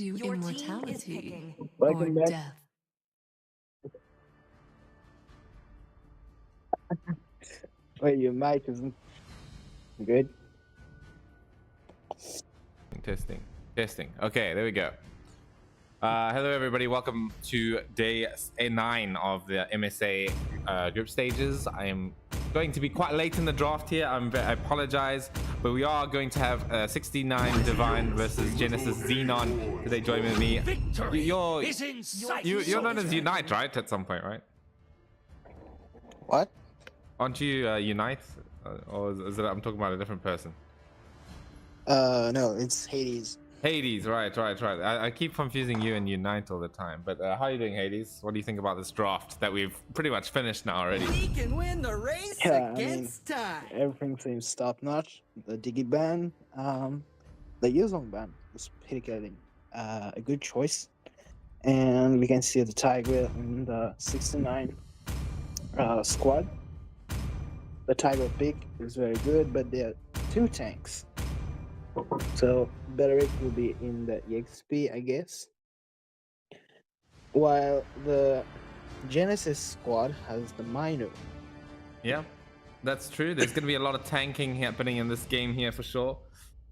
you Your team is immortality picking. or Welcome back. death. Wait, your mic isn't good. Testing. Okay, there we go. Hello, everybody. Welcome to day 9 of the MSA group stages. I am going to be quite late in the draft here. I apologize, but we are going to have 69 Divine versus Genesis Xenon today. Join with me. You're known as Unite, right? At some point, right? What? Aren't you Unite? Or is it? I'm talking about a different person. No, it's Hades. Hades, right. I keep confusing you and Unite all the time. But how are you doing, Hades? What do you think about this draft that we've pretty much finished now already? We can win the race against time. Everything seems top notch. The Diggy ban, the Yuzong ban was particularly a good choice, and we can see the Tiger in the 69 squad. The Tiger pick is very good, but there are 2 tanks. So Belleric will be in the EXP, I guess. While the Genesis squad has the Mino. Yeah, that's true. There's going to be a lot of tanking happening in this game here for sure.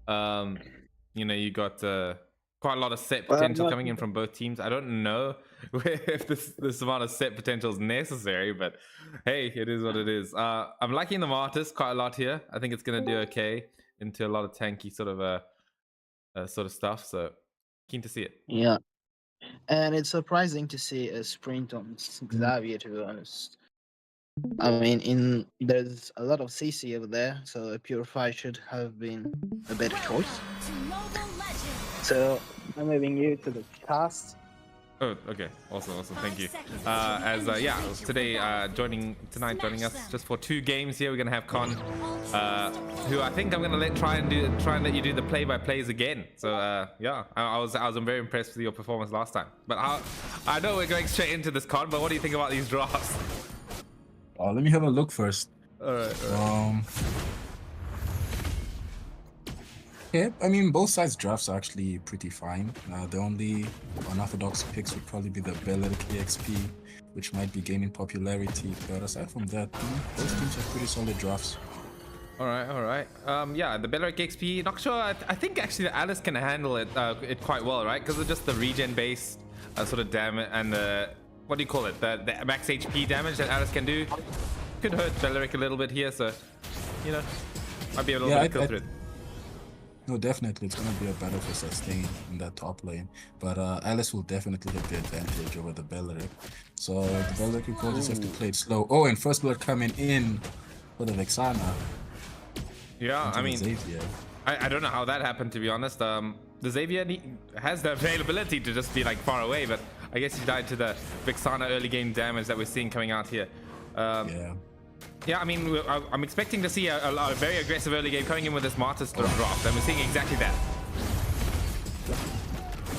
You know, you got quite a lot of set potential coming in from both teams. I don't know if this amount of set potential is necessary, but hey, it is what it is. I'm liking the Martyrs quite a lot here. I think it's going to do okay into a lot of tanky sort of stuff. So keen to see it. Yeah. And it's surprising to see a sprint on Xavier, to be honest. I mean, there's a lot of CC over there, so a Purify should have been a better choice. So I'm moving you to the cast. Oh, okay. Awesome. Thank you. Today joining us just for 2 games here. We're gonna have Con, who I think I'm gonna try and let you do the play-by-plays again. So I was very impressed with your performance last time. But I know we're going straight into this, Con. But what do you think about these drafts? Let me have a look first. All right. Yeah, I mean, both sides' drafts are actually pretty fine. The only unorthodox picks would probably be the Belleric EXP, which might be gaining popularity. But aside from that, both teams have pretty solid drafts. All right. Yeah, the Belleric XP. Not sure. I think actually the Alice can handle it quite well, right? Because of just the regen-based sort of damage and the what do you call it? The max HP damage that Alice can do could hurt Belleric a little bit here. So you know, might be a little bit kill through. No, definitely, it's going to be a battle for sustain in that top lane. But Alice will definitely have the advantage over the Belleric. So the Belleric will just have to play it slow. Oh, and first blood coming in for the Vexana. Yeah, I mean, Xavier. I don't know how that happened, to be honest. The Xavier has the availability to just be like far away, but I guess he died to the Vexana early game damage that we're seeing coming out here. Yeah, I mean, I'm expecting to see a very aggressive early game coming in with this Martyrs draft, and we're seeing exactly that.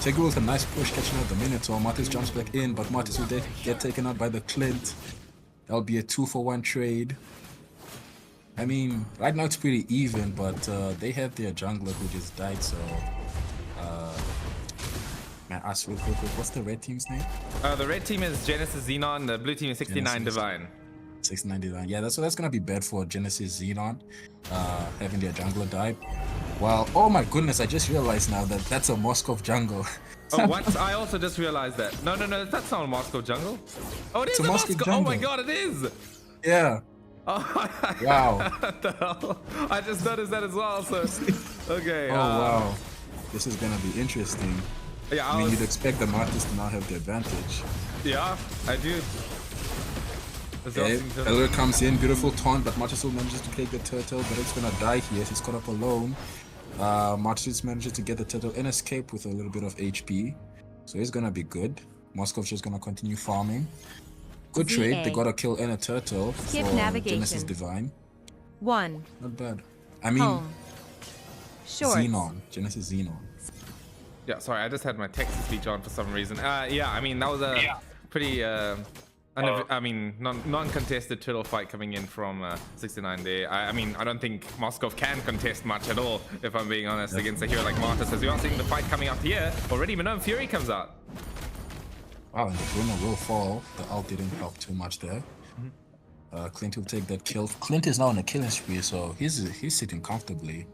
Tegul with a nice push catching out the Minotaur. Martyrs jumps back in, but Martyrs will get taken out by the Clint. That'll be a 2-for-1 trade. I mean, right now it's pretty even, but they have their jungler who just died, so... Man, ask real quick, what's the red team's name? The red team is Genesis Xenon, the blue team is 69 Divine. 699. Yeah, that's gonna be bad for Genesis Xenon, having their jungler die. Well, oh my goodness, I just realized now that that's a Moscow jungle. Oh, what? I also just realized that. No, that's not a Moscow jungle. Oh, it is a Moscow jungle. Oh my god, it is. Yeah. Oh, wow. What the hell? I just noticed that as well. So, okay. Oh wow, this is gonna be interesting. Yeah, I mean, you'd expect the Martyrs to now have the advantage. Yeah, I do. Elder comes in, beautiful taunt, but Martyrs still manages to take the turtle, but it's gonna die here. He's caught up alone. Martyrs manages to get the turtle and escape with a little bit of HP, so he's gonna be good. Moscow's just gonna continue farming. Good trade. They got a kill and a turtle for Genesis Divine. 1. Not bad. I mean, Short. Xenon, Genesis Xenon. Yeah, sorry, I just had my text-to-speech on for some reason. Yeah, I mean, that was a pretty I mean, non-contested turtle fight coming in from 69 there. I mean, I don't think Moskov can contest much at all, if I'm being honest, against a hero like Martis. As we are seeing the fight coming up here already, Minome Fury comes out. Wow, and the Bruno will fall. The ult didn't help too much there. Clint will take that kill. Clint is now on a killing spree, so he's sitting comfortably.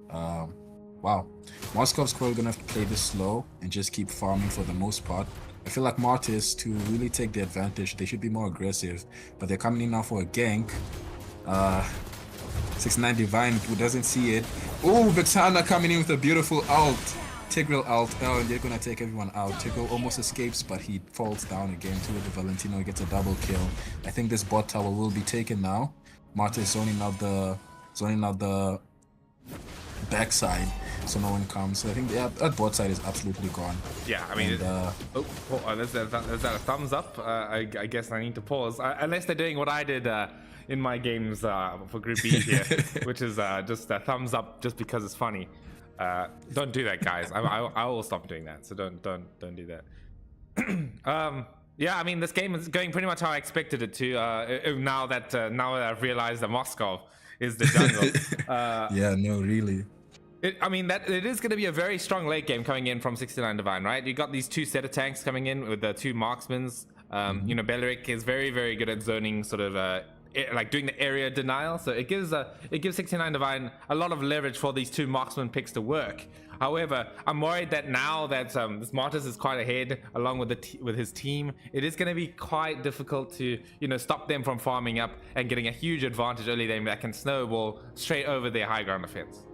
Wow, Moskov's probably gonna have to play this slow and just keep farming for the most part. I feel like Martis, to really take the advantage, they should be more aggressive, but they're coming in now for a gank. 69 Divine, who doesn't see it. Oh, Vexana coming in with a beautiful ult. Tigreal ult. Oh, and they're gonna take everyone out. Tigreal almost escapes, but he falls down again to the Valentino. He gets a double kill. I think this bot tower will be taken now. Martis zoning out the backside, so no one comes. So I think that bot side is absolutely gone. Yeah, I mean, and, is that a thumbs up? I guess I need to pause, unless they're doing what I did in my games for Group E here, which is just a thumbs up just because it's funny. Don't do that, guys. I will stop doing that. So don't do that. Yeah, I mean, this game is going pretty much how I expected it to. Now that I've realized that Moskov is the jungle. Yeah, no, really. I mean, that it is going to be a very strong late game coming in from 69 Divine, right? You got these two set of tanks coming in with the two marksmans. You know, Belleric is very, very good at zoning, sort of like doing the area denial. So it gives 69 Divine a lot of leverage for these two marksman picks to work. However, I'm worried that now that this Martis is quite ahead, along with his team, it is going to be quite difficult to, you know, stop them from farming up and getting a huge advantage early game that can snowball straight over their high ground offense.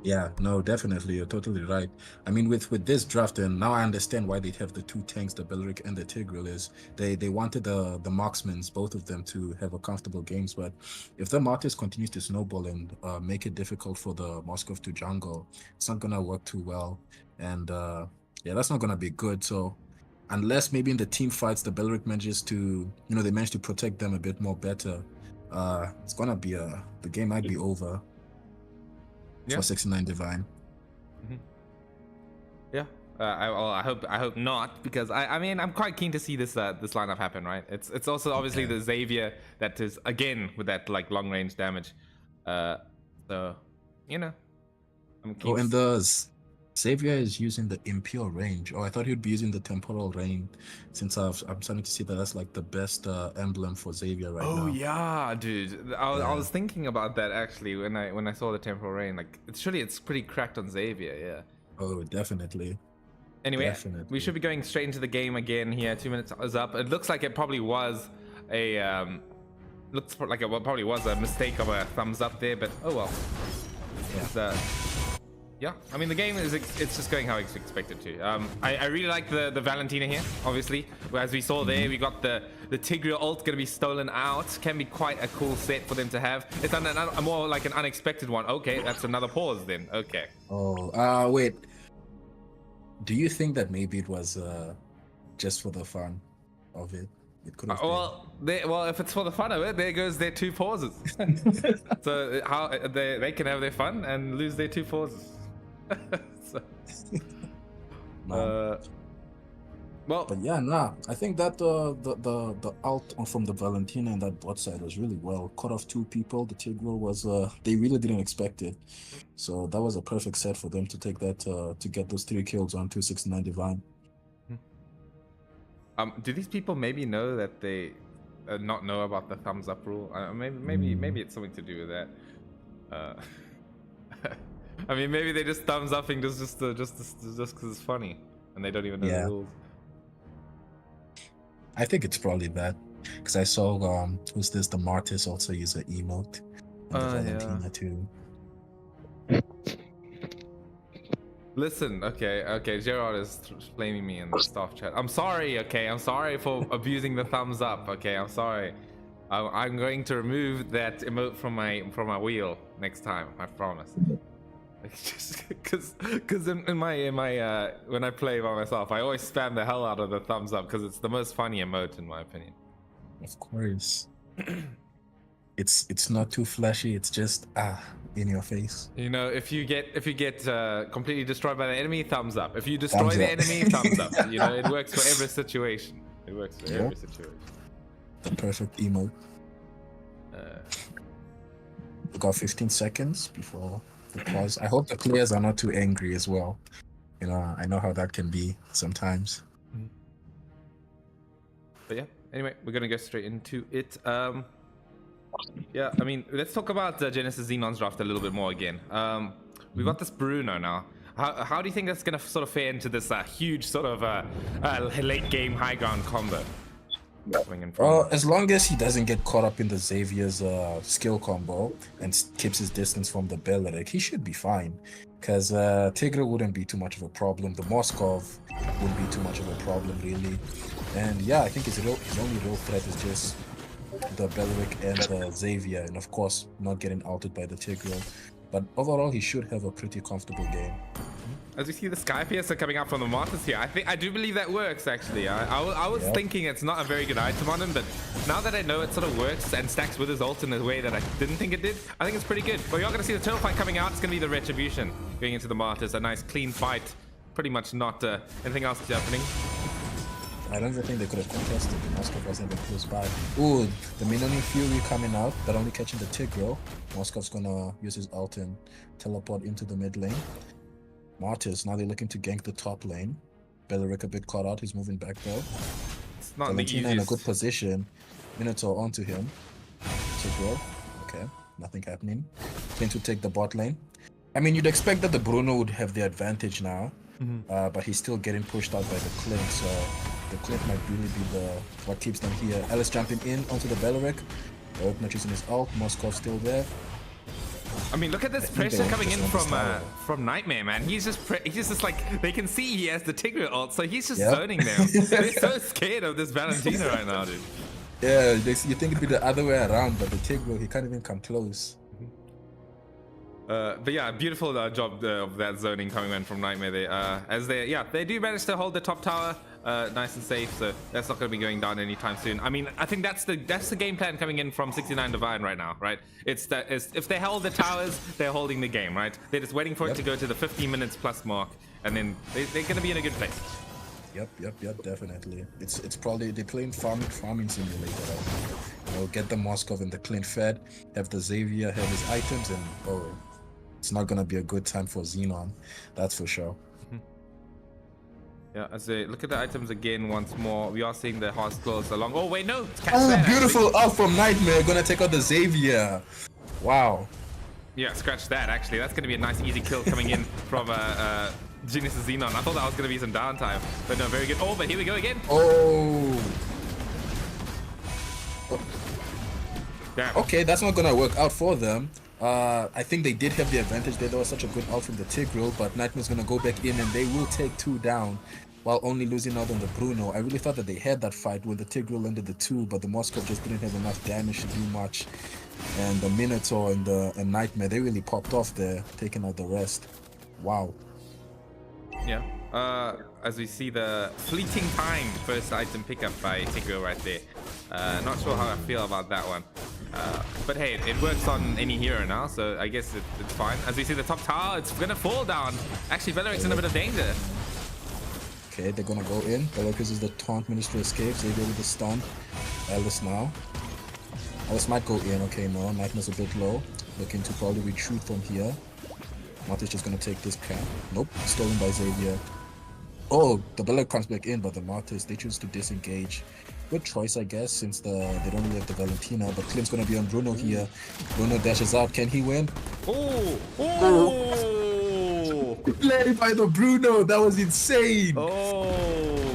Yeah, no, definitely, you're totally right. I mean, with this draft, and now I understand why they have the two tanks, the Belleric and the Tigreal, is they wanted the marksmans, both of them, to have a comfortable games. But if the Martis continues to snowball and make it difficult for the Moskov to jungle, it's not gonna work too well. And yeah, that's not gonna be good. So unless maybe in the team fights the Belleric manages to, you know, they manage to protect them a bit more better, it's gonna be the game might be over. For 69 Divine. Yeah, I hope not, because I mean, I'm quite keen to see this lineup happen, right? It's also obviously the Xavier that is again with that like long range damage. So you know, I'm keen. Oh, and the Xavier is using the impure range. Oh, I thought he'd be using the temporal range, since I'm starting to see that that's like the best emblem for Xavier right now. Oh yeah, dude. I was thinking about that actually when I saw the temporal range. Like, it's pretty cracked on Xavier. Yeah. Oh, definitely. Anyway, we should be going straight into the game again here. 2 minutes is up. It looks like it probably was a probably was a mistake of a thumbs up there, but oh well. Yeah. Yeah, I mean, the game it's just going how it's expected to. I really like the Valentina here, obviously. As we saw there, we got the Tigreal ult going to be stolen out. Can be quite a cool set for them to have. It's a more like an unexpected one. Okay, that's another pause then. Okay. Oh, wait. Do you think that maybe it was just for the fun of it? It could have been. Well, if it's for the fun of it, there goes their two pauses. So how they can have their fun and lose their two pauses. Well, but yeah, I think that the ult from the Valentina and that bot side was really well. Cut off two people. The Tigreal was they really didn't expect it, so that was a perfect set for them to take that to get those 3 kills on 269 Divine. Do these people maybe know that they not know about the thumbs up rule? Maybe it's something to do with that. I mean, maybe they just thumbs upping just because it's funny and they don't even know the rules. I think it's probably that, because I saw who's this? The Martis also use an emote, and the Valentina too. Listen, okay, Gerard is blaming me in the staff chat. I'm sorry, okay? I'm sorry for abusing the thumbs up, okay? I'm sorry. I'm going to remove that emote from my wheel next time, I promise. Just because in my when I play by myself, I always spam the hell out of the thumbs up because it's the most funny emote in my opinion. Of course. It's not too flashy, it's just in your face. You know, if you get completely destroyed by the enemy, thumbs up. If you destroy the enemy, thumbs up. You know, it works for every situation. It works for every situation. The perfect emote. We got 15 seconds before the pause. I hope the players are not too angry as well. You know, I know how that can be sometimes. But yeah, anyway, we're gonna go straight into it. Yeah, I mean, let's talk about Genesis Xenon's draft a little bit more again. We've got this Bruno now. How do you think that's gonna sort of fare into this huge sort of late game high ground combo? As long as he doesn't get caught up in the Xavier's skill combo and keeps his distance from the Belichick, he should be fine. Because Tigre wouldn't be too much of a problem. The Moskov wouldn't be too much of a problem, really. And yeah, I think his only real threat is just the Belichick and the Xavier, and of course, not getting outed by the Tigre. But overall, he should have a pretty comfortable game. As we see the Sky Piercer coming out from the Martyrs here, I do believe that works actually. I was thinking it's not a very good item on him, but now that I know it sort of works and stacks with his ult in a way that I didn't think it did, I think it's pretty good. But you're going to see the turtle fight coming out. It's going to be the Retribution going into the Martyrs. A nice clean fight. Pretty much not anything else happening. I don't even think they could have contested. The Moskov wasn't even close by. Ooh, the Minotaur Fury coming out, but only catching the Tigro. Moskov's gonna use his ult and teleport into the mid lane. Martyrs, now they're looking to gank the top lane. Belichick a bit caught out, he's moving back though. It's not Valentina in a good position. Minotaur onto him. Tigro, okay, nothing happening. Going to take the bot lane. I mean, you'd expect that the Bruno would have the advantage now, but he's still getting pushed out by the Clint, so the Clint might really be what keeps them here. Alice jumping in onto the Belichick. Not using his ult, Moskov still there. I mean, look at this pressure coming in from Nightmare, man. He's just like, they can see he has the Tigre ult, so he's just zoning them. They're so scared of this Valentina right now, dude. Yeah, you think it'd be the other way around, but the Tigre, he can't even come close. But yeah, beautiful job of that zoning coming in from Nightmare there. As they do manage to hold the top tower nice and safe, so that's not going to be going down anytime soon. I mean, I think that's the game plan coming in from 69 Divine right now, right? It's that if they hold the towers, they're holding the game, right? They're just waiting for it to go to the 15 minutes plus mark, and then they're going to be in a good place. Yep, definitely. It's probably they're playing farming simulator. Right? You know, get the Moskov and the Clint fed, have the Xavier have his items, and it's not gonna be a good time for Xenon, that's for sure. Yeah, as they look at the items again once more, we are seeing the hearts close along. Oh wait, no! Beautiful ult from Nightmare, gonna take out the Xavier. Wow. Yeah, scratch that. Actually, that's gonna be a nice easy kill coming in from Genesis Xenon. I thought that was gonna be some downtime, but no, very good. Oh, but here we go again. Damn. Okay, that's not gonna work out for them. I think they did have the advantage there. There was such a good ult from the Tigreal, but Nightmare's gonna go back in and they will take 2 down while only losing out on the Bruno. I really thought that they had that fight when the Tigreal landed the 2, but the Moskov just didn't have enough damage to do much. And the Minotaur and Nightmare, they really popped off there, taking out the rest. Wow. Yeah. As we see the fleeting time first item pickup by Tigreal right there. Not sure how I feel about that one. But hey, it works on any hero now, so I guess it's fine. As we see the top tower, it's gonna fall down. Actually, Belichick's in a bit of danger. Okay, they're gonna go in. Belichick uses the taunt Minister escapes. They go with the stun. Alice now. Alice might go in. Okay, no. Nightmare's a bit low. Looking to probably retreat from here. Marty's just gonna take this camp. Nope, stolen by Xavier. Oh, the Belichick comes back in, but the Martyrs, they choose to disengage. Good choice, I guess, since they don't really have the Valentina, but Clint's gonna be on Bruno here. Bruno dashes out. Can he win? Played by the Bruno. That was insane. Oh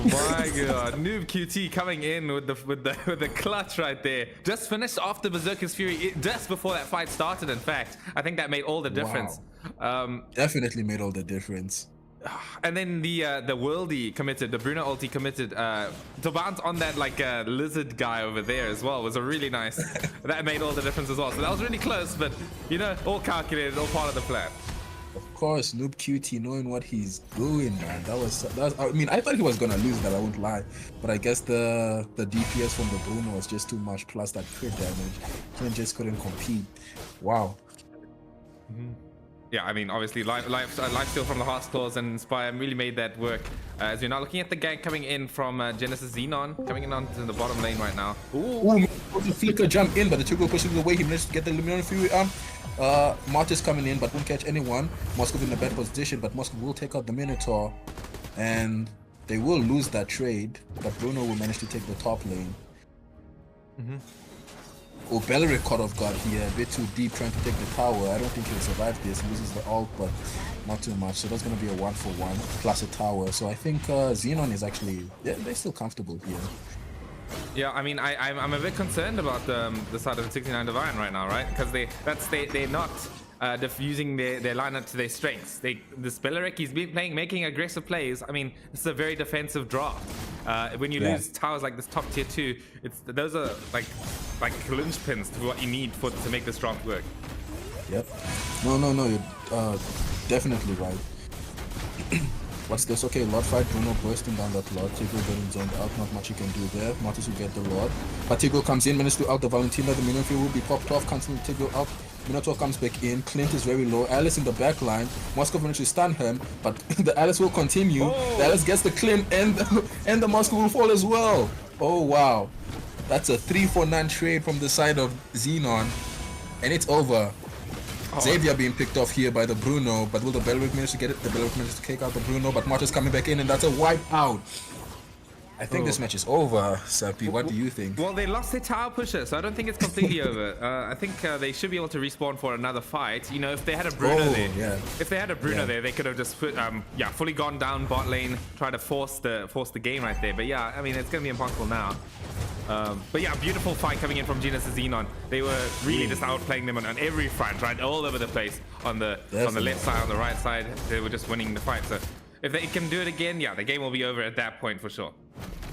my god! Noob QT coming in with the clutch right there. Just finished off the Berserker's Fury just before that fight started. In fact, I think that made all the difference. Wow. Definitely made all the difference. And then the worldie committed, the Bruno ulti committed to bounce on that like lizard guy over there as well was a really nice. That made all the difference as well. So that was really close, but you know, all calculated, all part of the plan. Of course, Noob QT knowing what he's doing, man. That was. I mean, I thought he was gonna lose that. I won't lie, but I guess the DPS from the Bruno was just too much. Plus that crit damage, Clint just couldn't compete. Wow. Yeah, I mean, obviously, Lifesteal from the Heart's Claws and Inspire really made that work. As we're now looking at the gank coming in from Genesis Xenon, coming in onto the bottom lane right now. Ooh, the Flicker jump in, but the Tigreal pushes away. He managed to get the Luminary Fury arm. Marty's coming in, but won't catch anyone. Moskov in a bad position, but Moskov will take out the Minotaur. And they will lose that trade, but Bruno will manage to take the top lane. Oh, Beleric caught off guard here, a bit too deep trying to take the tower. I don't think he'll survive this. He loses the ult, but not too much. So that's going to be a 1-for-1 plus a tower. So I think Xenon is actually, they're still comfortable here. Yeah, I mean, I'm a bit concerned about the side of the 69 Divine right now, right? Because they're not using their lineup to their strengths. This Beleric, he's been making aggressive plays. I mean, this is a very defensive draft. When you lose towers like this top tier 2, those are like linchpins to what you need to make this draft work. Yep. No, you're definitely right. What's this? Okay, Lord fight, Bruno bursting down that Lord. Tigreal getting zoned out, not much you can do there. Martis will get the Lord. But Tigreal comes in, manages to out the Valentina. The Minotaur will be popped off, canceling Tigreal out. Minotaur comes back in. Clint is very low. Alice in the back line. Moskov manages to stun him, but the Alice will continue. Oh. The Alice gets the Clint, and the Moskov will fall as well. Oh wow, that's a 3-for-9 trade from the side of Xenon, and it's over. Xavier being picked off here by the Bruno, but will the Beleric manage to get it? The Beleric manages to kick out the Bruno, but Marta's coming back in, and that's a wipe out. I think this match is over, Sappy. What do you think? Well, they lost their tower pusher, so I don't think it's completely over. I think they should be able to respawn for another fight. You know, if they had a Bruno if they had a Bruno there, they could have just put, fully gone down bot lane, try to force the game right there. But yeah, I mean, it's gonna be impossible now. But yeah, beautiful fight coming in from Genesis Xenon. They were really just outplaying them on every front, right? All over the place. On the left side, on the right side, they were just winning the fight. So if they can do it again, yeah, the game will be over at that point for sure.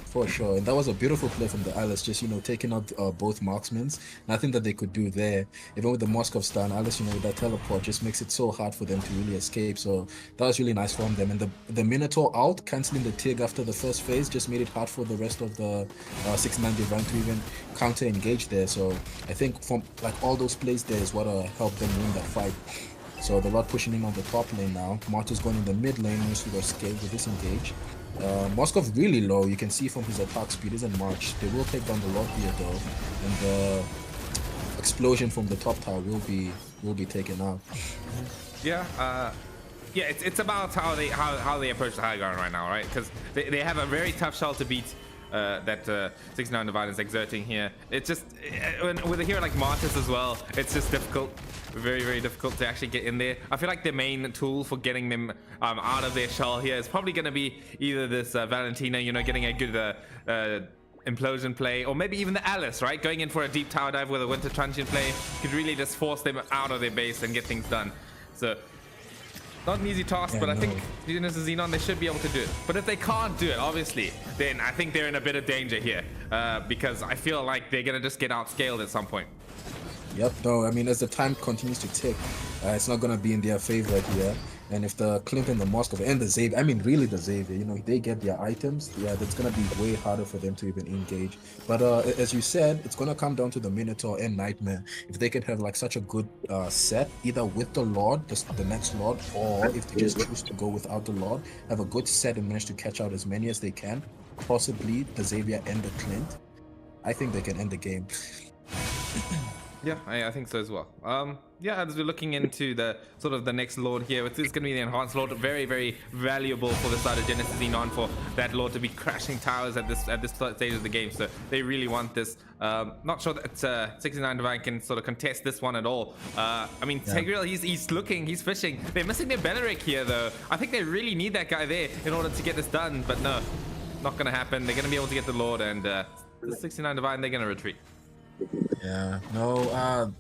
For sure, and that was a beautiful play from the Alice, just, you know, taking out both marksmen. Nothing that they could do there. Even with the Moskov stun, Alice, you know, with that teleport just makes it so hard for them to really escape. So that was really nice from them. And the Minotaur out, cancelling the Tig after the first phase, just made it hard for the rest of the 6-man Divine to even counter-engage there. So I think from like all those plays there is what helped them win that fight. So the Lord pushing in on the top lane now. Marty's going in the mid lane, needs to escape with disengage. Moskov really low, you can see from his attack speed isn't much. They will take down the Lord here though, and the explosion from the top tower will be taken out. Yeah, it's about how they approach the high ground right now, right? Because they have a very tough shell to beat. That 69 Divine is exerting here. It's just with a hero like Martis as well, it's just difficult, very, very difficult to actually get in there. I feel like the main tool for getting them out of their shell here is probably going to be either this Valentina, you know, getting a good implosion play, or maybe even the Alice, right? Going in for a deep tower dive with a Winter Transient play could really just force them out of their base and get things done. So not an easy task, but I think Genesis Xenon, they should be able to do it. But if they can't do it, obviously, then I think they're in a bit of danger here, because I feel like they're gonna just get outscaled at some point. Yep, no, I mean, as the time continues to tick, it's not gonna be in their favor here. And if the Clint and the Moskov and the Xavier, I mean, really the Xavier, you know, they get their items, yeah, that's gonna be way harder for them to even engage. But as you said, it's gonna come down to the Minotaur and Nightmare. If they can have like such a good set, either with the Lord, the next Lord, or if they just choose to go without the Lord, have a good set and manage to catch out as many as they can, possibly the Xavier and the Clint, I think they can end the game. Yeah, I think so as well. Yeah, as we're looking into the sort of the next Lord here, it's going to be the Enhanced Lord. Very, very valuable for the side of Genesis Xenon for that Lord to be crashing towers at this stage of the game. So they really want this. Not sure that 69 Divine can sort of contest this one at all. I mean, Tigreal, he's looking, he's fishing. They're missing their Beleric here though. I think they really need that guy there in order to get this done. But no, not going to happen. They're going to be able to get the Lord, and the 69 Divine, they're going to retreat. Yeah, no,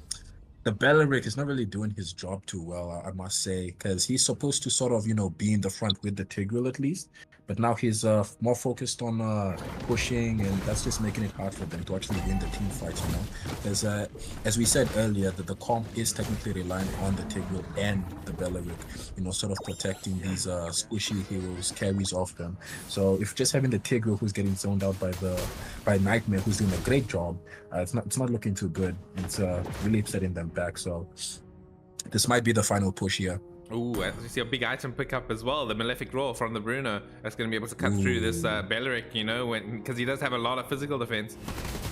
the Beleric is not really doing his job too well, I must say, because he's supposed to sort of, you know, be in the front with the Tigreal at least, but now he's more focused on pushing, and that's just making it hard for them to actually win the team fights, you know, because as we said earlier, that the comp is technically relying on the Tigreal and the Beleric, you know, sort of protecting these squishy heroes, carries off them. So if just having the Tigreal who's getting zoned out by Nightmare, who's doing a great job, it's not looking too good. It's really setting them back. So This might be the final push here. Ooh, you see a big item pickup as well. The Malefic Roar from the Bruno. That's going to be able to cut through this Belleric, you know, because he does have a lot of physical defense.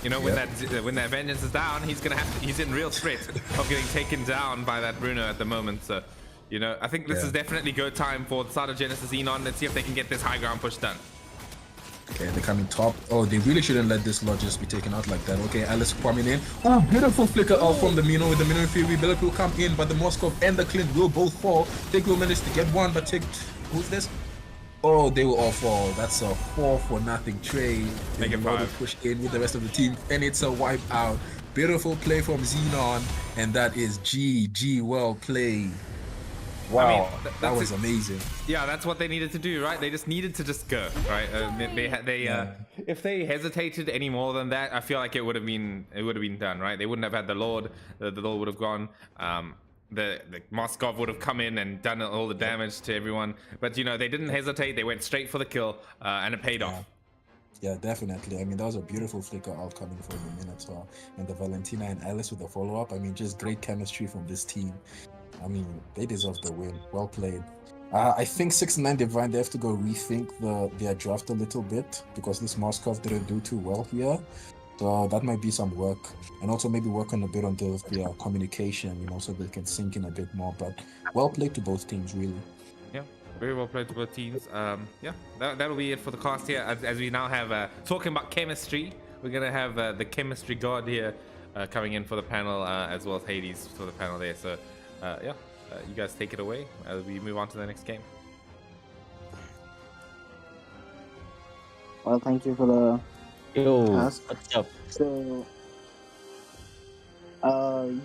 You know, when that Vengeance is down, he's in real threat of getting taken down by that Bruno at the moment. So, you know, I think this is definitely go time for the start of Genesis Xenon. Let's see if they can get this high ground push done. Okay, they're coming top. Oh, they really shouldn't let this lot just be taken out like that. Okay, Alice coming in. Oh, beautiful flicker out from the Mino with the Mino Fury. Bellic will come in, but the Moskov and the Clint will both fall. Tick will manage to get one, but Tick, who's this? Oh, they will all fall. That's a 4-for-0 trade. Make it 5. Push in with the rest of the team, and it's a wipe out. Beautiful play from Xenon, and that is GG. Well played. Wow, I mean, that was amazing. Yeah, that's what they needed to do, right? They just needed to just go, right? If they hesitated any more than that, I feel like it would have been done, right? They wouldn't have had the Lord. The Lord would have gone. The Moskov would have come in and done all the damage to everyone. But you know, they didn't hesitate. They went straight for the kill, and it paid off. Yeah, definitely. I mean, that was a beautiful flicker outcoming from the Minotaur and the Valentina and Alice with the follow-up. I mean, just great chemistry from this team. I mean, they deserve the win. Well played. I think 6-9 Divine, they have to go rethink their draft a little bit because this Moskov didn't do too well here. So that might be some work. And also maybe work on a bit on their communication, you know, so they can sink in a bit more. But well played to both teams, really. Yeah, very well played to both teams. Yeah, that'll be it for the cast here. As we now have, talking about chemistry, we're going to have the chemistry god here coming in for the panel, as well as Hades for the panel there. So, yeah, you guys take it away as we move on to the next game. Well, thank you for the task. What's up? So,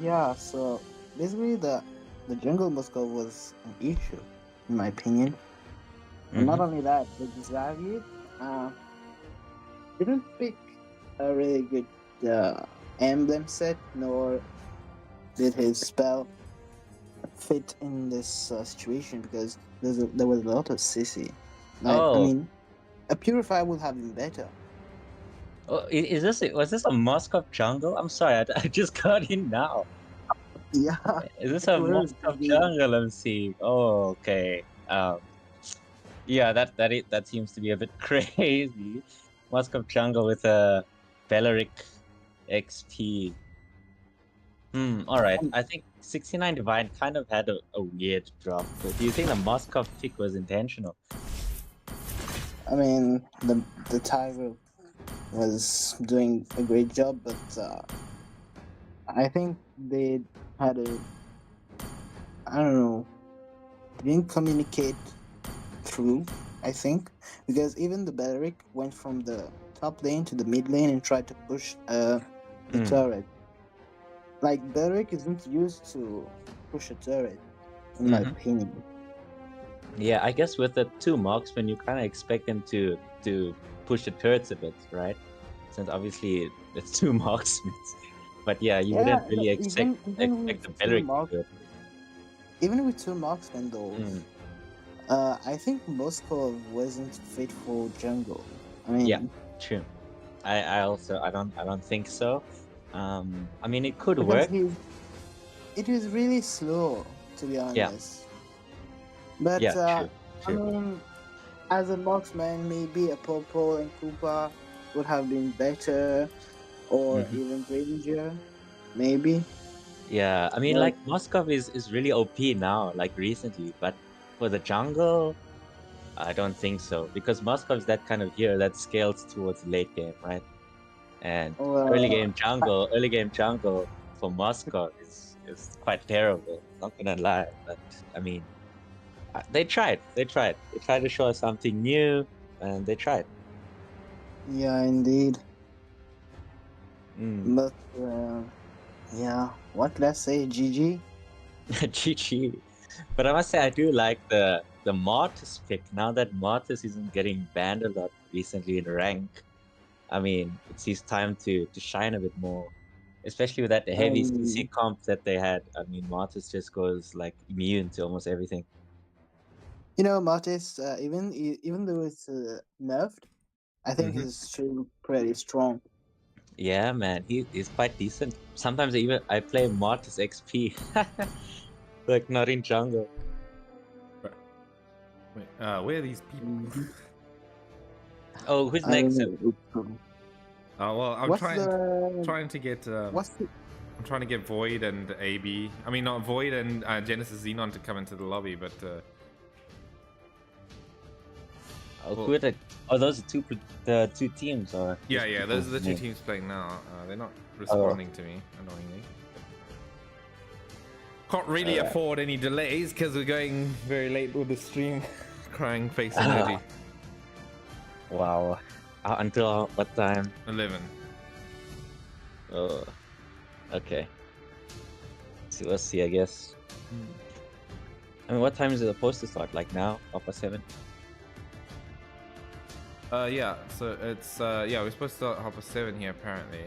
yeah, so basically the jungle Moscow was an issue, in my opinion. And not only that, the Xavier didn't pick a really good emblem set, nor did his spell fit in this situation because there was a lot of sissy. Like, I mean, a Purify would have been better. Oh, was this a Moskov jungle? I'm sorry, I just got in now. Yeah. Is this a Moskov jungle? I'm seeing. Oh, okay. Yeah, that seems to be a bit crazy. Moskov jungle with a Belleric XP. All right. I think 69 Divine kind of had a weird drop. So do you think the Moskov pick was intentional? I mean, the Tiger was doing a great job, but I think they had I don't know, they didn't communicate through, I think, because even the Belleric went from the top lane to the mid lane and tried to push the turret. Like, Belleric isn't used to push a turret, in my opinion. Yeah, I guess with the 2 marksmen, you kind of expect them to push the turrets a bit, right? Since obviously it's 2 marksmen. But yeah, you wouldn't really expect the Belleric to do it. Even with 2 marksmen, though, I think Moscow wasn't fit for jungle. I mean, yeah, true. I also don't think so. I mean, it could work. It was really slow, to be honest. Yeah. But yeah, true. I mean, as a marksman, maybe a Popo and Koopa would have been better, or even Ranger, maybe. Yeah, I mean, like, Moskov is really OP now, like recently, but for the jungle, I don't think so, because Moskov is that kind of hero that scales towards late game, right? And early game jungle for Moskov is quite terrible. Not gonna lie, but I mean, they tried to show us something new, and they tried. Yeah, indeed. But yeah, what let's say, GG. GG. But I must say, I do like the Mortis pick. Now that Mortis isn't getting banned a lot recently in rank, I mean, it's his time to shine a bit more, especially with that heavy CC comp that they had. I mean, Mortis just goes like immune to almost everything. You know, Mortis, even though it's nerfed, I think he's still pretty strong. Yeah, man, he's quite decent. Sometimes I play Mortis XP. Like not in jungle. Wait, where are these people? Oh, who's I next? don't know. Well, I'm What's trying to get what's the I'm trying to get Void and AB. I mean, not Void and Genesis Xenon to come into the lobby, but Oh, well, who are the? Oh, those are the two teams, or yeah, just yeah, those are the people's two names? teams playing now. They're not Oh, responding to me, annoyingly. Can't really alright. afford any delays because we're going very late with the stream. Crying face emoji. Wow. Until what time? 11. Oh, okay. So let's see. I guess. I mean, what time is it supposed to start? Like now, 7:30? Yeah, so it's yeah, we're supposed to start at 7:30 here apparently.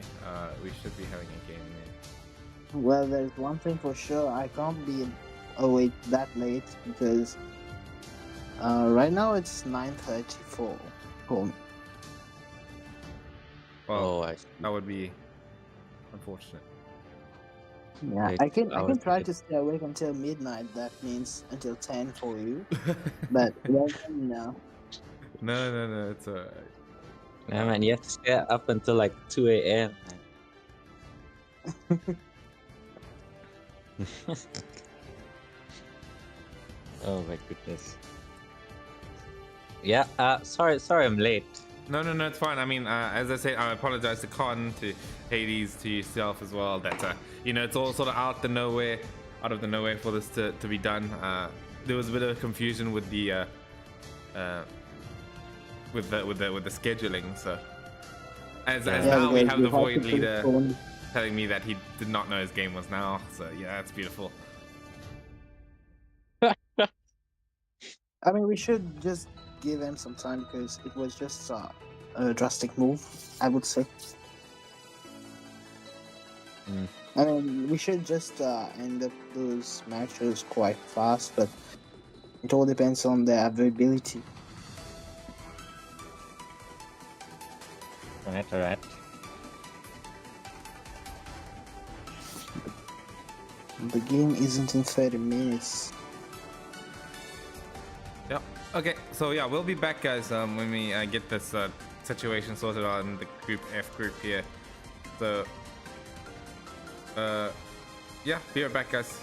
We should be having a game there. Well, there's one thing for sure. I can't be awake that late because right now it's 9:34 home. Well, Oh, I see. that would be unfortunate. Yeah, Okay, I 2 can hours try ahead. to stay awake until midnight. That means until 10 for you. But well, no. No, it's alright. Yeah, man, you have to stay up until like 2 a.m. man. Oh my goodness. Yeah. Sorry, I'm late. No, it's fine. I mean, as I said, I apologize to Con, to Hades, to yourself as well. That you know, it's all sort of out of the nowhere for this to be done. There was a bit of confusion with the with the scheduling. So as Yeah. now we because have we the have Void to leader postpone. telling me that he did not know his game was now. So yeah, that's beautiful. I mean, we should just give him some time because it was just a drastic move, I would say. Mm. I mean, we should just end up those matches quite fast, but it all depends on their availability. Alright. The game isn't in 30 minutes. Yep. Okay. So yeah, we'll be back, guys. When we get this situation sorted on the group F group here. So yeah, be right back, guys.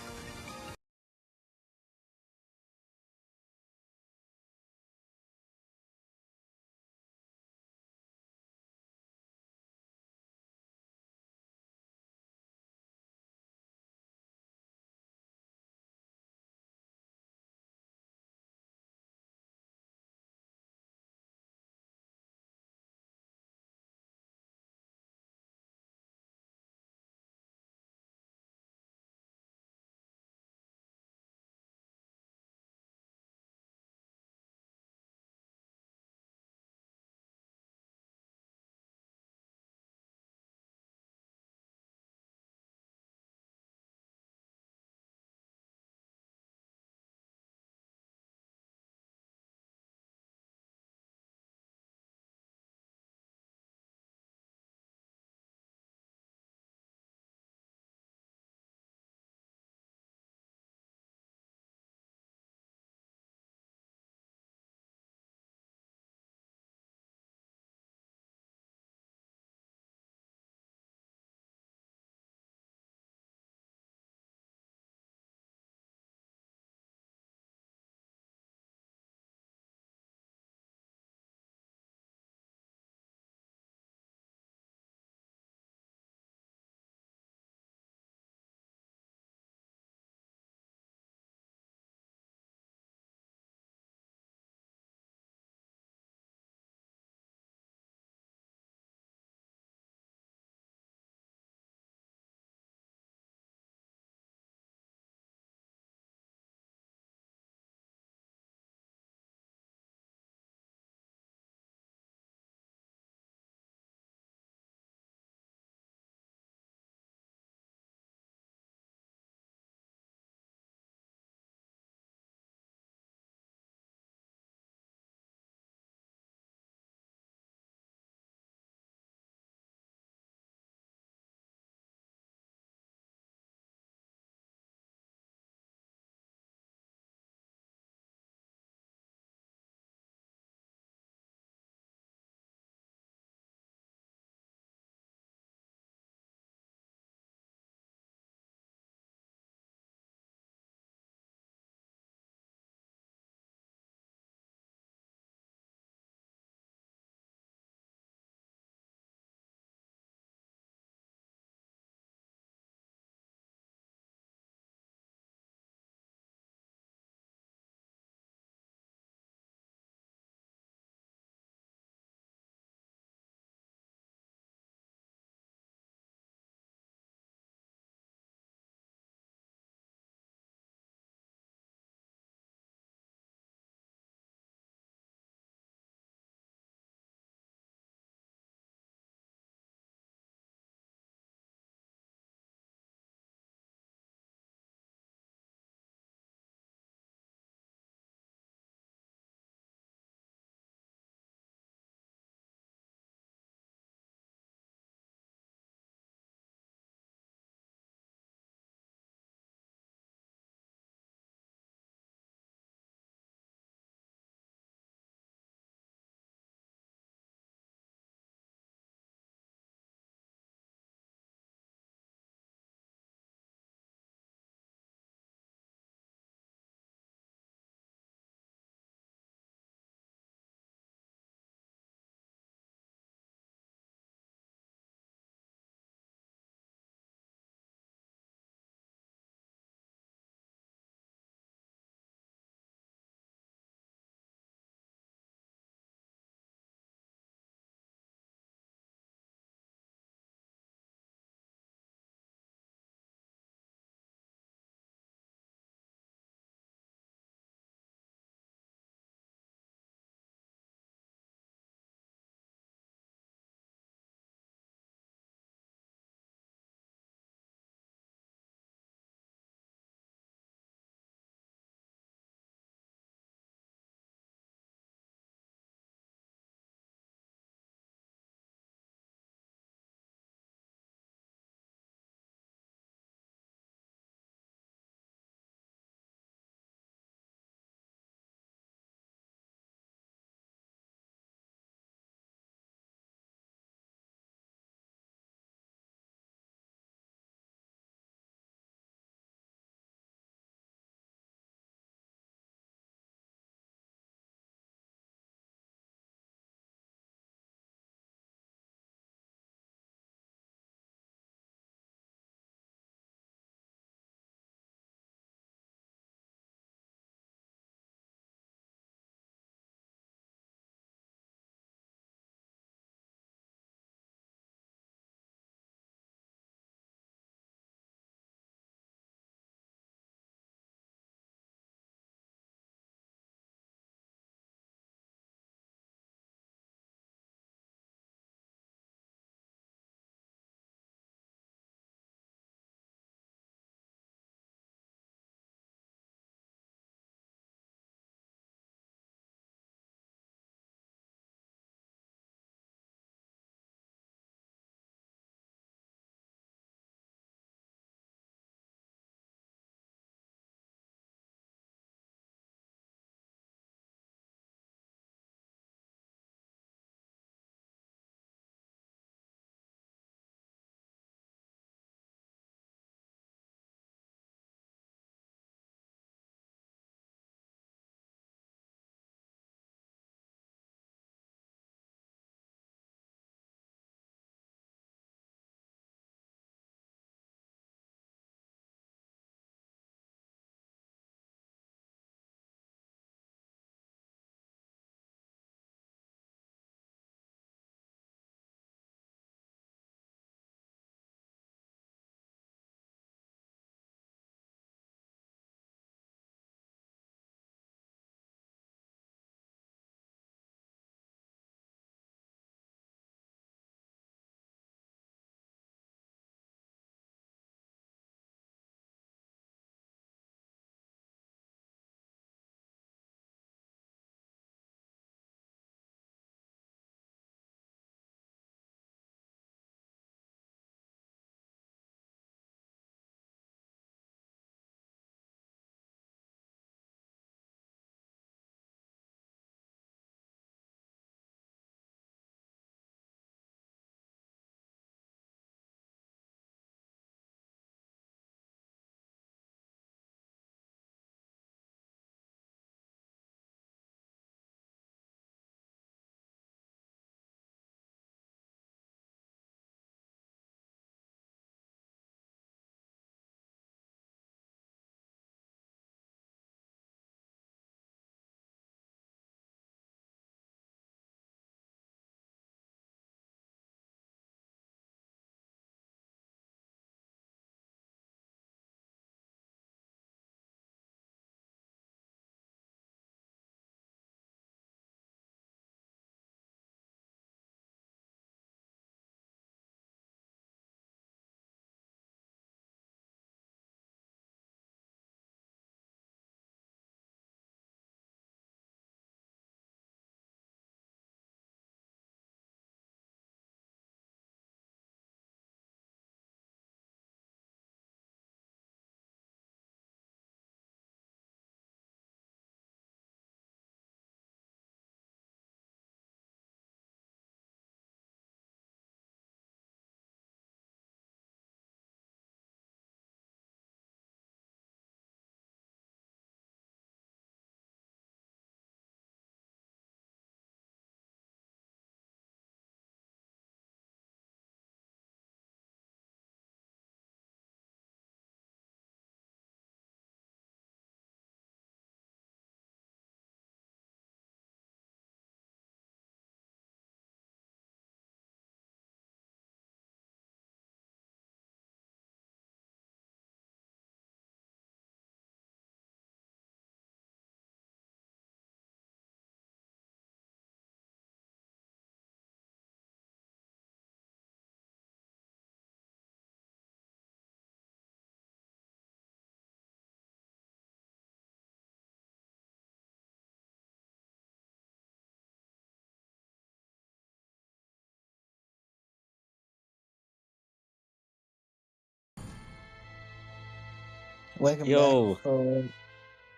Welcome Yo. back for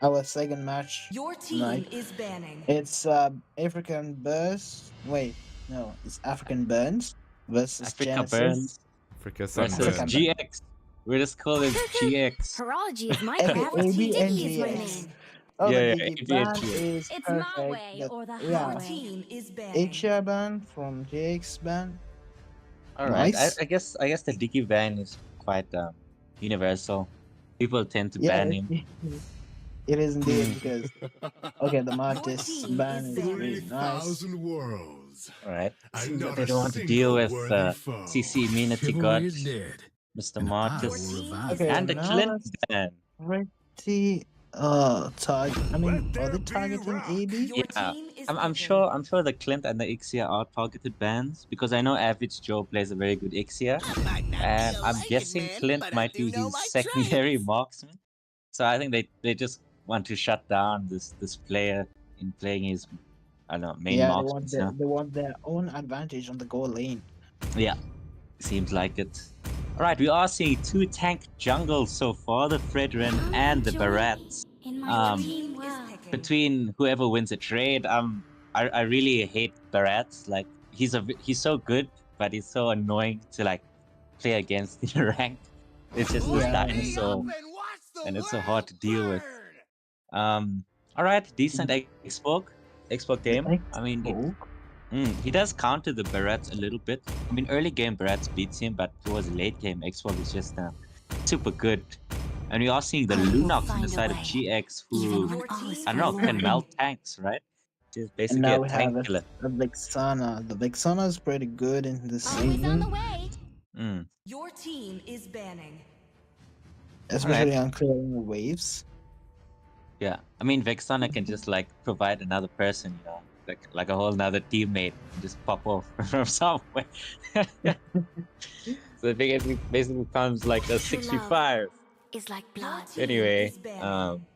our second match Your team tonight. is banning. It's African Burns. Wait, no, it's African Burns versus Africa Genesis. Burns Africa versus Africa Sunburn. GX. We just call it GX. Horology is my Okay, craft. AB and Diggy is my GX. name. Oh, Yeah, the yeah, Digi AB and ban GX. is It's perfect. my way But or the Your yeah, highway. team is banning. Asia ban from GX ban. All right. Nice. I guess the Digi ban is quite universal. People tend to Yeah, ban him. it is indeed Mm. because okay, the Your Martis team ban is is banned. really nice. 3,000 worlds. All right. And not They a don't want to deal single with worthy foe. CC Minity Chivalry God, is dead, Mr. and I Martis, will Your team revive is it. Okay, and the now Clint let's ban. pretty Let are they there be targeting rock. AB? Your Yeah, team is I'm banning. sure the Clint and the Ixia are targeted bans because I know Average Joe plays a very good Ixia, and I'm guessing Clint might be his secondary marksman. So I think they just want to shut down this player in playing his, I don't know, main Yeah, marksman. You know? they want their own advantage on the goal lane. Yeah, seems like it. Alright, we are seeing two tank jungles so far, the Fredren and the Barats. In my Um, dream Is world. picking. Between whoever wins a trade, I really hate Barats. Like he's so good, but he's so annoying to like play against in rank. It's just this Yeah. dinosaur, and it's so hard to deal with. Alright, decent Xbox game. I mean, he does counter the Barats a little bit. I mean, early game Barats beats him, but towards late game, Xbox is just super good. And we are seeing the I will Lunox on the find a side of way, GX, even who, when Your all team is I don't know, can forlorn. melt tanks, right? Just And basically now a we tank have killer. a Vexana. The Vexana is pretty good in this Always on the season, way. Mm. Your team is banning. especially on clearing waves. Yeah, I mean, Vexana can just like provide another person, you know, like a whole another teammate, and just pop off from somewhere. So it basically becomes like a True love 6v5. is like Your blood. team Anyway, is banning.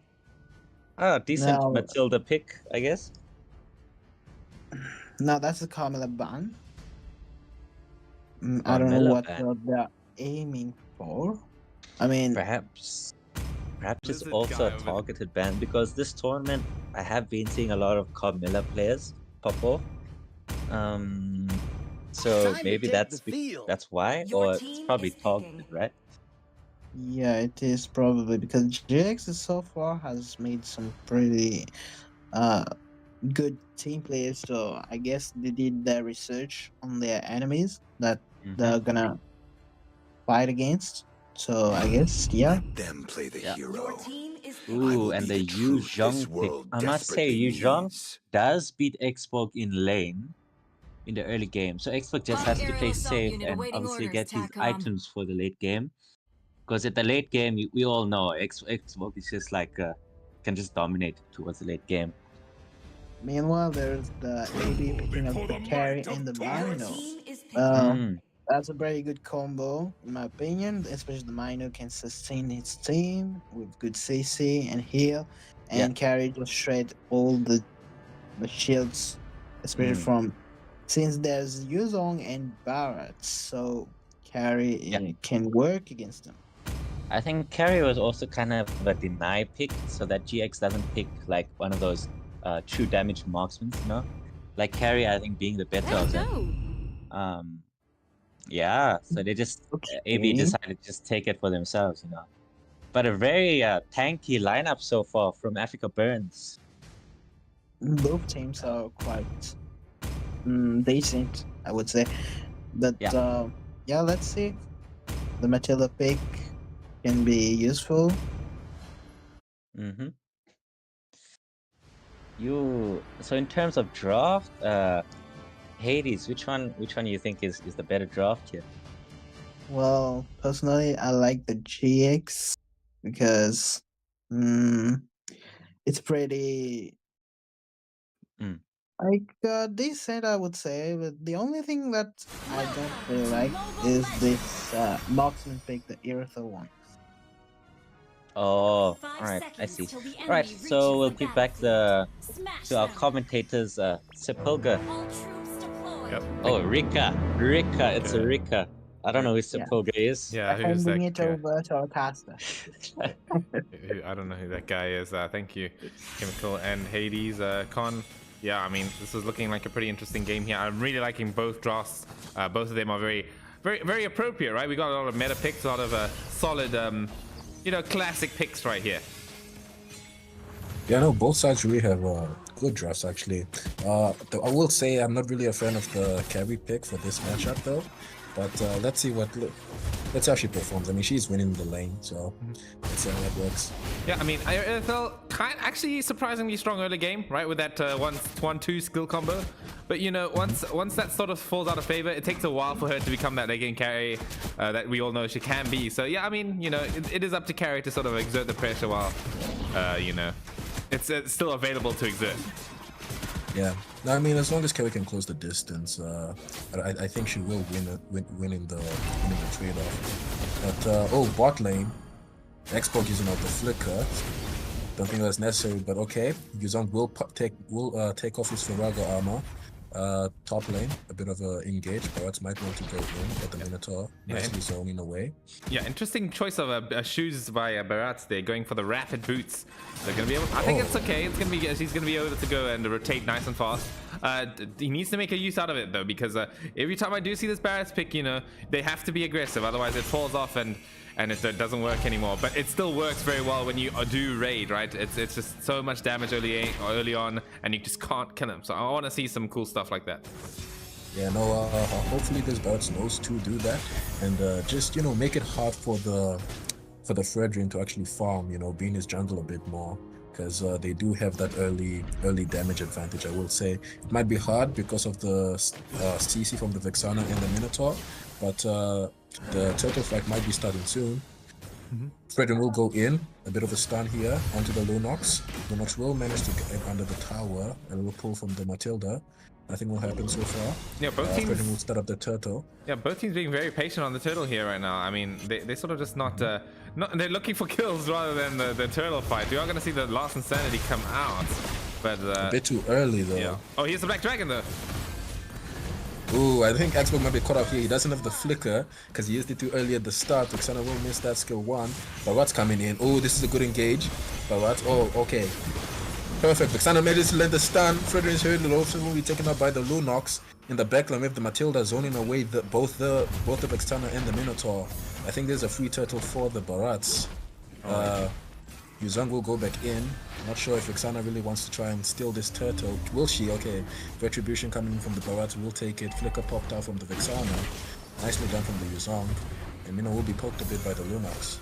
decent Now, Matilda pick, I guess. now that's the Carmela ban. I don't know Carmella what ban. they're aiming for. I mean, Perhaps it's Lizard also guy a over there. targeted ban because this tournament I have been seeing a lot of Carmilla players pop off. So maybe that's why, Your or it's team probably is picking. targeted, right? yeah, it is probably because GX so far has made some pretty good team players. So I guess they did their research on their enemies that they're gonna fight against. So I guess yeah. Let them play the Yeah. Your hero. team is picking. I Ooh, will and be the the Yu truth Zhong this pick. world I must say, desperately Yu Zhong needs. does beat Xbox in lane in the early game. So Xbox just has to play safe and obviously get his items for the late game. Because at the late game, we all know Xbox is just like can just dominate towards the late game. Meanwhile, there's the AB picking up the carry and the Your Mino. team is picking. Mm, That's a very good combo, in my opinion. Especially the Mino can sustain his team with good CC and heal, and carry just shred all the shields, especially Mm. from since there's Yuzong and Barrett, so carry can work against them. I think Carry was also kind of a deny pick, so that GX doesn't pick like one of those true damage marksmen, you know? Like Carry, I think being the better of them. Yeah, so they just AB Okay. decided to just take it for themselves, you know. But a very tanky lineup so far from Africa Burns. Both teams are quite decent, I would say. But yeah, let's see. The Matilda pick can be useful. Mm-hmm. So in terms of draft, Hades, which one you think is the better draft here? Well, personally, I like the GX because it's pretty like decent, I would say. But the only thing that I don't really like is this marksman pick, the Eartha one. Oh, alright, I see. Alright, so we'll give back to our commentators, Sepulga. Yep. Oh, Rika, it's a Rika. I don't know who Yeah. Simpoga is. Yeah, who's that Handing it guy? over to our caster. I don't know who that guy is. Thank you, Chemical and Hades. Con. Yeah, I mean, this is looking like a pretty interesting game here. I'm really liking both drafts. Both of them are very appropriate, right? We got a lot of meta picks, a lot of solid, classic picks right here. Yeah, no, both sides really have good drafts actually. Though I will say I'm not really a fan of the carry pick for this matchup though. But let's see how she performs. I mean, she's winning the lane, so let's see how that works. Yeah, I mean, IFL actually surprisingly strong early game, right? With that 1-2 skill combo. But once that sort of falls out of favor, it takes a while for her to become that late game carry that we all know she can be. So yeah, I mean, it is up to carry to sort of exert the pressure while, it's still available to exert. Yeah, no, I mean, as long as Kerry can close the distance, I think she will win in the trade-off. But bot lane, Xbox using out the flicker. Don't think that's necessary, but okay. Yuzong will take off his Farago armor. Top lane, a bit of a engage. Barats might want to go in, but the Minotaur nicely zoning away. Yeah, interesting choice of shoes by Barats there, going for the rapid boots. They're gonna be able. I think it's okay. It's gonna be. She's gonna be able to go and rotate nice and fast. He needs to make a use out of it though, because every time I do see this Barats pick, they have to be aggressive, otherwise it falls off and it doesn't work anymore. But it still works very well when you do raid, right? It's just so much damage early on, and you just can't kill him. So I want to see some cool stuff like that. Yeah, no. Hopefully this Barats knows to do that, and just make it hard for the Fredrin to actually farm. Be in his jungle a bit more, because they do have that early damage advantage. I will say it might be hard because of the CC from the Vexana and the Minotaur, but the turtle fight might be starting soon. Fredrin will go in, a bit of a stun here onto the Lunox. Lunox will manage to get under the tower, a little pull from the Matilda. Nothing will happen so far. Yeah, both teams. Fredrin will start up the turtle. Yeah, both teams being very patient on the turtle here right now. I mean, they sort of just not they're looking for kills rather than the turtle fight. We are going to see the last insanity come out, but a bit too early though. Yeah. Oh, here's the Black Dragon though. Ooh, I think Xbox might be caught up here. He doesn't have the flicker because he used it too early at the start. Vexana will miss that skill 1. Barats coming in. Oh, this is a good engage. Barats. Oh, okay. Perfect. Vexana manages to land the stun. Fredrin is hurt. Also will be taken out by the Lunox. In the backline, we have the Matilda zoning away both the Vexana and the Minotaur. I think there's a free turtle for the Barats. Yuzong will go back in. Not sure if Vexana really wants to try and steal this turtle. Will she? Okay. Retribution coming in from the Barats will take it. Flicker popped out from the Vexana. Nicely done from the Yuzong. And Mino will be poked a bit by the Lunox.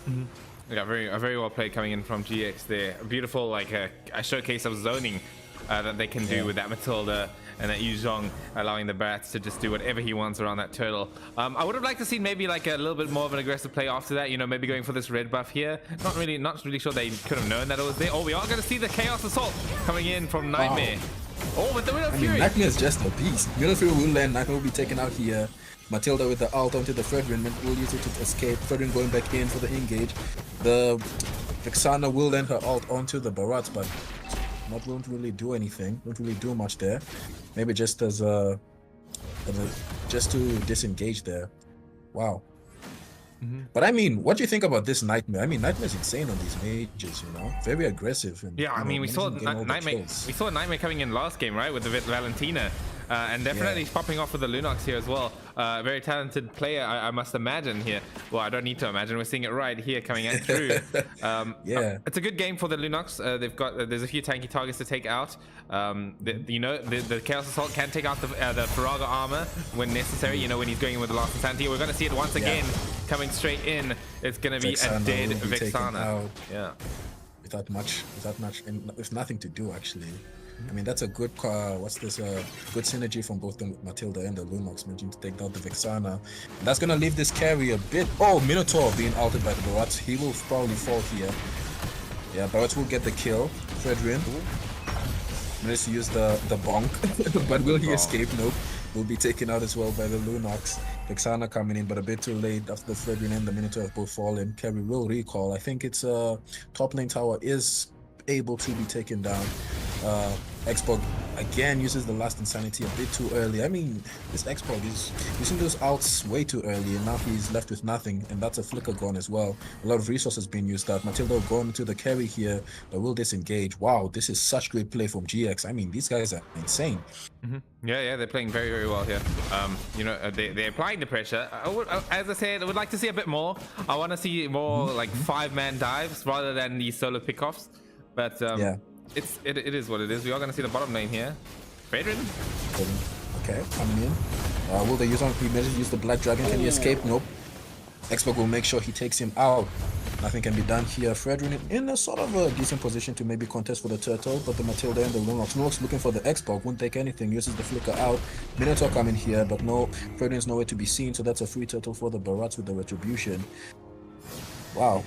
Yeah, very well played coming in from GX there. Beautiful, like a showcase of zoning that they can do with that Matilda and that Yuzong, allowing the Barats to just do whatever he wants around that turtle. I would have liked to see maybe like a little bit more of an aggressive play after that. Maybe going for this red buff here. Not really sure they could have known that it was there. Oh, we are going to see the Chaos Assault coming in from Nightmare. Oh, with the Wheel of Fury. Nightmare is just a beast. Wheel of Fury will land. Nightmare will be taken out here. Matilda with the ult onto the Fredrin will use it to escape. Fredrin going back in for the engage. The Vexana will land her ult onto the Barats, but won't really do anything. Won't really do much there. Maybe just just to disengage there. Wow. But I mean, what do you think about this Nightmare? I mean, Nightmare's insane on these mages, very aggressive. And, yeah, I mean, we saw Nightmare. We saw Nightmare coming in last game, right, with the Valentina. And definitely he's popping off with the Lunox here as well. Very talented player, I must imagine here. Well, I don't need to imagine. We're seeing it right here coming out through. It's a good game for the Lunox. There's a few tanky targets to take out. The Chaos Assault can take out the Faraga armor when necessary. When he's going in with the last insanity. We're going to see it once again coming straight in. It's going to be a dead Vexana. Yeah. With nothing to do actually. I mean, that's a good good synergy from both the Matilda and the Lunox managing to take down the Vexana. And that's gonna leave this carry a bit. Oh, Minotaur being altered by the Barats. He will probably fall here. Yeah, Barats will get the kill. Fredrin managed to use the bonk, but will he escape? Nope. Will be taken out as well by the Lunox. Vexana coming in, but a bit too late after the Fredrin and the Minotaur have both fallen. Carry will recall. I think it's top lane tower is able to be taken down. Xbox again uses the last insanity a bit too early. I mean, this Xbox is using those outs way too early, and now he's left with nothing, and that's a flicker gone as well. A lot of resources being used out. Matilda going to the carry here, but will disengage. Wow, this is such great play from GX. I mean, these guys are insane. Yeah, they're playing very, very well here. You know, they're applying the pressure. As I said, I would like to see a bit more. I want to see more like 5-man dives rather than these solo pickoffs. But Yeah. it is what it is. We are going to see the bottom lane here. Fredrin. Okay, coming in. Will they use on? He managed to use the Black Dragon. Can he escape? Nope. Xbox will make sure he takes him out. Nothing can be done here. Fredrin in a sort of a decent position to maybe contest for the turtle, but the Matilda and the Lunox looking for the Xbox, won't take anything, uses the flicker out. Minotaur coming here, but no, Fredrin's nowhere to be seen, so that's a free turtle for the Barats with the retribution. Wow.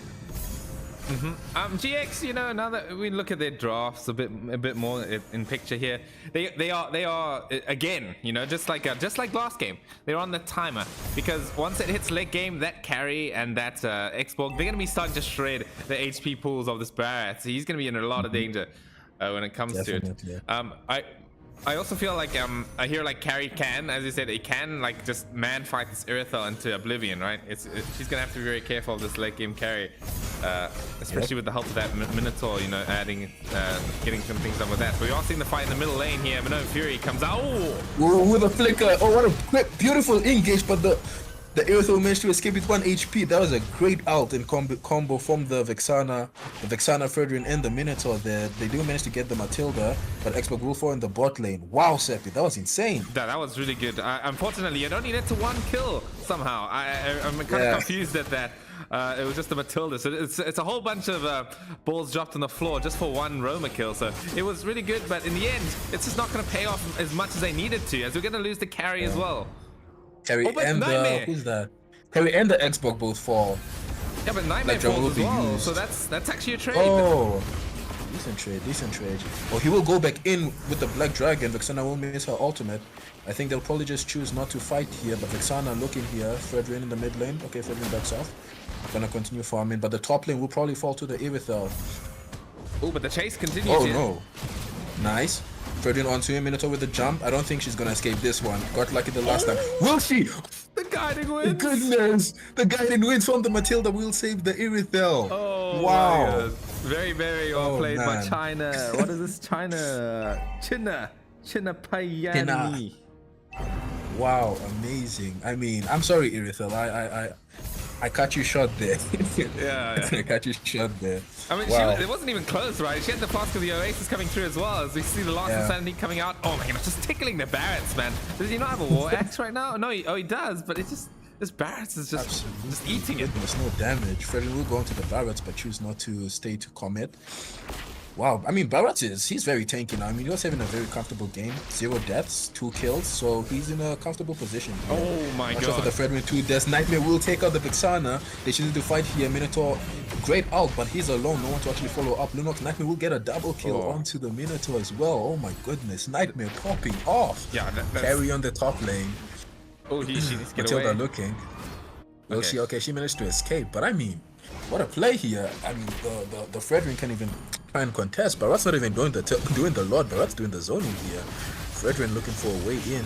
GX, you know, now that we look at their drafts a bit more in picture here, they are again, you know, just like last game, they're on the timer, because once it hits late game, that carry and that Xbox, they're gonna be starting to shred the HP pools of this Barrett. So he's gonna be in a lot of danger when it comes to it. I also feel like I hear like carry can, as you said, it can like just man fight this Irithel into oblivion, right? She's gonna have to be very careful of this late game carry, especially with the help of that Minotaur, you know, adding, getting some things done with that. So we are seeing the fight in the middle lane here. Minot Fury comes out. Ooh, with a flicker. Oh, what a quick, beautiful engage, but the Irithel managed to escape with 1 HP. That was a great ult in combo from the Vexana, Fredrin, and the Minotaur there. They do manage to get the Matilda, but Xbox will fall in the bot lane. Wow, Seppi, that was insane. That was really good. Unfortunately, it only led to 1 kill somehow. I'm kind of confused at that. It was just a Matilda, so it's a whole bunch of balls dropped on the floor just for 1 Roma kill. So it was really good, but in the end, it's just not going to pay off as much as they needed to, as we're going to lose the carry as well. Carry and the who's that? Carry and the Xbox both fall. Yeah, but Nightmare falls as well, so that's actually a trade. Oh, decent trade. Oh, he will go back in with the Black Dragon. Vexana will miss her ultimate. I think they'll probably just choose not to fight here, but Vexana looking here. Fredrin in the mid lane. Okay, Fredrin backs off. Gonna continue farming, but the top lane will probably fall to the Irithel. Oh, but the chase continues. Oh here. no, nice. Fredrin onto him, Minotaur with the jump. I don't think she's gonna escape this one. Got lucky the last time. Will she? The guiding wins. Goodness, the guiding wins from the Matilda will save the Irithel. Oh, wow. Very, very well played by China. What is this? China Payani. Wow, amazing. I mean, I'm sorry, Irithel. I cut you short there. Yeah. I cut you short there. I mean, wow. it wasn't even close, right? She had the flask of the Oasis coming through as well, as we see the last insanity coming out. Oh my goodness, just tickling the Barretts, man. Does he not have a war axe right now? No, he does, but it's just this Barretts is just eating it. There's no damage. Fredrin will go into the Barretts, but choose not to stay to commit. Wow, I mean, Barretts he's very tanky now. I mean, he was having a very comfortable game. 0 deaths, 2 kills, so he's in a comfortable position. Oh my god. For the Fredrin 2 deaths. Nightmare will take out the Vexana. They choose to fight here. Minotaur, great out, but he's alone. No one to actually follow up. Lunox, Nightmare will get a double kill onto the Minotaur as well. Oh my goodness, Nightmare popping off. Yeah, Carry on the top lane. Oh, she needs to get Matilda away. looking. Will she? Okay, she managed to escape, but I mean, what a play here. I mean, the Fredrin can't even try and contest. Barrett's not even doing the Lord. Barrett's doing the zoning here. Fredrin looking for a way in.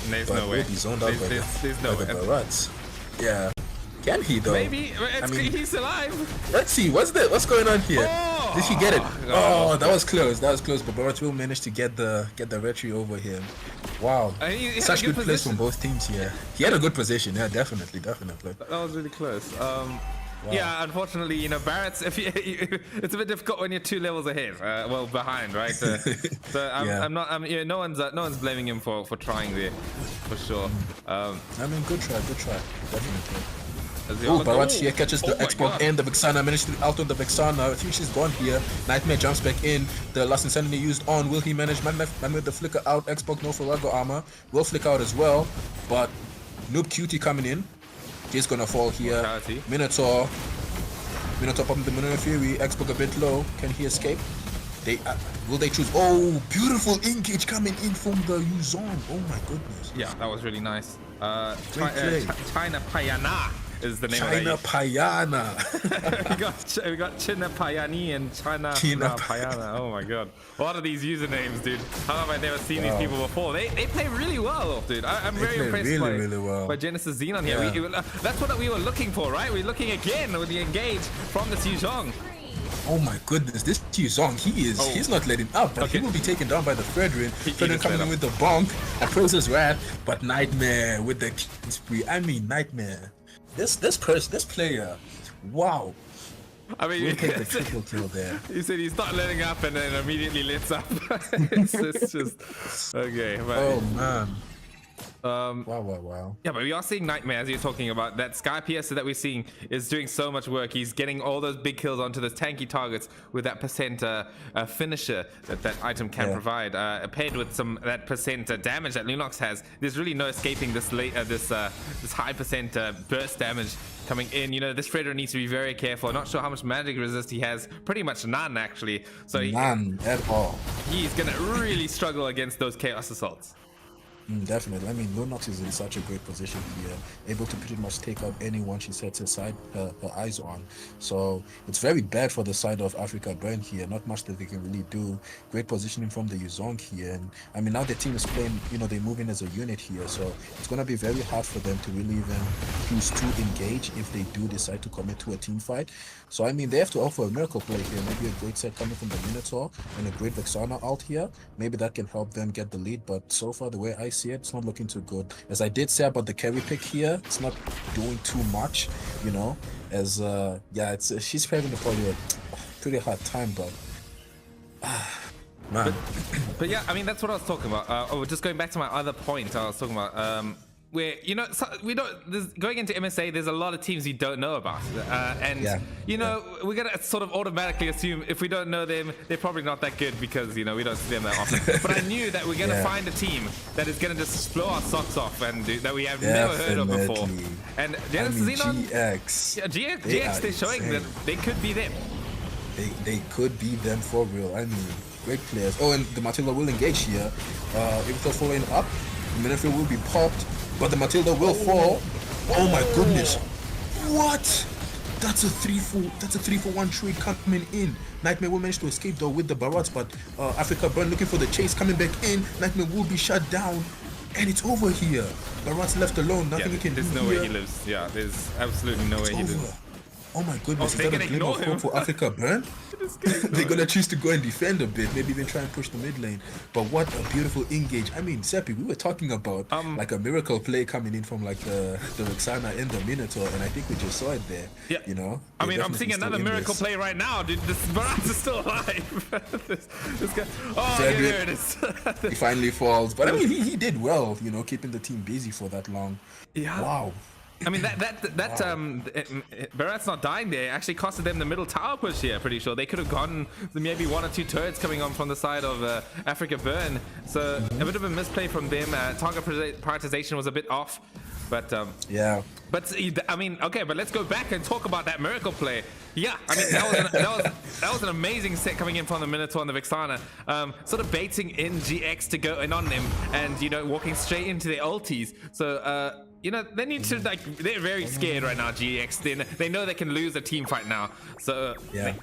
There's but no way. Will be zoned out by the Barretts. Yeah. Can he though? Maybe. He's alive. Let's see. What's going on here? Oh! Did he get it? Oh, that was close. But Barretts will manage to get the retry over him. Wow. Such good plays from both teams here. He had a good position. Yeah, definitely. That was really close. Wow. Yeah, unfortunately, you know, Barrett's. It's a bit difficult when you're 2 levels ahead, behind, right? So no one's blaming him for trying there, for sure. I mean, good try, definitely. Oh, Barrett's here catches the Xbox and the Vexana, managed to out on the Vexana. I think she's gone here. Nightmare jumps back in. The last insanity used on. Will he manage? Man with the flicker out. Xbox no Farago armor. Will flick out as well, but Noob Cutie coming in. He's gonna fall here. Minotaur popping the Minotaur Fury. Xbox a bit low. Can he escape? They will they choose? Oh, beautiful engage coming in from the Yuzong. Oh my goodness. Yeah, that was really nice. Great play. China Payana is the name China of that. Payana. we got China Payani and China Payana. Oh my god. What are these usernames, dude? How have I never seen these people before? They play really well, dude. I'm very impressed really well. by Genesis Xenon here. Yeah. That's what we were looking for, right? We're looking again with the engage from the Yuzhong. Oh my goodness, this Yuzong, he's not letting up, but Okay. he will be taken down by the Fredrin. Fredrin just coming let in up. with the bonk, approaches Wrath, but Nightmare with the killing spree. I mean, Nightmare. This player, wow. I mean, We'll take the triple kill there. he said he's not letting up and then immediately lets up. it's just okay. But, Oh man. Um, Wow. Yeah, but we are seeing Nightmare, as you're talking about. That Sky Piercer that we're seeing is doing so much work. He's getting all those big kills onto those tanky targets with that percent finisher that item can provide. Paired with that percent damage that Lunox has, there's really no escaping this high percent burst damage coming in. You know, this Fredder needs to be very careful. I'm not sure how much magic resist he has. Pretty much none, actually. So None at all. he's gonna really struggle against those Chaos Assaults. Definitely. I mean, Lunox is in such a great position here, able to pretty much take out anyone she sets her eyes on. So it's very bad for the side of Africa Burn here. Not much that they can really do. Great positioning from the Yuzong here. And I mean, now the team is playing, you know, they're moving as a unit here. So it's going to be very hard for them to really even choose to engage if they do decide to commit to a team fight. So, I mean, they have to offer a miracle play here. Maybe a great set coming from the Minotaur and a great Vexana out here. Maybe that can help them get the lead. But so far, the way I see it, it's not looking too good. As I did say about the carry pick here, it's not doing too much, you know, as she's having probably a pretty hard time, but man. But yeah, I mean, that's what I was talking about. Just going back to my other point I was talking about, where, you know, going into MSA, there's a lot of teams we don't know about, you know, we're gonna sort of automatically assume if we don't know them, they're probably not that good because, you know, we don't see them that often. But I knew that we're gonna find a team that is gonna just blow our socks off and that we have never heard of before. And Genesis Xenon, GX, they're showing that they could be them. They could be them for real. I mean, great players. Oh, and the Matilda will engage here. If they're following up, the Minifil will be popped, but the Matilda will fall. Oh my goodness. What? That's a 3-for-1 trade coming in. Nightmare will manage to escape though with the Barats, but Africa Burn looking for the chase coming back in. Nightmare will be shut down. And it's over here. Barats left alone. Nothing he can do. There's no here. way he lives. Yeah, there's absolutely no way he lives. Oh my goodness, they're is that gonna a glimmer of ignore hope for Africa Burn? They're gonna choose to go and defend a bit, maybe even try and push the mid lane. But what a beautiful engage. I mean, Seppi, we were talking about like a miracle play coming in from like the Roxana and the Minotaur, and I think we just saw it there. Yeah. You know? I mean, I'm seeing another miracle play right now, dude. This Barats is still alive. this guy. Oh, yeah, there it is. He finally falls. But I mean, he did well, you know, keeping the team busy for that long. Yeah. Wow. I mean, Barat's not dying there actually costed them the middle tower push here, pretty sure. They could have gotten maybe 1 or 2 turrets coming on from the side of Africa Burn. So a bit of a misplay from them. Target prioritization was a bit off. But yeah. But I mean, okay, but let's go back and talk about that miracle play. Yeah, I mean, that was an amazing set coming in from the Minotaur and the Vexana, sort of baiting in GX to go in on them, and you know, walking straight into their ultis. So you know, they need to they're very scared right now. GX, they know they can lose a team fight now, so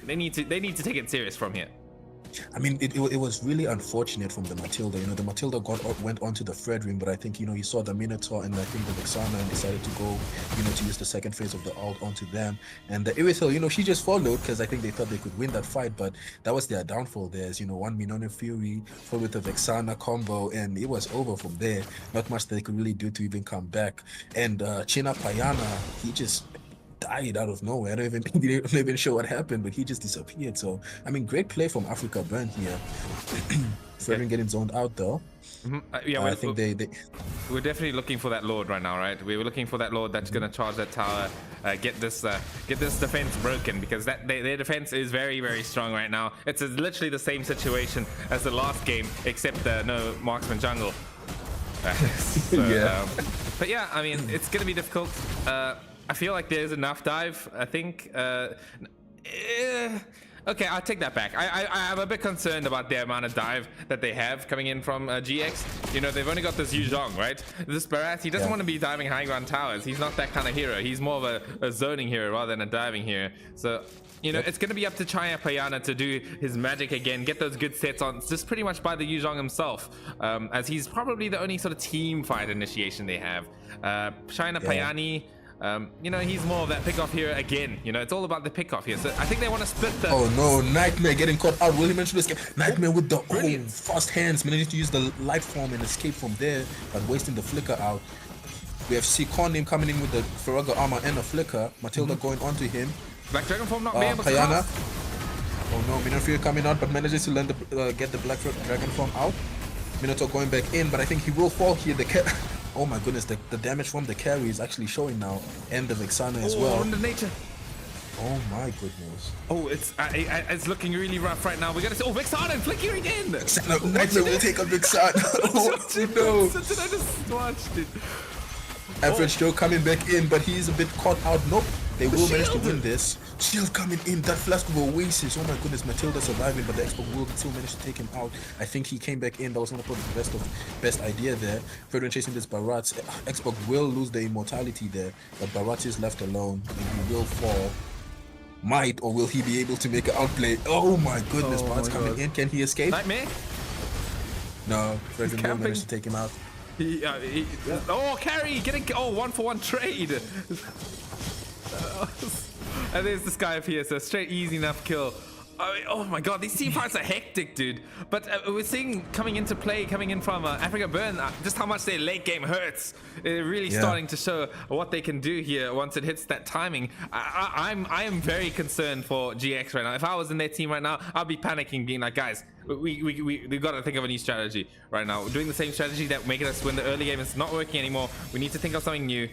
they need to take it serious from here. I mean, it was really unfortunate from the Matilda. You know, the Matilda went onto the Fredrin, but I think, you know, he saw the Minotaur and I think the Vexana and decided to go, you know, to use the second phase of the ult onto them. And the Irithel, you know, she just followed because I think they thought they could win that fight, but that was their downfall. There's, you know, one Minone Fury followed with the Vexana combo, and it was over from there. Not much they could really do to even come back. And China Payana, he just died out of nowhere. I don't even sure what happened, but he just disappeared. So I mean, great play from Africa Burn here. Fredrin getting zoned out though. Yeah, I think we're definitely looking for that Lord right now, right? We were looking for that Lord that's gonna charge that tower, get this defense broken, because their defense is very, very strong right now. It's literally the same situation as the last game, except no marksman jungle. So, but yeah, I mean, it's gonna be difficult. I feel like there's enough dive. I think. Okay, I'll take that back. I'm a bit concerned about the amount of dive that they have coming in from GX. You know, they've only got this Yu Zhong, right? This Barat, he doesn't want to be diving high ground towers. He's not that kind of hero. He's more of a zoning hero rather than a diving hero. So, you know, it's going to be up to China Payana to do his magic again, get those good sets on, just pretty much by the Yu Zhong himself, as he's probably the only sort of team fight initiation they have. China Payani, you know, he's more of that pick-off here again. You know, it's all about the pick-off here. So I think they want to split the... Oh no, Nightmare getting caught out. Will he mention this game? Nightmare with the fast hands, managing to use the light form and escape from there, but wasting the flicker out. We have Sikon coming in with the Farraga armor and a flicker. Matilda going onto him. Black Dragon form not being able to Payana. cast. Oh no, Minotaur coming out, but manages to land the, get the Black Dragon form out. Minotaur going back in, but I think he will fall here. Oh my goodness, the damage from the carry is actually showing now, and the Vexana as well. The nature. Oh my goodness. Oh, it's looking really rough right now. We gotta see. Oh, Vexana flickering in. Nightmare will take a Vexana. Oh no. I just watched it. Average Joe coming back in, but he's a bit caught out. Nope. They will manage to win this. Shield coming in, that flask of Oasis. Oh my goodness, Matilda surviving, but the Xbox will still manage to take him out. I think he came back in. That was not probably the best idea there. Fredrin chasing this Barat. Xbox will lose the immortality there, but Barat is left alone and he will fall. Might, or will he be able to make an outplay? Oh my goodness, Barat's coming in. Can he escape? Nightmare? No, Fredrin will manage to take him out. Oh, carry getting 1-for-1 trade. And there's this guy up here, so straight easy enough kill. Oh my god, these team fights are hectic, dude. But we're seeing coming into play, coming in from Africa Burn, just how much their late game hurts. They're really starting to show what they can do here once it hits that timing. I am very concerned for GX right now. If I was in their team right now, I'd be panicking, being like, guys, we've got to think of a new strategy right now. We're doing the same strategy that making us win the early game. It's not working anymore. We need to think of something new.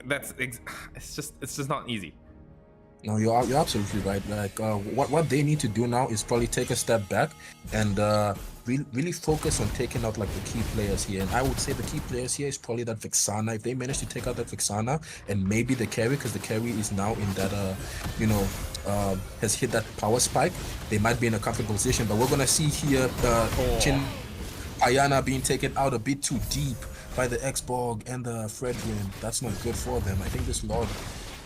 It's just not easy. No, you're absolutely right. Like what they need to do now is probably take a step back and really focus on taking out like the key players here. And I would say the key players here is probably that Vexana. If they manage to take out that Vexana and maybe the carry, because the carry is now in that has hit that power spike, they might be in a comfortable position. But we're gonna see here Chin Ayana being taken out a bit too deep by the Xborg and the Fredrin. That's not good for them. I think this Lord.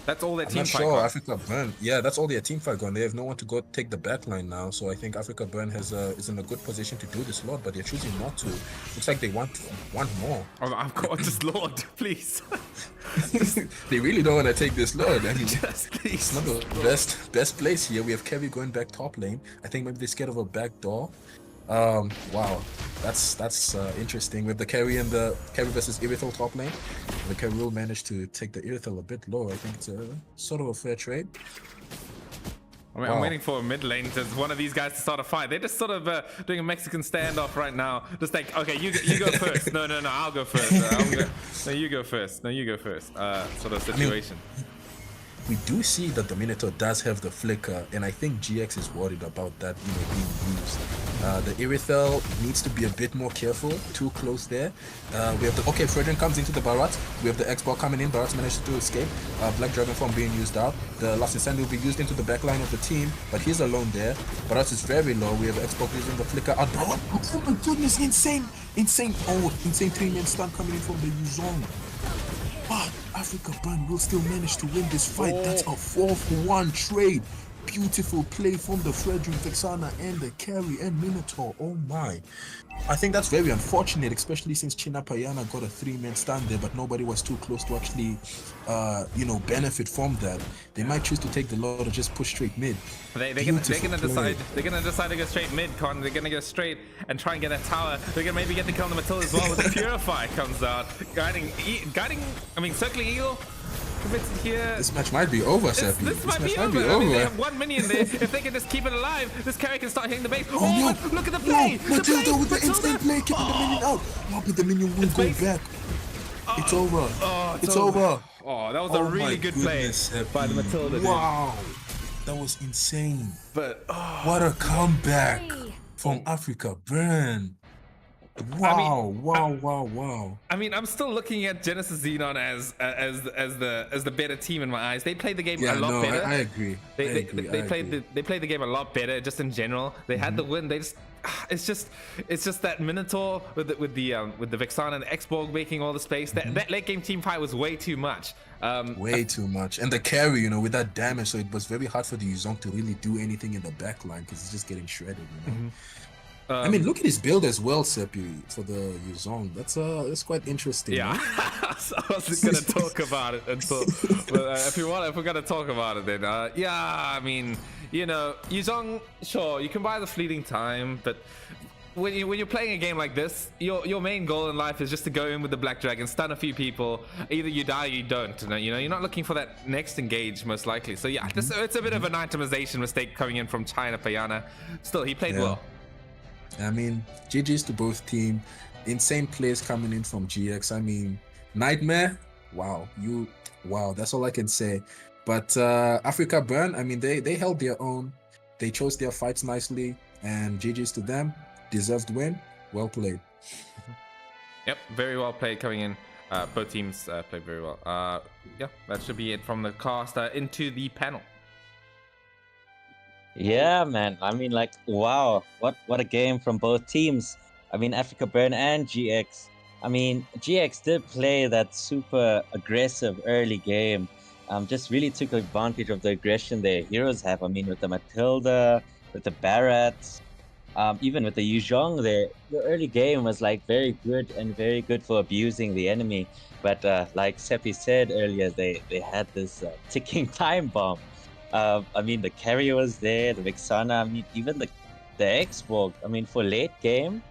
That's all their team fight. Sure, Africa Burn. Yeah, that's all their team fight gone. They have no one to go take the back line now. So I think Africa Burn is in a good position to do this Lord, but they're choosing not to. Looks like they want more. Oh, I've got this Lord, please. They really don't want to take this Lord. I mean, Just please. it's not the best place here. We have Kevi going back top lane. I think maybe they're scared of a back door. Wow, that's interesting. With the carry and the carry versus Irithel top lane, the carry will manage to take the Irithel a bit low. I think it's a sort of a fair trade. I'm waiting for a mid lane to one of these guys to start a fight. They're just sort of doing a Mexican standoff right now. Just like, okay, you go first. No, I'll go first. No, you go first. No, you go first. Sort of situation. I mean, we do see that the Minotaur does have the flicker, and I think GX is worried about that, being used. The Irithel needs to be a bit more careful. Too close there. We have the Fredrin comes into the Barat. We have the X-Ball coming in. Barat's managed to escape. Black Dragon form being used out. The Last Incendio will be used into the back line of the team, but he's alone there. Barat is very low. We have X-Ball using the flicker out. Oh my goodness, insane! Insane 3-man stun coming in from the Yuzong. But Africa Burn will still manage to win this fight. That's a 4-for-1 trade. Beautiful play from the Fredrin, Vexana, and the carry and Minotaur. Oh my. I think that's very unfortunate, especially since China Payana got a 3-man stand there, but nobody was too close to actually, benefit from that. They might choose to take the Lord or just push straight mid. They're gonna decide to go straight mid, Con. They're gonna go straight and try and get a tower. They're gonna maybe get the kill on the Matilda as well with the Purify comes out. Guiding, Circling Eagle. Here. This match might be over, Seppi. This might be over. I mean, they have 1 minion there. If they can just keep it alive, this carry can start hitting the base. No. Look at the play! No, Matilda with the instant play, keeping the minion out. No, but the minion will go back. It's over. It's over. Oh, that was a really good play by the Matilda. Wow. That was insane. But what a comeback from Africa Burn. Wow. I mean, I'm still looking at Genesis Xenon as the better team in my eyes. They played the game Yeah, a lot no, better. I agree. They played the game a lot better just in general. They had the win. They just it's just that Minotaur with the Vexana and the X-Borg making all the space. That late game team fight was way too much. Way too much. And the carry, you know, with that damage, so it was very hard for the Yuzong to really do anything in the back line because it's just getting shredded, you know. I mean, look at his build as well, Seppi, for the Yuzong. That's quite interesting. Yeah, right? I was gonna talk about it until, but if we're gonna talk about it, then yeah, I mean, you know, Yuzong, sure, you can buy the fleeting time, but when you're playing a game like this, your main goal in life is just to go in with the Black Dragon, stun a few people. Either you die or you don't. You know, you're not looking for that next engage most likely. So yeah, it's a bit of an itemization mistake coming in from China Payana. Still, he played well. I mean, GG's to both team. Insane players coming in from GX. I mean, Nightmare. Wow, that's all I can say. But Africa Burn, I mean, they held their own. They chose their fights nicely, and GG's to them. Deserved win. Well played. Yep, very well played coming in. Both teams played very well. Yeah, that should be it from the cast into the panel. Yeah, man. I mean, like, wow, what a game from both teams. I mean, Africa Burn and GX. I mean, GX did play that super aggressive early game. Just really took advantage of the aggression their heroes have. I mean, with the Matilda, with the Barats, even with the Yuzhong, the early game was like very good for abusing the enemy. But like Seppi said earlier, they had this ticking time bomb. I mean, the carry was there, the Vexana, I mean, even the X-Borg. I mean, for late game,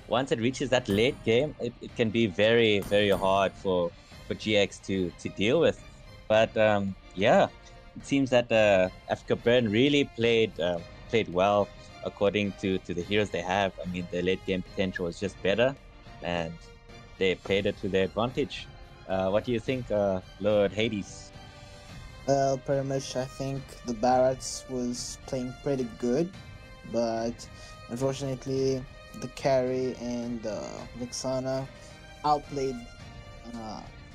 once it reaches that late game, it can be very, very hard for GX to deal with. But yeah, it seems that Africa Burn really played well according to the heroes they have. I mean, the late game potential was just better, and they played it to their advantage. What do you think, Lord Hades? Well, pretty much I think the Barats was playing pretty good, but unfortunately the carry and Vexana outplayed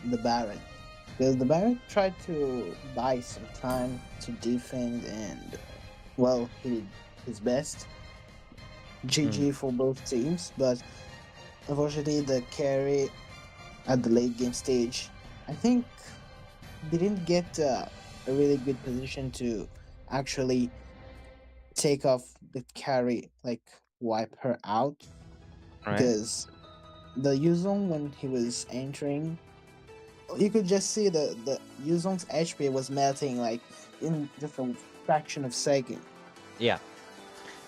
the Barat. Because the Barat tried to buy some time to defend and, well, he did his best. GG for both teams, but unfortunately the carry at the late game stage, I think they didn't get a really good position to actually take off the carry, like wipe her out. Right? Because the Yuzong, when he was entering, you could just see the Yuzong's HP was melting like in just a fraction of a second. Yeah.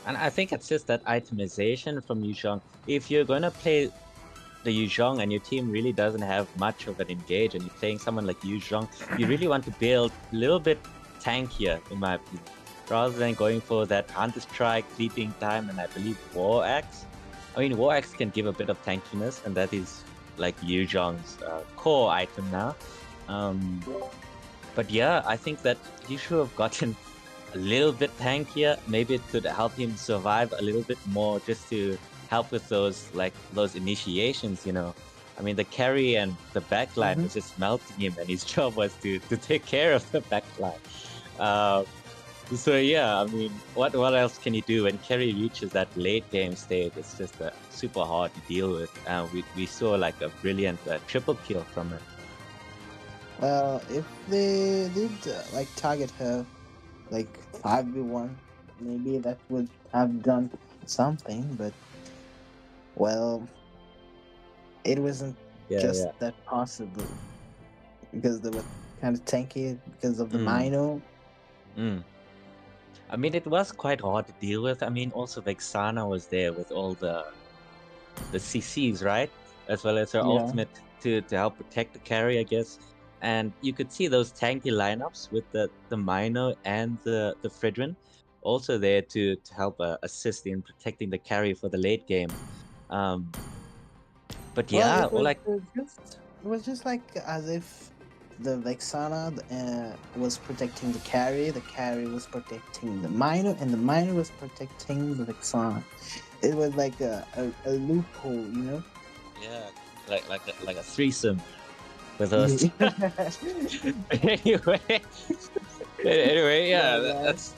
And I think it's just that itemization from Yuzhong. If you're gonna play the Yuzhong and your team really doesn't have much of an engage and you're playing someone like Yuzhong, you really want to build a little bit tankier, in my opinion, rather than going for that Hunter Strike, Fleeting Time, and I believe War Axe. I mean, War Axe can give a bit of tankiness, and that is like Yuzhong's core item now. But yeah, I think that he should have gotten a little bit tankier. Maybe it could help him survive a little bit more, just to help with those initiations, you know. I mean, the carry and the backline was just melting him, and his job was to take care of the backline. So yeah, I mean, what else can you do when carry reaches that late game stage? It's just super hard to deal with. We saw like a brilliant triple kill from it. Well, if they did like target her like 5v1, maybe that would have done something, but well, it wasn't that possible because they were kind of tanky because of the Mino. I mean, it was quite hard to deal with. I mean, also Vexana was there with all the CCs, right? As well as her ultimate to help protect the carry, I guess. And you could see those tanky lineups with the Mino and the Fridrin also there to help assist in protecting the carry for the late game. But yeah, Well, it was just like as if the Vexana was protecting the carry was protecting the Mino, and the Mino was protecting the Vexana. It was like a loophole, you know. Yeah, like a threesome with us. Anyway, anyway, yeah, Yeah, man. that's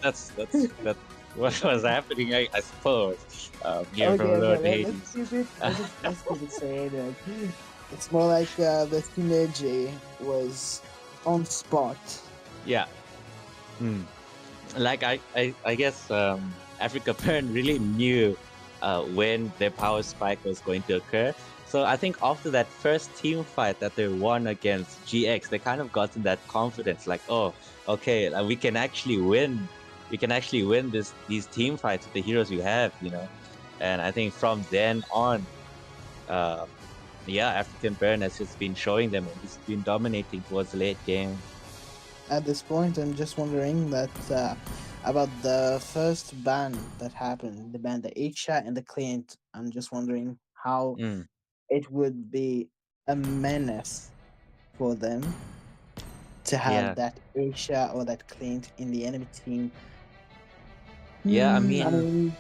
what was happening, I suppose. Here Okay, from okay. Lord Let's Hades. keep it. Let's keep it sane. It's more like the synergy was on spot. Yeah. Hmm. Like I guess Africa Burn really knew when their power spike was going to occur. So I think after that first team fight that they won against GX, they kind of gotten that confidence, like, oh, okay, like, we can actually win. We can actually win these team fights with the heroes we have, you know. And I think from then on, uh, yeah, African Burn has just been showing them, and he's been dominating towards the late game. At this point, I'm just wondering that about the first ban that happened, the ban the Asia and the Clint. I'm just wondering how Mm. it would be a menace for them to have Yeah, that Asia or that Clint in the enemy team. yeah. I I mean, mean,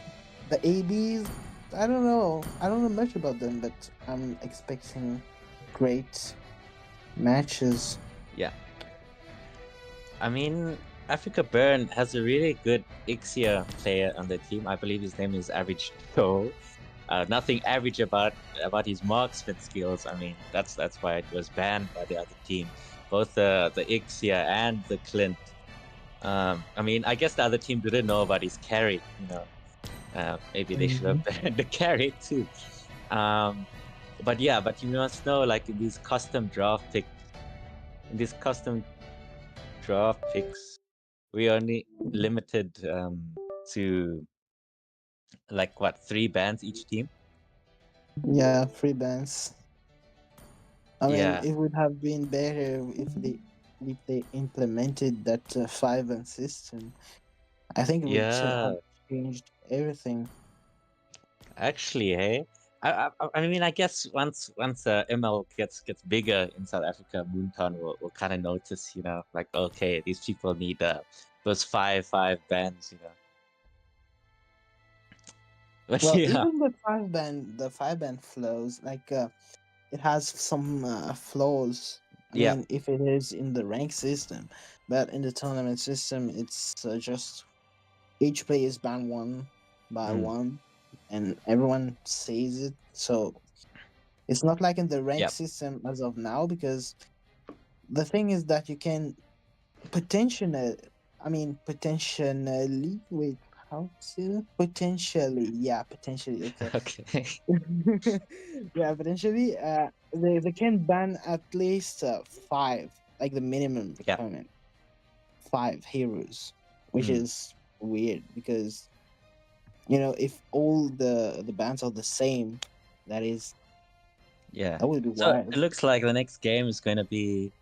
the ABs. I don't know. I don't know much about them, but I'm expecting great matches. yeah. I mean, Africa Burn has a really good Ixia player on the team. I believe his name is Average Joe. Nothing average about his marksman skills. I mean, that's why it was banned by the other team. Both the Ixia and the Clint. I mean, I guess the other team didn't know about his carry. You know, maybe they should have banned the carry too. But yeah, but you must know, like in these custom draft picks, we only limited to like what, 3 bans each team. Yeah, free bans. I mean, Yeah, it would have been better if they implemented that 5 ban system. I think it would yeah. have changed everything. Actually, hey, I mean, I guess once ML gets bigger in South Africa, Moontown will kind of notice, you know, like, okay, these people need those five bans, you know. But Well, yeah, even the 5 ban flows, like it has some flaws. I yeah, mean, if it is in the rank system, but in the tournament system, it's just each player is banned one by mm, one, and everyone sees it. So it's not like in the rank yeah, system as of now, because the thing is that you can potentially, potentially, wait, how to say that? Potentially, yeah, potentially, okay. okay, Yeah, potentially, they can ban at least 5, like the minimum yeah, requirement, 5 heroes, which mm, is weird because, if all the bans are the same, that is yeah. that would be So wild. it looks like the next game is going to be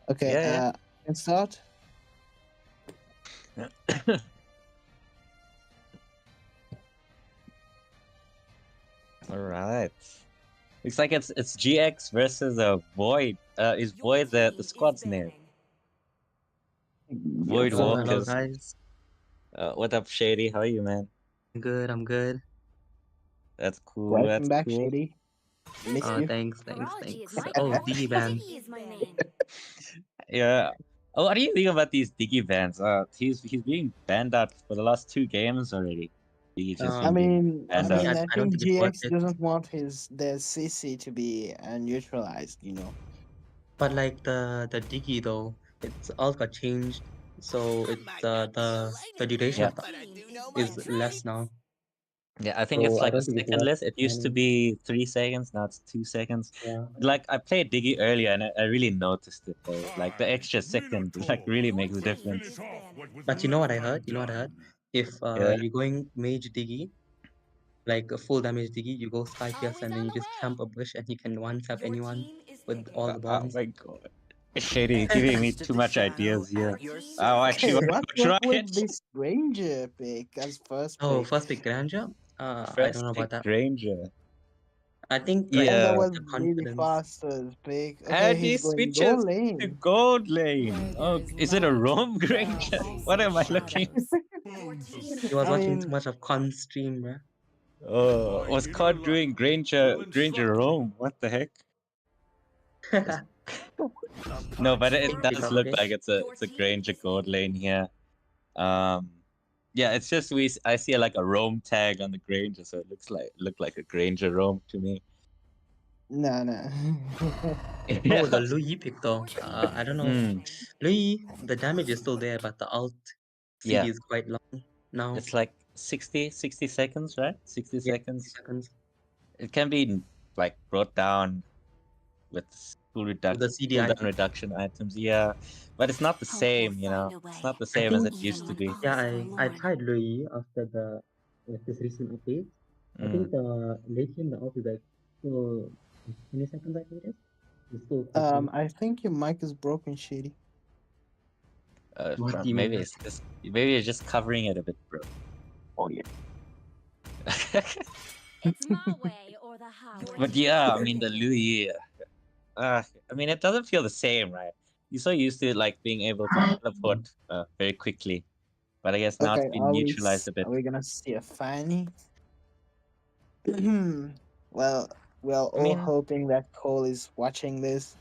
Okay, yeah, can start. yeah. All right. Looks like it's GX versus Void. Is Your Void the team is squad's name? banning. Void Yes, Hello Walkers. guys. What up, Shady? How are you, man? I'm good. That's cool. welcome That's back, cool. Shady. Miss you. Virology is my Oh, course. Digiban. Diggy is my name. Yeah. Oh, what do you think about these Diggy bans? He's being banned out for the last 2 games already. He's just I been Um, being mean, I banned for me, out. mean, I, I I don't think think it's worth GX it. doesn't want their CC to be neutralized. But like the Digi though, it's all got changed. So it's the duration Yeah. of the is less now. Yeah, I think it's So I like a don't think it's worth secondless. It used to banning. be 3 seconds, now it's 2 seconds. Yeah. Like I played Diggy earlier and I really noticed it though. Like the extra second like really Your makes a team difference. is banning. But you know what I heard? You know what I heard? If Yeah. you're going mage Digi, like a full damage Digi, you go Sky Pierce Always and then on you the just camp way. a bush and you can one tap Your anyone team is with picking. all the Oh bombs. my god. Shady, giving me too much ideas Your here. team Oh, is actually Okay, banning. want what's to go up try with it. this Ranger pick as first Oh, pick? first pick Grandeur? I don't First know pick about that. Granger. I think And Yeah. that was the really confidence. fast as big. Okay, And he he's going goal switches to lane. gold lane. Oh, is it a roam Granger? What am I looking? He was I watching too mean, much of Con stream, bruh. Oh, was caught doing Granger roam. What the heck? No, but it Big does pickup, look okay? like it's a Granger gold lane here. Yeah, it's just I see like a roam tag on the Granger, so it looked like a Granger roam to me. no, no. Oh, the Louis pick though. I don't know. Hmm. Louis, the damage is still there, but the alt CD Yeah, is quite long now. it's like 60 seconds, right? 60 Yeah, 60 seconds. seconds. It can be like brought down with With the CDI. cooldown reduction items, yeah. But it's not the same, you know. It's not the same as think it used to be. Yeah, I tried Louis after this recent update. I think Mm. the late game the alt is like still 20 seconds I think it is. It's still quite slow. I think your mic is broken, Shady. What do you mean? Maybe it's just covering it a bit, bro. Oh yeah. It's my way or the highway. But yeah, I mean the Louis. I mean it doesn't feel the same, right? You're so used to like being able to teleport very quickly, but I guess now it's Okay, been neutralized a bit. are we gonna see a Fanny? Well, we're all mean- hoping that Cole is watching this.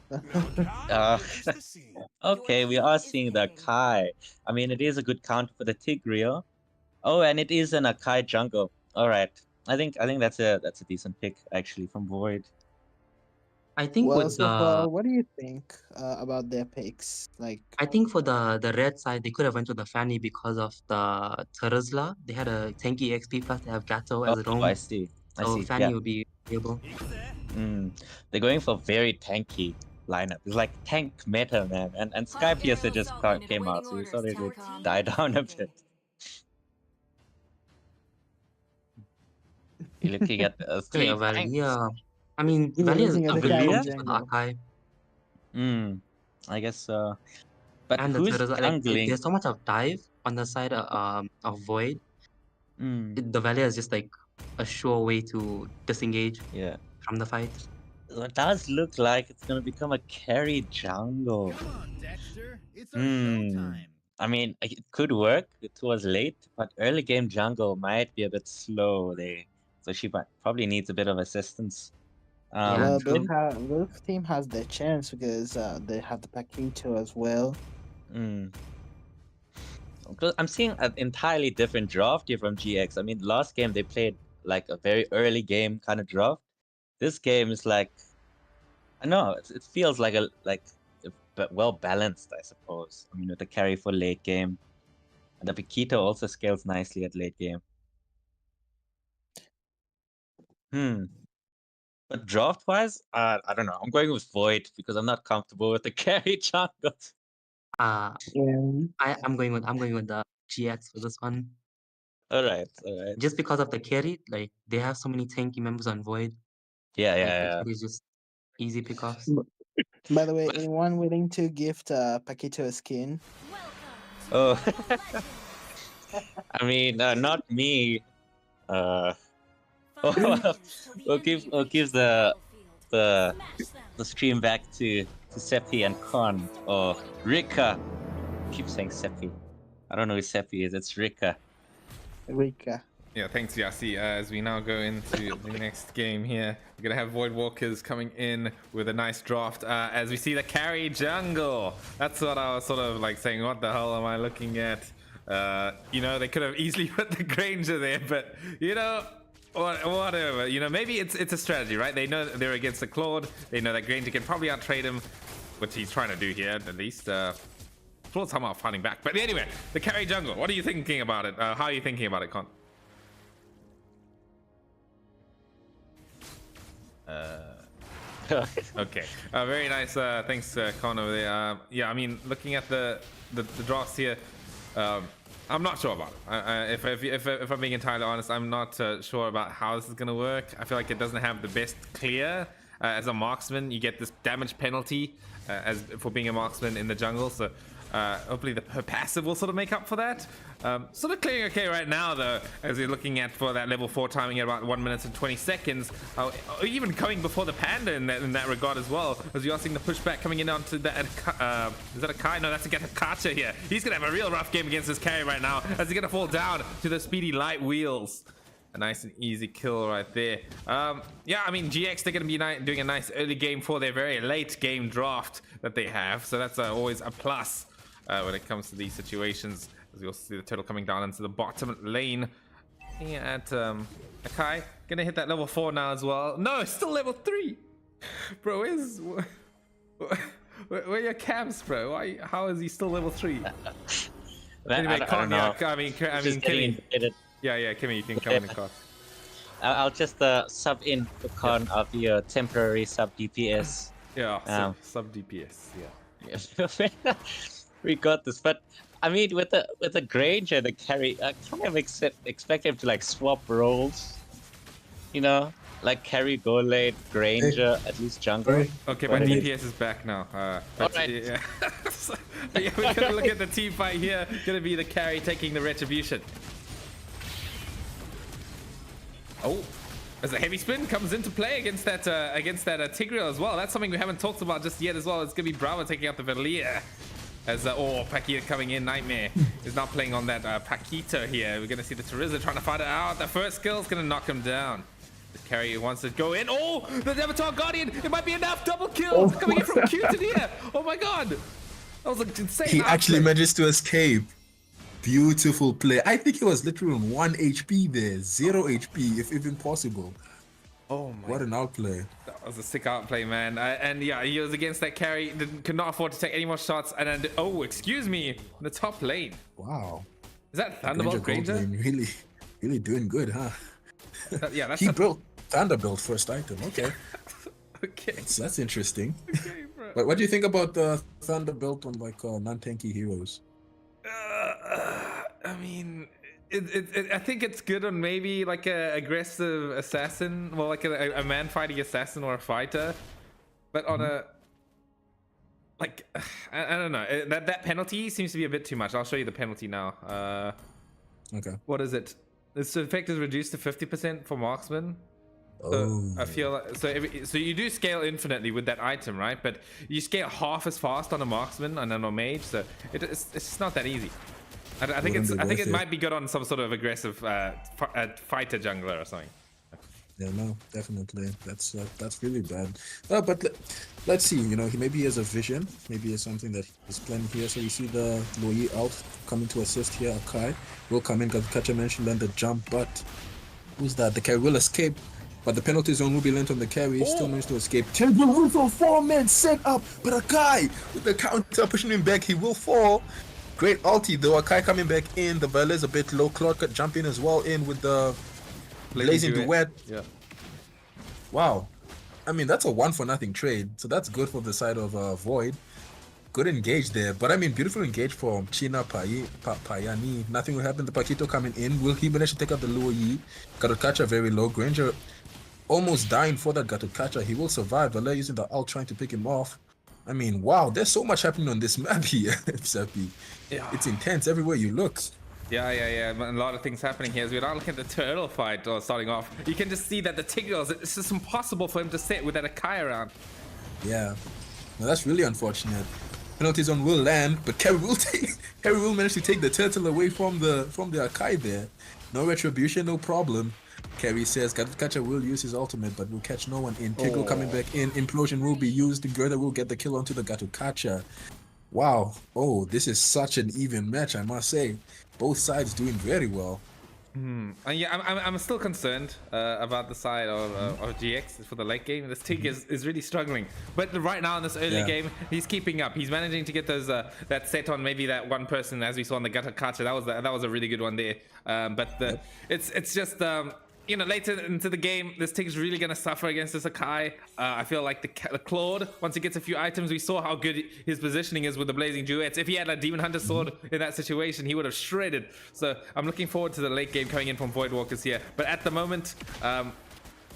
Okay, we are seeing the Akai. I mean, it is a good counter for the Tigreal. Oh, and it is an Akai jungle. All right, I think that's a decent pick actually from Void. I think Well, with so the far, what do you think about their picks? Like, I think for the red side they could have went to the Fanny because of the Terizla. They had a tanky XP plus they have Gato as a Oh, roam. I see. So Fanny would be able. They're going for very tanky lineup. It's like tank meta, man. And Sky Piercer just came out, so you thought it would die down a bit. You're looking at Okay, three a tanks. Valia. I mean, You're Valia is looking at a the good Valia? roam Kyrie for the jungle. Akai I guess so. But and the who's Terizla. Like, jungling? there's so much of dive on the side of Void. The Valia is just like a sure way to disengage Yeah. from the fight. It does look like it's gonna become a carry jungle. I mean, it could work towards late, but early game jungle might be a bit slow there. So she probably needs a bit of assistance. Yeah, Well, true. both team has their chance because they have the Paquito as well. Because I'm seeing an entirely different draft here from GX. I mean, last game they played like a very early game kind of draft. This game is like, I know it feels like but well balanced, I suppose. I mean, with the carry for late game, and the Paquito also scales nicely at late game. But draft wise, I don't know. I'm going with Void because I'm not comfortable with the carry jungle. Yeah. I'm going with the GX for this one. All right. Just because of the carry, like they have so many tanky members on Void. Yeah. Like the carry is just easy pickoffs. By the way, anyone willing to gift Paquito a skin? Oh, I mean, not me. We'll give the stream back to Seppi and Con or Rika. I keep saying Seppi. I don't know who Seppi is. It's Rika. Rika. Yeah, thanks, Yassi. As we now go into the next game here, we're going to have Void Walkers coming in with a nice draft. As we see the carry jungle. That's what I was sort of like saying, what the hell am I looking at? You know, they could have easily put the Granger there, but, you know, whatever. You know, maybe it's a strategy, right? They know they're against the Claude. They know that Granger can probably outtrade him, which he's trying to do here, at least. Claude's somehow fighting back. But anyway, the carry jungle. What are you thinking about it? How are you thinking about it, Con? Okay, very nice. Thanks, Con over there. Yeah, I mean, looking at the drafts here, I'm not sure about it. If I'm being entirely honest, I'm not sure about how this is gonna work. I feel like it doesn't have the best clear. As a marksman, you get this damage penalty as for being a marksman in the jungle. So Hopefully her passive will sort of make up for that. Sort of clearing okay right now though, as we're looking at for that level 4 timing at about 1 minute and 20 seconds. Even coming before the Panda in that regard as well, as you are seeing the pushback coming in onto that. Is that a Kai? No, that's a Kacha here. He's gonna have a real rough game against this carry right now, as he's gonna fall down to the speedy light wheels. A nice and easy kill right there. Yeah, I mean, GX, they're going to be doing a nice early game for their very late game draft that they have. So that's always a plus when it comes to these situations. As you'll see the turtle coming down into the bottom lane. Looking at Akai. Going to hit that level 4 now as well. No, it's still level 3. Bro, where are your camps, bro? How is he still level 3? Anyway, I don't know. I mean, Kenny. Yeah, Kimmy, you can come in and call. I'll just sub in for Con. I'll be a temporary sub DPS. Yeah, sub DPS. Yeah. We got this, but I mean, with the Granger, the carry, I kind of expect him to like swap roles. You know, like carry go late, Granger, at least jungle. Okay, my DPS is back now. Alright. Yeah. Yeah, we're gonna look at the team fight here. Gonna be the carry taking the retribution. Oh, as a heavy spin comes into play against that Tigreal as well. That's something we haven't talked about just yet as well. It's gonna be Bravo taking out the Velia. As Paquito coming in. Nightmare is not playing on that Paquito here. We're gonna see the Terizla trying to fight it out. The first skill is gonna knock him down. The carry wants to go in. Oh, the Avatar Guardian. It might be enough. Double kill coming in from Q to here. Oh my god, that was an insane. He actually manages to escape. Beautiful play. I think he was literally on 1 HP there, 0 HP, if even possible. Oh my! What an outplay! That was a sick outplay, man. And yeah, he was against that carry. Could not afford to take any more shots. And then, oh, excuse me, in the top lane. Wow. Is that Thunderbolt Granger? Really doing good, huh? Yeah, that's he built Thunderbolt first item. Okay. Okay. That's interesting. Okay, bro. But what do you think about the Thunderbolt on like non-tanky heroes? I mean, I think it's good on maybe like a aggressive assassin, well, like a man fighting assassin or a fighter, but on a like I don't know, that penalty seems to be a bit too much. I'll show you the penalty now. Okay. What is it? This effect is reduced to 50% for marksman. So I feel like, so you do scale infinitely with that item, right? But you scale half as fast on a marksman and on a mage, so it's just not that easy. I think it might be good on some sort of aggressive fighter jungler or something. Yeah, no, definitely. That's really bad. But let's see. You know, maybe he has a vision. Maybe he has something that he's planning here. So you see the Loi out coming to assist here. Akai will come in. Got catch a mention, then the jump. But who's that? The carry will escape. But the penalty zone will be lent on the carry. He still managed to escape. Temple will fall. 4-man set up. But Akai with the counter pushing him back. He will fall. Great ulti though. Akai coming back in. The Vela is a bit low. Claude could jump in as well in with the blazing duet. Yeah. Wow. I mean, that's a 1-for-nothing trade. So that's good for the side of Void. Good engage there. But I mean, beautiful engage from China Payani. Nothing will happen. The Paquito coming in. Will he manage to take out the Luo? Gatokacha very low. Granger almost dying for that Gatokacha. He will survive. Vela using the ult trying to pick him off. I mean, wow, there's so much happening on this map here, Seppi. Yeah. It's intense everywhere you look. Yeah. A lot of things happening here. As we're not looking at the turtle fight starting off, you can just see that the Tigreals, it's just impossible for him to sit with that Akai around. Yeah. Now that's really unfortunate. Penalty zone will land, but Kerry will manage to take the turtle away from the Akai there. No retribution, no problem. Kerry says Gatokacha will use his ultimate, but will catch no one in. Tigreal coming back in. Implosion will be used. The Gerda will get the kill onto the Gatokacha. Wow. Oh, this is such an even match, I must say. Both sides doing very well. And yeah, I'm still concerned about the side of GX for the late game. This Tig is really struggling, but right now in this early game, he's keeping up. He's managing to get those that set on maybe that one person, as we saw in the Gatokacha. That was a really good one there. But it's just you know, later into the game, this Tig is really gonna suffer against this Akai. I feel like the Claude, once he gets a few items, we saw how good his positioning is with the blazing duets. If he had a Demon Hunter sword in that situation, he would have shredded. So I'm looking forward to the late game coming in from Voidwalkers here. But at the moment,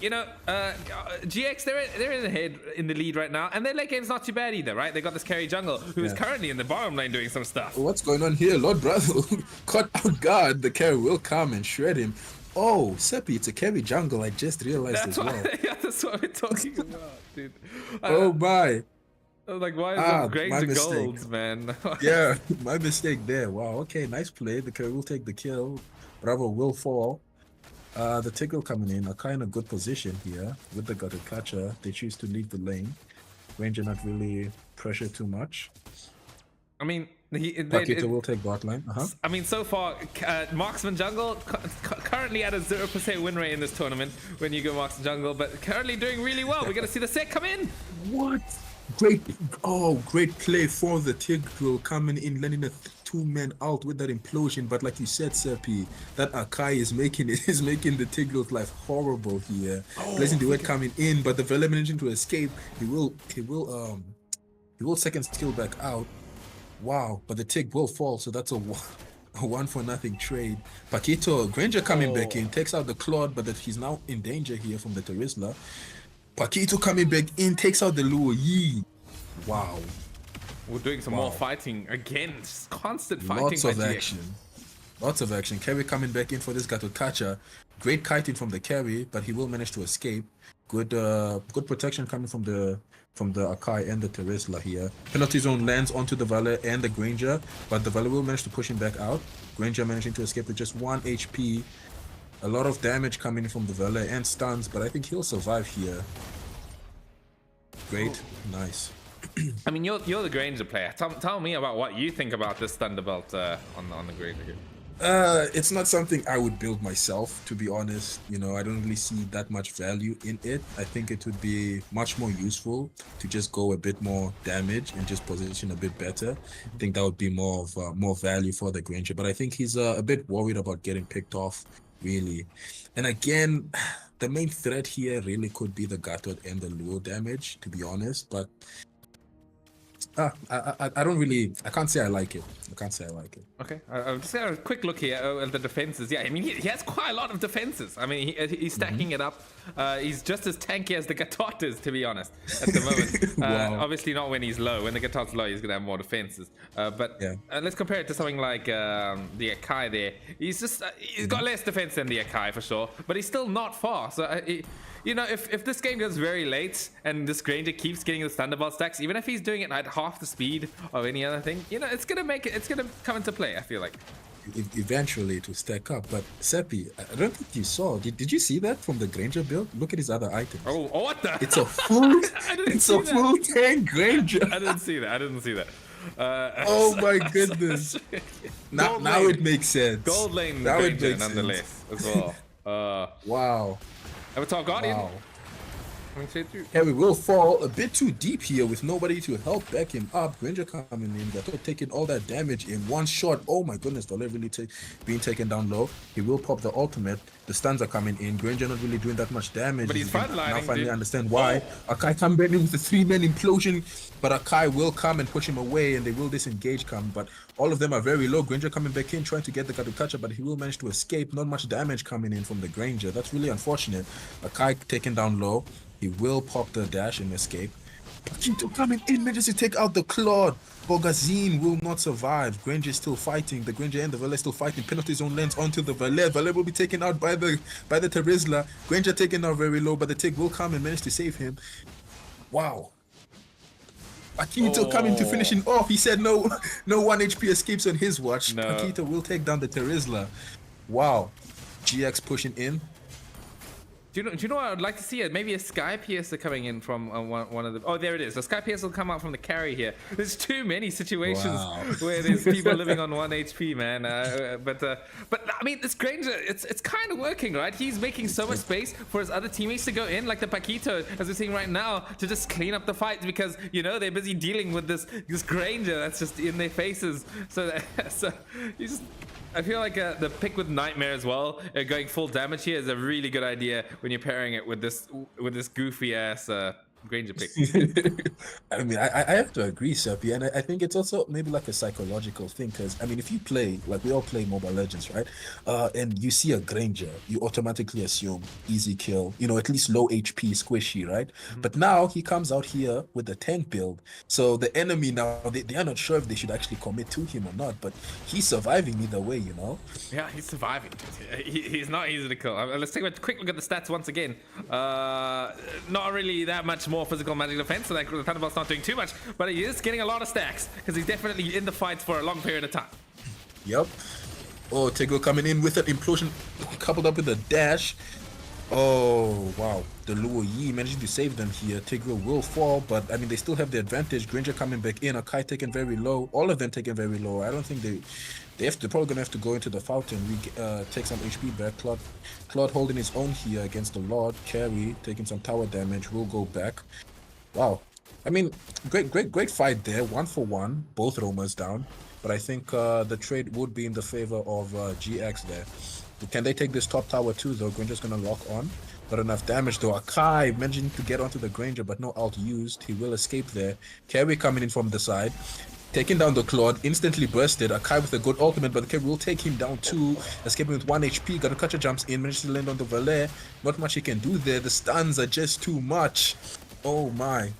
you know, GX, they're in the lead right now, and their late game's not too bad either, right? They got this carry jungle who is currently in the bottom lane doing some stuff. What's going on here? Lord Brazil caught out guard. The carry will come and shred him. Oh, Seppi, it's a carry jungle. I just realized as well. Yeah, that's what we're talking about, dude. Oh my. Like, why is that Granger golds, man? Yeah, my mistake there. Wow, okay, nice play. The carry will take the kill. Bravo will fall. The Tiggle coming in, Akai in a good position here with the gutted catcher. They choose to leave the lane. Ranger not really pressure too much. I mean, Paquito will take bot line. I mean, so far, Marksman Jungle currently at a 0% win rate in this tournament when you go Marksman Jungle, but currently doing really well. We're gonna see the set come in. What? Great play for the Tiggle coming in, landing a two-man out with that implosion. But like you said, Seppi, that Akai is making the Tiggle's life horrible here. Placing the word coming in, but the Vela managing to escape. He will second skill back out. Wow, but the Tig will fall, so that's a 1-for-0 trade. Paquito, Granger coming back in, takes out the Claude, but he's now in danger here from the Terizla. Paquito coming back in, takes out the Luo Yi. Wow. We're doing some more fighting again. Just constant fighting. Lots of action. Carry coming back in for this Gato Kacha. Great kiting from the carry, but he will manage to escape. Good protection coming from the Akai and the Terizla here. Penalty zone lands onto the Valet and the Granger, but the Valet will manage to push him back out. Granger managing to escape with just 1 HP. A lot of damage coming from the Valet and stuns, but I think he'll survive here. Great, nice. I mean, you're the Granger player. Tell me about what you think about this Thunderbolt on the Granger here. It's not something I would build myself, to be honest. You know, I don't really see that much value in it. I think it would be much more useful to just go a bit more damage and just position a bit better. I think that would be more value for the Granger. But I think he's a bit worried about getting picked off, really. And again, the main threat here really could be the Gatot and the Luo damage, to be honest. But I can't say I like it. Okay, I'll just have a quick look here at the defenses. Yeah, I mean, he has quite a lot of defenses. I mean, he's stacking it up. He's just as tanky as the Gatot is, to be honest, at the moment. Wow. Obviously not when he's low. When the Gatot's low, he's going to have more defenses. But let's compare it to something like the Akai there. He's got less defense than the Akai, for sure. But he's still not far. So, you know, if this game goes very late and this Granger keeps getting the Thunderbolt stacks, even if he's doing it at half the speed of any other thing, you know, it's gonna come into play, I feel like. Eventually to stack up. But Seppi, I don't think you saw. Did you see that from the Granger build? Look at his other items. Oh, what the? It's a full full tank Granger. I didn't see that. Oh my goodness. Now it makes sense. Gold lane now Granger, it makes nonetheless, sense. as well. Wow. Avatar Guardian. Wow. Coming straight through. Harry will fall a bit too deep here with nobody to help back him up. Granger coming in, Gato taking all that damage in one shot. Oh my goodness, Dollar really being taken down low. He will pop the ultimate. The stuns are coming in. Granger not really doing that much damage. But he's frontlining. Now finally understand why. Akai come back in with a 3-man implosion, but Akai will come and push him away and they will disengage come. But all of them are very low. Granger coming back in, trying to get the Gato catcher, but he will manage to escape. Not much damage coming in from the Granger. That's really unfortunate. Akai taken down low. He will pop the dash and escape. Paquito coming in, manages to take out the Claude. Bogazine will not survive. Granger is still fighting. The Granger and the Valet still fighting. Penalty zone lands onto the Valet. Valet will be taken out by the Terizla. Granger taken out very low, but the Tig will come and manage to save him. Wow. Paquito coming to finish him off. He said no 1 HP escapes on his watch. No. Paquito will take down the Terizla. Wow. GX pushing in. Do you know what I would like to see? Maybe a Sky Piercer coming in from one of the... Oh, there it is. The Sky Piercer will come out from the carry here. There's too many situations where there's people living on 1 HP, man. But I mean, this Granger, it's kind of working, right? He's making so much space for his other teammates to go in, like the Paquito, as we're seeing right now, to just clean up the fight because, you know, they're busy dealing with this Granger that's just in their faces. So you just... I feel like the pick with Nightmare as well, going full damage here is a really good idea when you're pairing it with this goofy ass Granger pick. I mean, I have to agree, Seppi, and I think it's also maybe like a psychological thing, because I mean, if you play, like we all play Mobile Legends, right? And you see a Granger, you automatically assume easy kill, you know, at least low HP, squishy, right? But now he comes out here with the tank build, so the enemy now, they are not sure if they should actually commit to him or not, but he's surviving either way, you know? Yeah, he's surviving. He's not easy to kill. Let's take a quick look at the stats once again. Not really that much more physical magic defense, so that the Thunderbolt's not doing too much, but he is getting a lot of stacks because he's definitely in the fights for a long period of time. Yep. Oh, Tego coming in with an implosion coupled up with a dash. Oh, wow. The Luo Yi managing to save them here. Tigreal will fall, but I mean, they still have the advantage. Granger coming back in. Akai taken very low. All of them taken very low. I don't think they're probably going to have to go into the fountain, take some HP back. Claude holding his own here against the Lord. Carry taking some tower damage. Will go back. Wow. I mean, great fight there. 1-for-1. Both roamers down. But I think the trade would be in the favor of GX there. Can they take this top tower too, though? Granger's gonna lock on. Not enough damage, though. Akai managing to get onto the Granger, but no ult used. He will escape there. Carry coming in from the side. Taking down the Claude, instantly bursted. Akai with a good ultimate, but the Carry will take him down too. Escaping with 1 HP. Garukacha jumps in, manages to land on the Valet. Not much he can do there. The stuns are just too much. Oh my.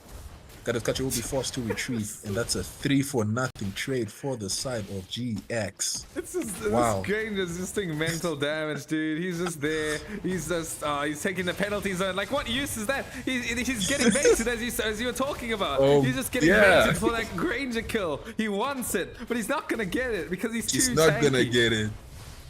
Garukacha will be forced to retreat, and that's a 3-for-0 trade for the side of GX. It's just, wow. This Granger's just doing mental damage, dude. He's just there. He's just he's taking the penalty zone. Like, what use is that? He's getting baited as you were talking about. He's just getting baited for that Granger kill. He wants it, but he's not gonna get it because he's too tanky. He's not gonna get it.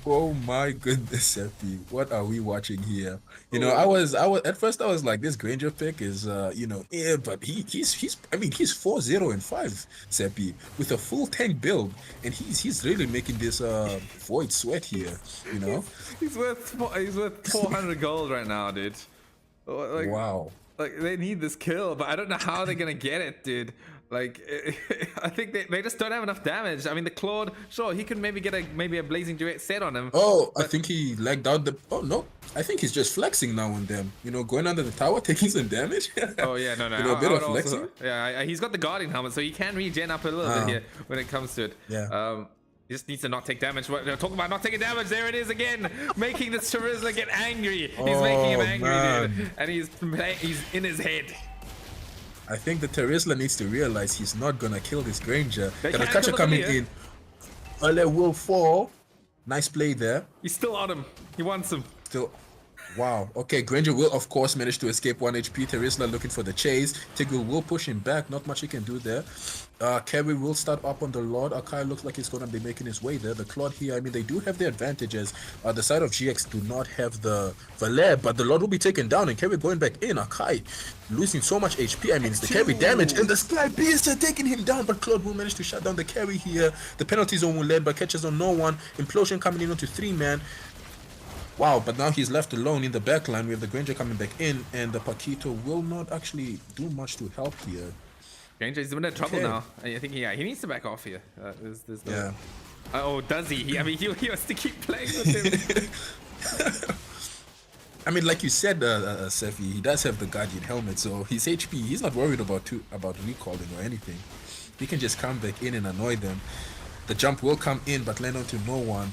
Oh my goodness, Seppi. What are we watching here? You know, I was at first I was like, this Granger pick is you know, yeah, but he's I mean, he's 4-0-5, Seppi, with a full tank build, and he's really making this Void sweat here, you know? He's worth 400 gold right now, dude. Like, wow. Like, they need this kill, but I don't know how they're gonna get it, dude. Like, I think they just don't have enough damage. I mean, the Claude, sure, he can maybe get a blazing duet set on him. Oh, I think he lagged out the. Oh no, I think he's just flexing now and then. You know, going under the tower, taking some damage. Oh yeah, no. You know, a bit of flexing. Yeah, he's got the guarding helmet, so he can regen up a little bit here when it comes to it. Yeah. He just needs to not take damage. Talk about not taking damage. There it is again, making this Charizla get angry. He's making him angry, dude, and he's in his head. I think the Terizla needs to realize he's not gonna kill this Granger. Garukacha coming in. Ale will fall. Nice play there. He's still on him. He wants him. Still. Wow. Okay, Granger will of course manage to escape 1 HP. Terizla looking for the chase. Tigreal will push him back. Not much he can do there. Carry will start up on the Lord. Akai looks like he's gonna be making his way there. The Claude here, I mean, they do have the advantages. The side of GX do not have the Valet, but the Lord will be taken down and Carry going back in. Akai losing so much HP. I mean, it's the Carry damage, and the Sky Beast are taking him down, but Claude will manage to shut down the Carry here. The penalty zone will land, but catches on no one. Implosion coming in onto 3-man. Wow, but now he's left alone in the backline. We have the Granger coming back in, and the Paquito will not actually do much to help here. Granger's in trouble now. I think he needs to back off here. There's no... Yeah. Oh, does he? I mean, he wants to keep playing with him. I mean, like you said, Sephi, he does have the Guardian helmet, so his HP, he's not worried about recalling or anything. He can just come back in and annoy them. The jump will come in, but land onto no one.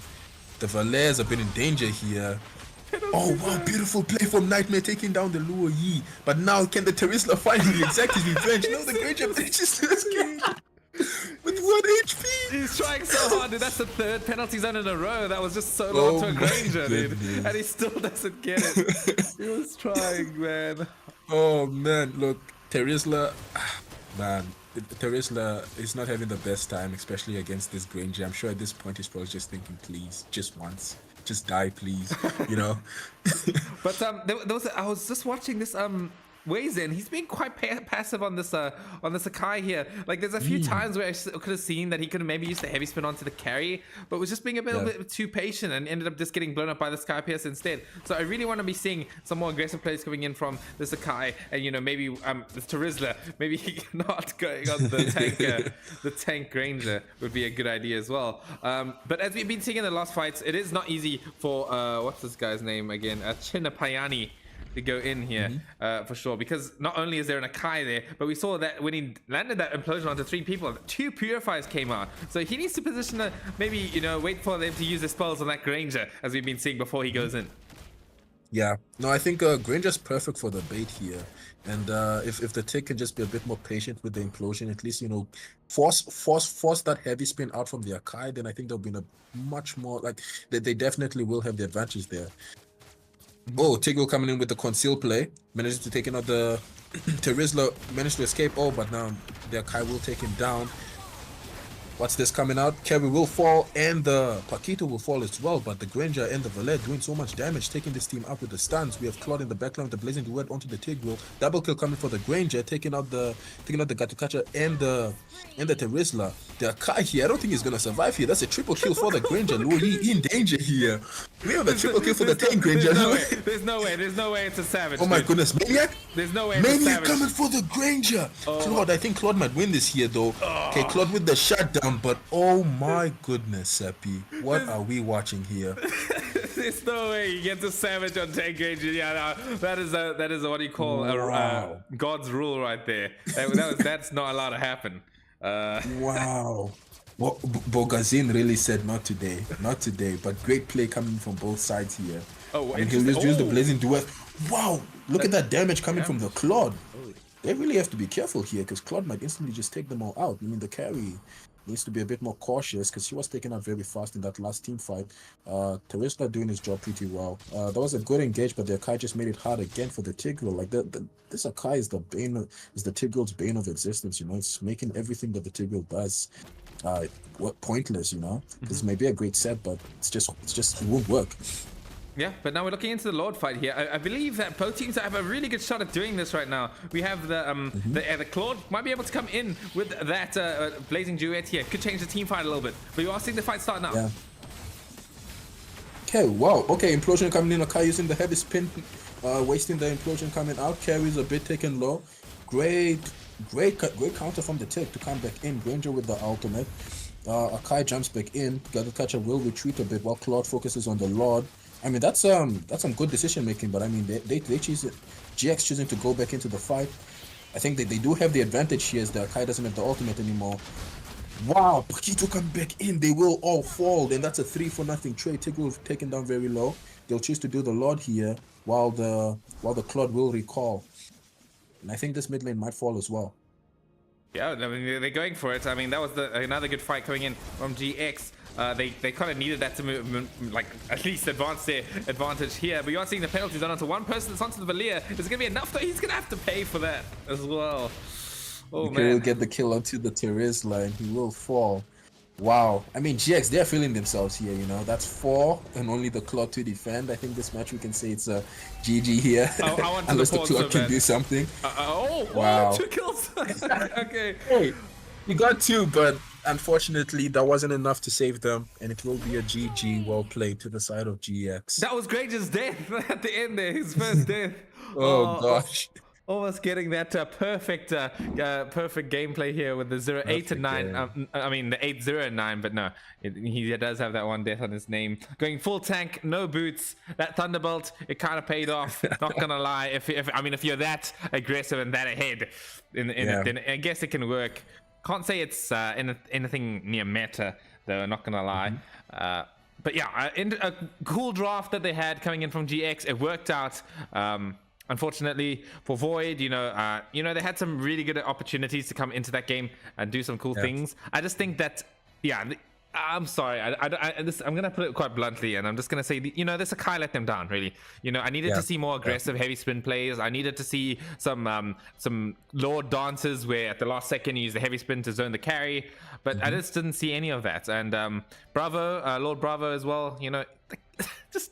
The Valets have been in danger here. Oh wow, beautiful play from Nightmare taking down the Luo Yi. But now can the Terizla finally exact his revenge? No, the Granger manages to escape with 1 HP. He's trying so hard, dude. That's the 3rd penalty zone in a row. That was just so long to a Granger, dude. And he still doesn't get it. He was trying, man. Oh man, look, Terizla, man. Terizla is not having the best time, especially against this Granger. I'm sure at this point he's probably just thinking, please, just once. Just die, please, you know. But I was just watching this Wazen. He's been quite passive on this Akai here. Like, there's a few times where I could have seen that he could have maybe used the heavy spin onto the carry, but was just being a bit too patient and ended up just getting blown up by the Sky Pierce instead. So I really want to be seeing some more aggressive plays coming in from this Akai, and you know, maybe this Terizla, maybe not going on the tank. The tank Granger would be a good idea as well. But as we've been seeing in the last fights, it is not easy for what's this guy's name again? Chinnapayani. to go in here for sure, because not only is there an Akai there, but we saw that when he landed that implosion onto 3 people, 2 purifiers came out. So he needs to position maybe, you know, wait for them to use the spells on that Granger, as we've been seeing before he goes in. Yeah, no, I think Granger's perfect for the bait here, and if the tick can just be a bit more patient with the implosion, at least, you know, force that heavy spin out from the Akai, then I think they'll be in a much more, like, they definitely will have the advantage there. Oh, Tiggle coming in with the conceal play, manages to take out the Terizla, managed to escape. Oh, but now the Akai will take him down. What's this coming out? Kerry will fall and the Paquito will fall as well, but the Granger and the Valet doing so much damage, taking this team up with the stuns. We have Claude in the backline with the Blazing Duet onto the Tigreal. Double kill coming for the Granger, taking out the Gatukacha and the Terizla. The Akai here, I don't think he's gonna survive here. That's a triple kill for the Granger. Lou, he in danger here. We have a triple kill for the tank Granger. There's no way it's a Savage. Oh my goodness, Maniac! There's no way it's a Maniac Savage. coming for the Granger. Claude, I think Claude might win this here though. Okay, Claude with the shutdown. But oh my goodness, Seppi, what are we watching here? There's no way he gets a Savage on tank Granger. Yeah, no, that is what you call a God's rule right there. That's not allowed to happen. Wow. Well, Bogazin really said not today, but great play coming from both sides here. Oh, I mean, he'll just use the Blazing Duet. Wow, look at that damage coming from the Claude. They really have to be careful here because Claude might instantly just take them all out. I mean, the carry needs to be a bit more cautious because she was taken out very fast in that last team fight. Terizla doing his job pretty well. That was a good engage, but the Akai just made it hard again for the Tigreal. Like this Akai is the Tigreal's bane of existence. You know, it's making everything that the Tigreal does pointless. You know, this may be a great set, but it won't work. Yeah, but now we're looking into the Lord fight here. I believe that both teams have a really good shot at doing this right now. We have the Claude might be able to come in with that Blazing Duet here. Could change the team fight a little bit. But you are seeing the fight start now. Yeah. Okay, wow. Okay, Implosion coming in. Akai using the heavy spin, wasting the Implosion coming out. Carries a bit taken low. Great counter from the tick to come back in. Granger with the ultimate. Akai jumps back in. Gatukacha will retreat a bit while Claude focuses on the Lord. I mean, that's some good decision making, but I mean, they choose it. GX choosing to go back into the fight. I think they do have the advantage here as the Akai doesn't have the ultimate anymore. Wow, Paquito come back in. They will all fall. Then that's a 3-for-0 trade. Tigreal taken down very low. They'll choose to do the Lord here while the Claude will recall. And I think this mid lane might fall as well. Yeah, I mean, they're going for it. I mean, that was another good fight coming in from GX. They kind of needed that to move, like, at least advance their advantage here. But you are seeing the penalties on onto one person that's onto the Valia. Is it going to be enough, though? He's going to have to pay for that as well. Oh, man. He will get the kill onto the Terizla and he will fall. Wow. I mean, GX, they're feeling themselves here, you know. That's 4 and only the Claude to defend. I think this match we can say it's a GG here. Unless the Claude can do something. Wow. 2 kills. Okay. Hey, you got 2, but unfortunately, that wasn't enough to save them, and it will be a GG. Well played to the side of GX. That was Granger's death at the end there, his first death. Oh gosh. Almost getting that perfect gameplay here with the 0-8 and 9. I mean the 8-0 and 9, but no, he does have that one death on his name. Going full tank, no boots. That Thunderbolt, it kind of paid off. Not gonna lie. If you're that aggressive and that ahead, then I guess it can work. Can't say it's anything near meta though. Not gonna lie. But yeah, a cool draft that they had coming in from GX. It worked out. Unfortunately for Void, they had some really good opportunities to come into that game and do some cool things. I just think that, I'm sorry. I'm gonna put it quite bluntly, and I'm just gonna say, this Akai let them down. Really, I needed to see more aggressive heavy spin plays. I needed to see some Lord dances where at the last second you use the heavy spin to zone the carry, but I just didn't see any of that. And Bravo, Lord Bravo as well. Just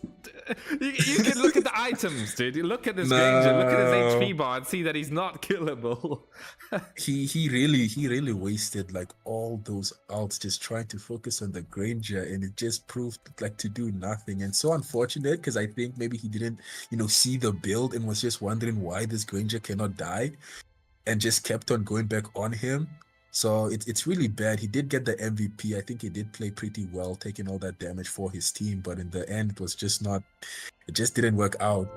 you can look at the items, dude. You look at this Granger, look at his HP bar, and see that he's not killable. he really wasted like all those ults just trying to focus on the Granger, and it just proved like to do nothing. And so unfortunate because I think maybe he didn't see the build and was just wondering why this Granger cannot die, and just kept on going back on him. So it's really bad. He did get the MVP. I think he did play pretty well, taking all that damage for his team. But in the end, it just didn't work out.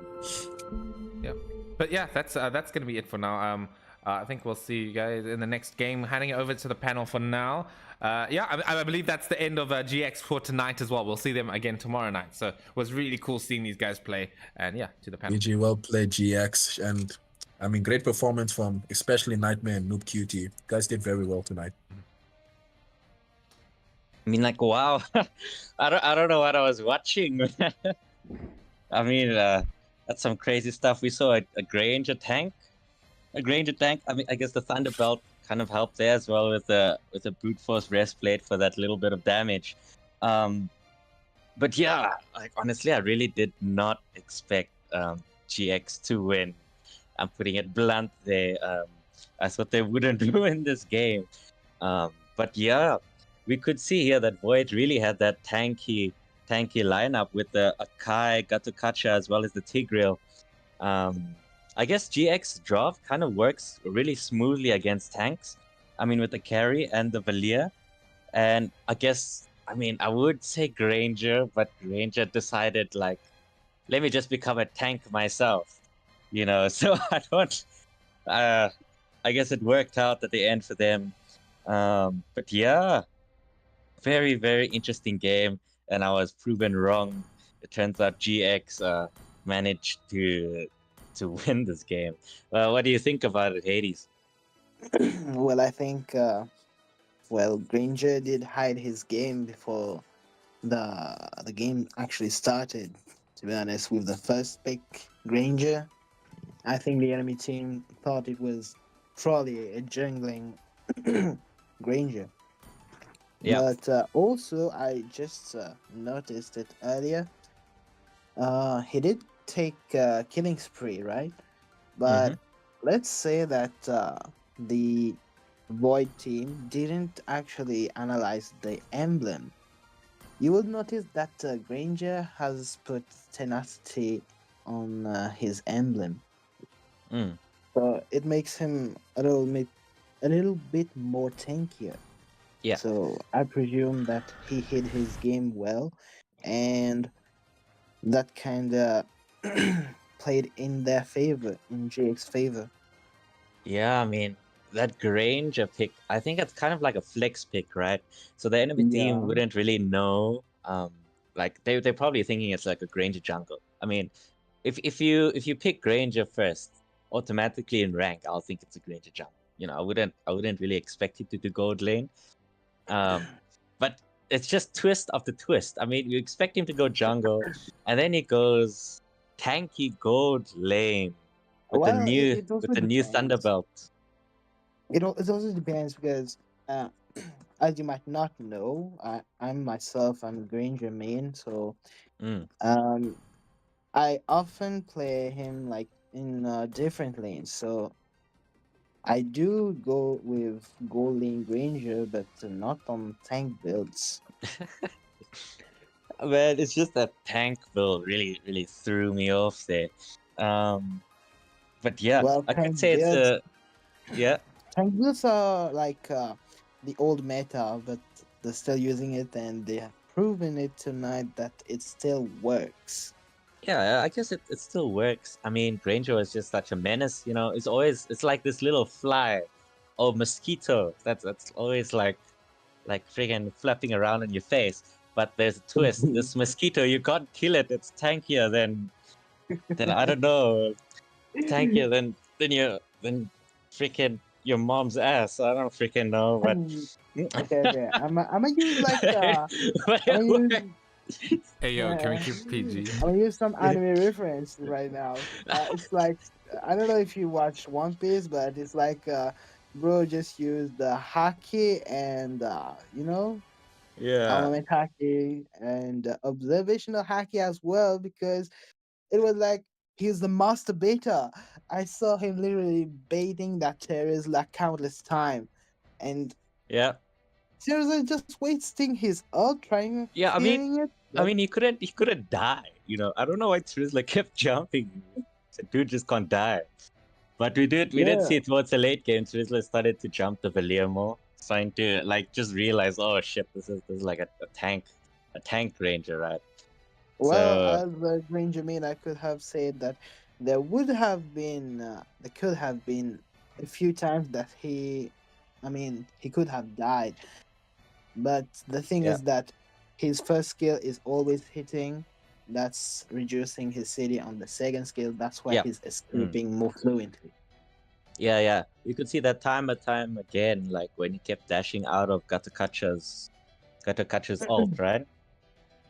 But yeah, that's gonna be it for now. I think we'll see you guys in the next game. Handing it over to the panel for now. Yeah, I believe that's the end of GX for tonight as well. We'll see them again tomorrow night. So it was really cool seeing these guys play. And yeah, to the panel. GG, well played, GX, and I mean, great performance from especially Nightmare and Noob Cutie. Guys did very well tonight. I mean, like, wow. I don't know what I was watching. I mean, that's some crazy stuff. We saw a Granger tank. A Granger tank. I mean, I guess the Thunderbelt kind of helped there as well with the brute force rest plate for that little bit of damage. But yeah, like honestly, I really did not expect GX to win. I'm putting it blunt there. That's what they wouldn't do in this game. But yeah, we could see here that Void really had that tanky lineup with the Akai, Gatukacha, as well as the Tigreal. I guess GX draft kind of works really smoothly against tanks. I mean, with the carry and the Valier. And I guess, I mean, I would say Granger, but Granger decided, like, let me just become a tank myself. You know, so I don't... I guess it worked out at the end for them. But yeah, very, very interesting game. And I was proven wrong. It turns out GX managed to win this game. What do you think about it, Hades? Well, I think Granger did hide his game before the game actually started. To be honest, with the first pick, Granger, I think the enemy team thought it was probably a jungling Granger. Yeah. But also, I just noticed it earlier. He did take killing spree, right? But let's say that the Void team didn't actually analyze the emblem. You would notice that Granger has put tenacity on his emblem. So it makes him a little bit more tankier. Yeah. So I presume that he hid his game well, and that kind of played in their favor, in GX's favor. Yeah, I mean, that Granger pick, I think it's kind of like a flex pick, right? So the enemy team wouldn't really know. Like they're probably thinking it's like a Granger jungle. I mean, if you pick Granger first, automatically in rank, I'll think it's a Granger jungle. You know, I wouldn't really expect it to do gold lane. But it's just twist after twist. I mean, you expect him to go jungle, and then he goes tanky gold lane with the new Thunderbelt. It also depends because, as you might not know, I'm Granger main, so I often play him like in different lanes. So I do go with gold lane Granger, but not on tank builds. Well, it's just that tank build really threw me off there. But yeah, Well, I could say it's yeah. Tank builds are like the old meta, but they're still using it, and they have proven it tonight that it still works. Yeah, I guess it still works. I mean, Granger is just such a menace, you know. It's like this little fly or mosquito that's always like friggin' flapping around in your face. But there's a twist. This mosquito, you can't kill it. It's tankier than I don't know, tankier than freaking your mom's ass. I don't freaking know, but okay. I'm gonna use like I'm gonna use. Hey yo, can we keep PG? I'm gonna use some anime reference right now. It's like, I don't know if you watch One Piece, but it's like bro just used the haki and element haki and observational haki as well, because it was like he's the master baiter. I saw him literally baiting that terrorist like countless time, and seriously just wasting his ult trying clearing it. I mean, he couldn't die. You know, I don't know why Trizla kept jumping. The dude just can't die. But we did see towards the late game, Trizla started to jump the Valier more, trying to like just realize, oh shit, this is like a tank Granger, right? Well, as a Granger main, I could have said that there would have been, there could have been a few times that he could have died. But the thing Yeah. is that his first skill is always hitting. That's reducing his CD on the second skill. That's why Yeah. he's escaping more fluently. Yeah. You could see that time and time again, like when he kept dashing out of Gatakacha's ult, right?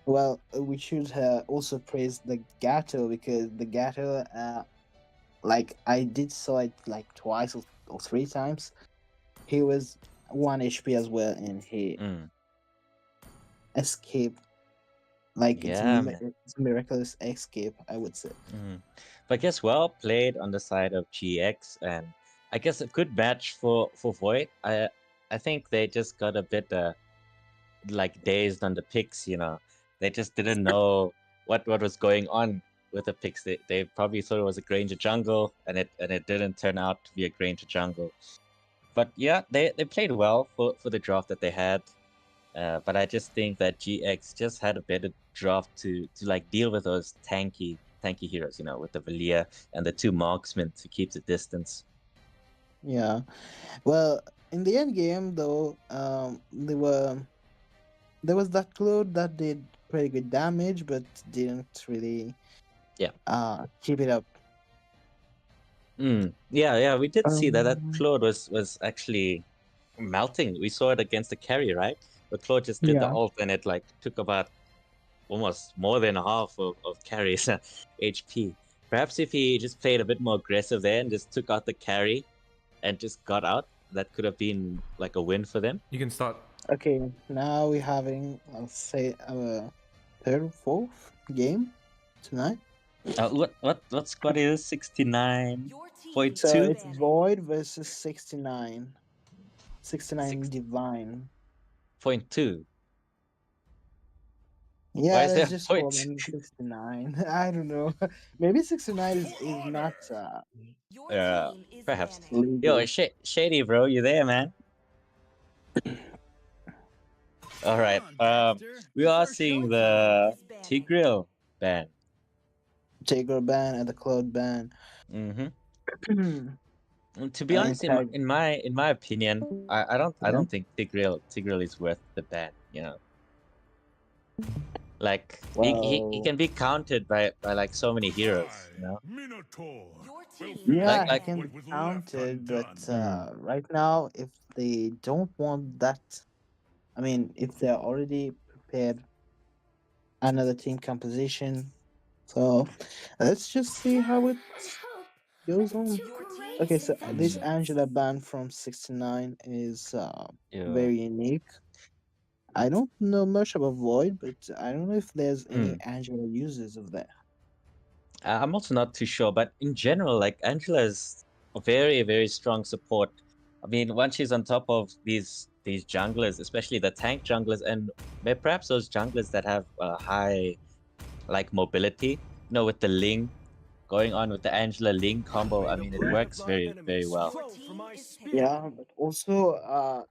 Well, we should also praise the Gato, because the Gato, like I did saw it like twice or three times. He was 1 HP as well, and he Mm. escaped. Like Yeah, man. it's a miraculous escape, I would say. But I guess well played on the side of GX, and I guess a good match for Void. I think they just got a bit like dazed on the picks, you know. They just didn't know what was going on with the picks. They probably thought it was a Granger jungle, and it didn't turn out to be a Granger jungle. But yeah, they played well for the draft that they had. But I just think that GX just had a better draft to like deal with those tanky heroes, you know, with the Valia and the 2 marksmen to keep the distance. Yeah. Well, in the end game though, there was that Claude that did pretty good damage, but didn't really keep it up. Yeah, we did see that Um, Claude was actually melting. We saw it against the carry, right? But Claude just did the Yeah. ult, and it like took about almost more than half of carry's HP. Perhaps if he just played a bit more aggressive there and just took out the carry and just got out, that could have been like a win for them. You can start. Okay, now we're having, I'll say, our third or fourth game tonight. What squad is 69.2? So it's Void versus 69. 69 Divine. 0.2. Yeah, Why is there let's just call them 69. I don't know. Maybe 69 is not perhaps. legal. Yo, Shady, bro, you there, man? All right. We are seeing the Tigreal ban. Tigreal ban and the Cloud ban. To be honest, in my opinion, I don't think Tigreal is worth the ban. You know, like he can be countered by like so many heroes. You know. Yeah, like, he can be counted, but right now, if they don't want that, I mean, if they're already prepared another team composition, so let's just see how it goes on. Okay, so this Angela ban from 69 is very unique. I don't know much about Void, but I don't know if there's any Angela users of that. I'm also not too sure, but in general, like Angela is a very, very strong support. I mean, once she's on top of these junglers, especially the tank junglers, and perhaps those junglers that have high like mobility, you know, with the Ling going on with the Angela Ling combo, I mean, it works very, very well. Yeah, but also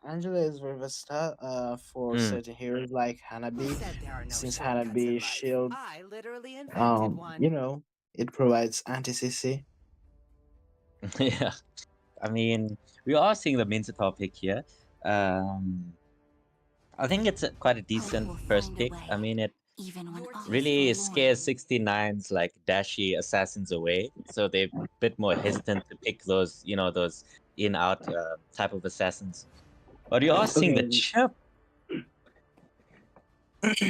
Angela is very versatile for certain heroes like Hanabi. Since Hanabi shield, you know, it provides anti-CC. Yeah, I mean, we are seeing the Mincetar pick here. I think it's quite a decent first pick. I mean, it really scares 69's like dashy assassins away, so they're a bit more hesitant to pick those, you know, those in-out type of assassins. But you are seeing the chip.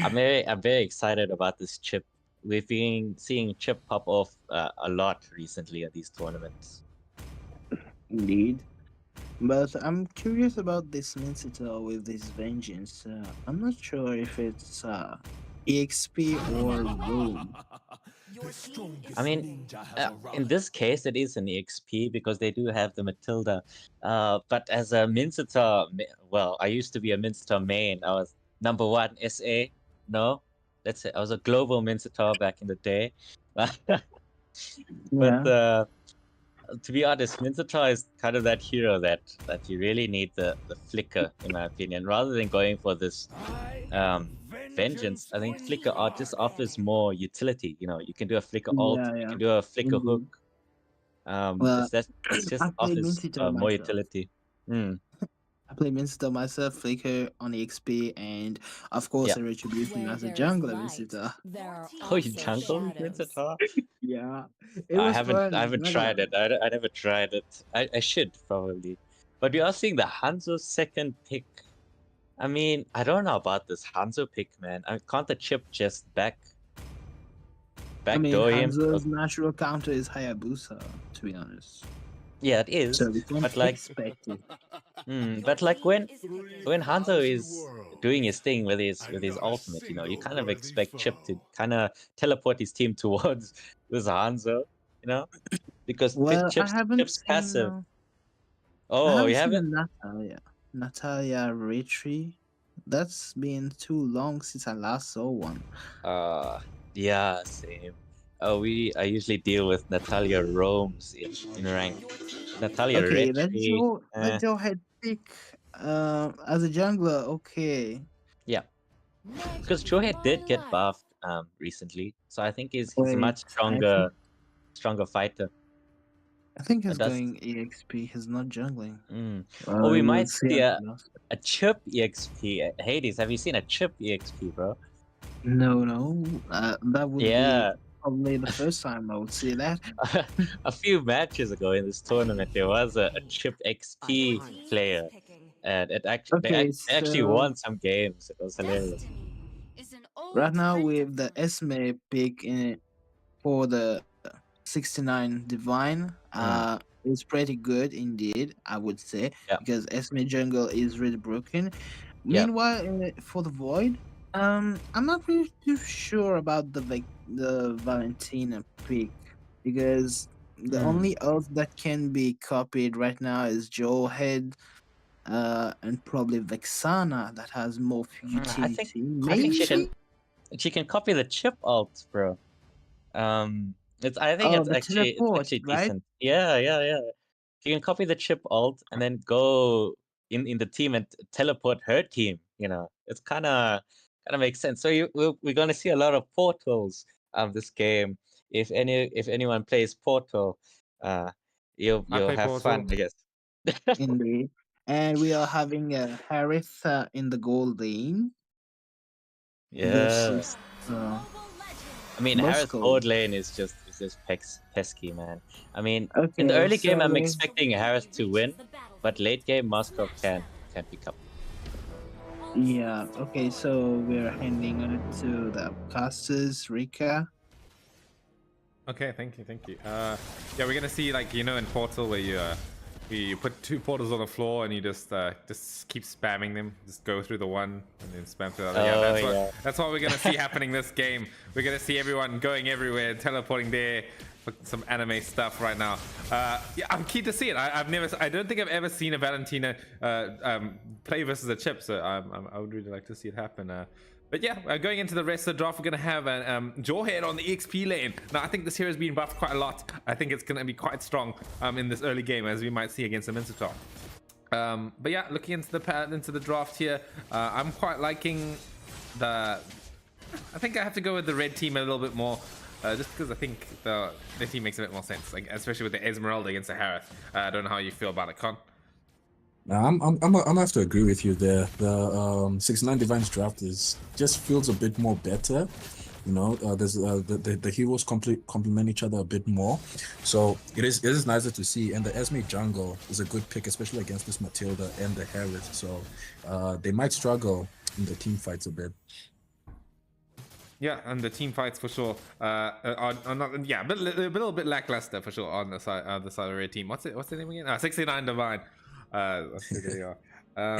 I'm very excited about this chip. We've been seeing chip pop off a lot recently at these tournaments. Indeed. But I'm curious about this Mincetar with this Vengeance. I'm not sure if it's EXP or Room. I mean, in this case, it is an EXP because they do have the Matilda. But as a Mincetar, well, I used to be a Mincetar main. I was #1 SA. No, let's say I was a global Mincetar back in the day. But to be honest, Mincetar is kind of that hero that you really need the flicker, in my opinion, rather than going for this vengeance, I think flicker art just offers more utility. You know, you can do a flicker ult, Yeah, you yeah, can do a flicker hook. indeed. Well, It's just I play offers Mincito more myself. utility. Mm, I play Mincito myself, Flicker on EXP, and of course yeah. a Retribution Where as a there is jungler light, Mincito. there are Oh, you also jungle shadows. Minotaur? Yeah, it was I fun. haven't Not gonna tried it. I never tried it. I should probably. But we are seeing the Hanzo second pick. I mean, I don't know about this Hanzo pick, man. Can't the chip just I mean, backdoor him? Hanzo's natural counter is Hayabusa, to be honest. Yeah, it So is. we can But like, expect it. but like when Hanzo Across the is world, doing his thing with I'm his not a ultimate, you know, you single kind of worthy expect Chip to foe. kind of teleport his team towards this Hanzo, you know, because Well, Chip's passive. I Oh, haven't you seen a haven't? Natalia retry. That's been too long since I last saw one. Yeah, same. I usually deal with Natalia Roams in rank. Natalia Okay, Retri, let Joe head pick as a jungler. Okay. yeah, because Chohead did get buffed recently, so I think he's a Wait, much I stronger fighter. think he's That's going EXP. He's not jungling. or we We'll might see see at the last. a chip EXP. Hades, have you seen a chip EXP, bro? No. That would be Yeah, probably the first time I would see that. a few matches ago in this tournament, there was a chip XP player, and Okay, they actually so won some games. It was hilarious. right now with the Esme pick in for the 69 Divine, Mm, it's pretty good indeed, I would say, yeah, because Esme jungle is really broken. yeah. Meanwhile, for the Void, I'm not really too sure about the Valentina pick because the Mm. only ult that can be copied right now is Joe Head, and probably Vexana that has more utility. I think Maybe. she can copy the chip alt, bro. I think Oh, the it's teleport, actually right? decent. Yeah. She can copy the chip alt and then go in the team and teleport her team. You know, it's kind of makes sense. So we're gonna see a lot of portals this game. If anyone plays Portal, uh, I you'll play have Portal. fun, I guess. Indeed. And we are having a Harith in the gold lane Yeah. versus I mean, Harris Moscow. board lane is just pesky, man. I mean, in the Okay, early game, I'm so expecting Harris to win, but late game, Moscow can pick up. yeah, okay, so we're handing it to the casters, Rika. Okay, thank you. Yeah, we're gonna see like in Portal where you put two portals on the floor and you just keep spamming them. Just go through the one and then spam through the other. Oh, Yeah, that's what we're gonna see happening this game. We're gonna see everyone going everywhere, teleporting there. Some anime stuff right now. Yeah, I'm keen to see it. I don't think I've ever seen a Valentina play versus a chip, so I would really like to see it happen. But yeah, going into the rest of the draft, we're going to have a Jawhead on the EXP lane. Now, I think this hero has been buffed quite a lot. I think it's going to be quite strong in this early game, as we might see against the Minotaur. But yeah, looking into the draft here, I'm quite liking the... I think I have to go with the red team a little bit more. Just because I think the team makes a bit more sense, like especially with the Esmeralda against the Harith. I don't know how you feel about it, Con. I'm gonna have to agree with you there. The 69 Divines draft just feels a bit more better. You know, there's the heroes complement each other a bit more, so it is nicer to see. And the Esme jungle is a good pick, especially against this Matilda and the Harith. So they might struggle in the team fights a bit. Yeah, and the team fights for sure are not, yeah, a little bit lackluster for sure on the side of the red team. What's the name again? 69 Divine. Let's see, there you are.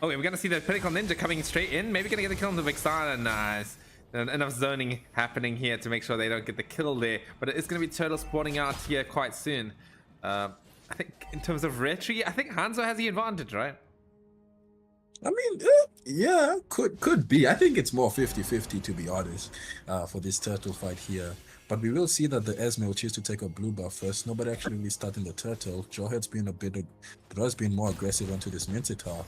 Okay, we're gonna see the Pinnacle Ninja coming straight in. Maybe gonna get the kill on the Vexana. Nice. And enough zoning happening here to make sure they don't get the kill there. But it is gonna be Turtle spawning out here quite soon. I think in terms of retry, I think Hanzo has the advantage, right? I mean, yeah, could be. I think it's more 50-50 to be honest, for this turtle fight here. But we will see that the Esme will choose to take a blue buff first. Nobody actually really starting the turtle. Jawhead's been been more aggressive onto this Minotaur.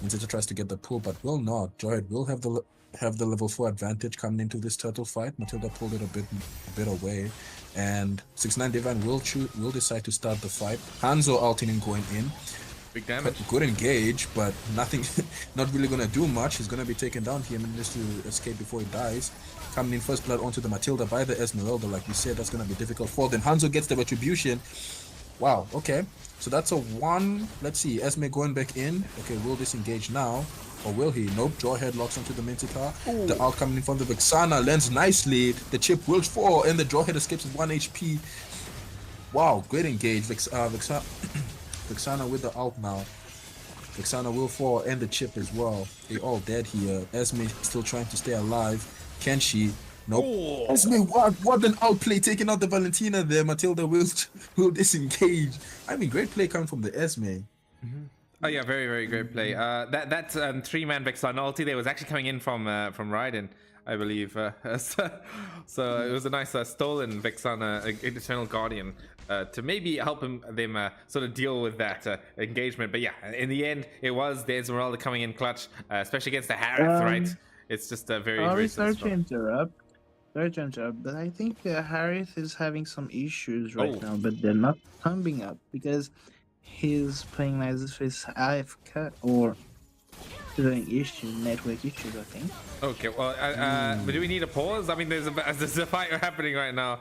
Minotaur tries to get the pull, but will not. Jawhead will have the have the level 4 advantage coming into this turtle fight. Matilda pulled it a bit away, and 6ix9ine Divine will decide to start the fight. Hanzo ulting and going in. Big damage. Good engage, but nothing, not really gonna do much. He's gonna be taken down here, manages to escape before he dies. Coming in first blood onto the Matilda by the Esmeralda, like we said, that's gonna be difficult for them. Hanzo gets the retribution. Wow, okay. So that's a 1. Let's see, Esme going back in. Okay, will disengage now. Or will he? Nope, Jawhead locks onto the Minotaur. The ult coming in from the Vexana lands nicely. The chip will fall, and the Jawhead escapes with 1 HP. Wow, great engage. Vexana with the ult now. Vexana will fall, and the chip as well. They all dead here. Esme still trying to stay alive. Can she? Nope. Oh. Esme, what an outplay, taking out the Valentina there. Matilda will disengage. I mean, great play coming from the Esme. Mm-hmm. Oh yeah, very, very great play. That 3-man Vexana ulti there was actually coming in from Raiden, I believe. So it was a nice stolen Vexana Eternal Guardian to maybe help them sort of deal with that engagement. But yeah, in the end, it was the Esmeralda coming in clutch, especially against the Harith, right? It's just a very sorry to interrupt. But I think Harith is having some issues right now, but they're not coming up because he's playing as if it's AFK or doing network issues, I think. Okay, well, but do we need a pause? I mean, there's a fight happening right now.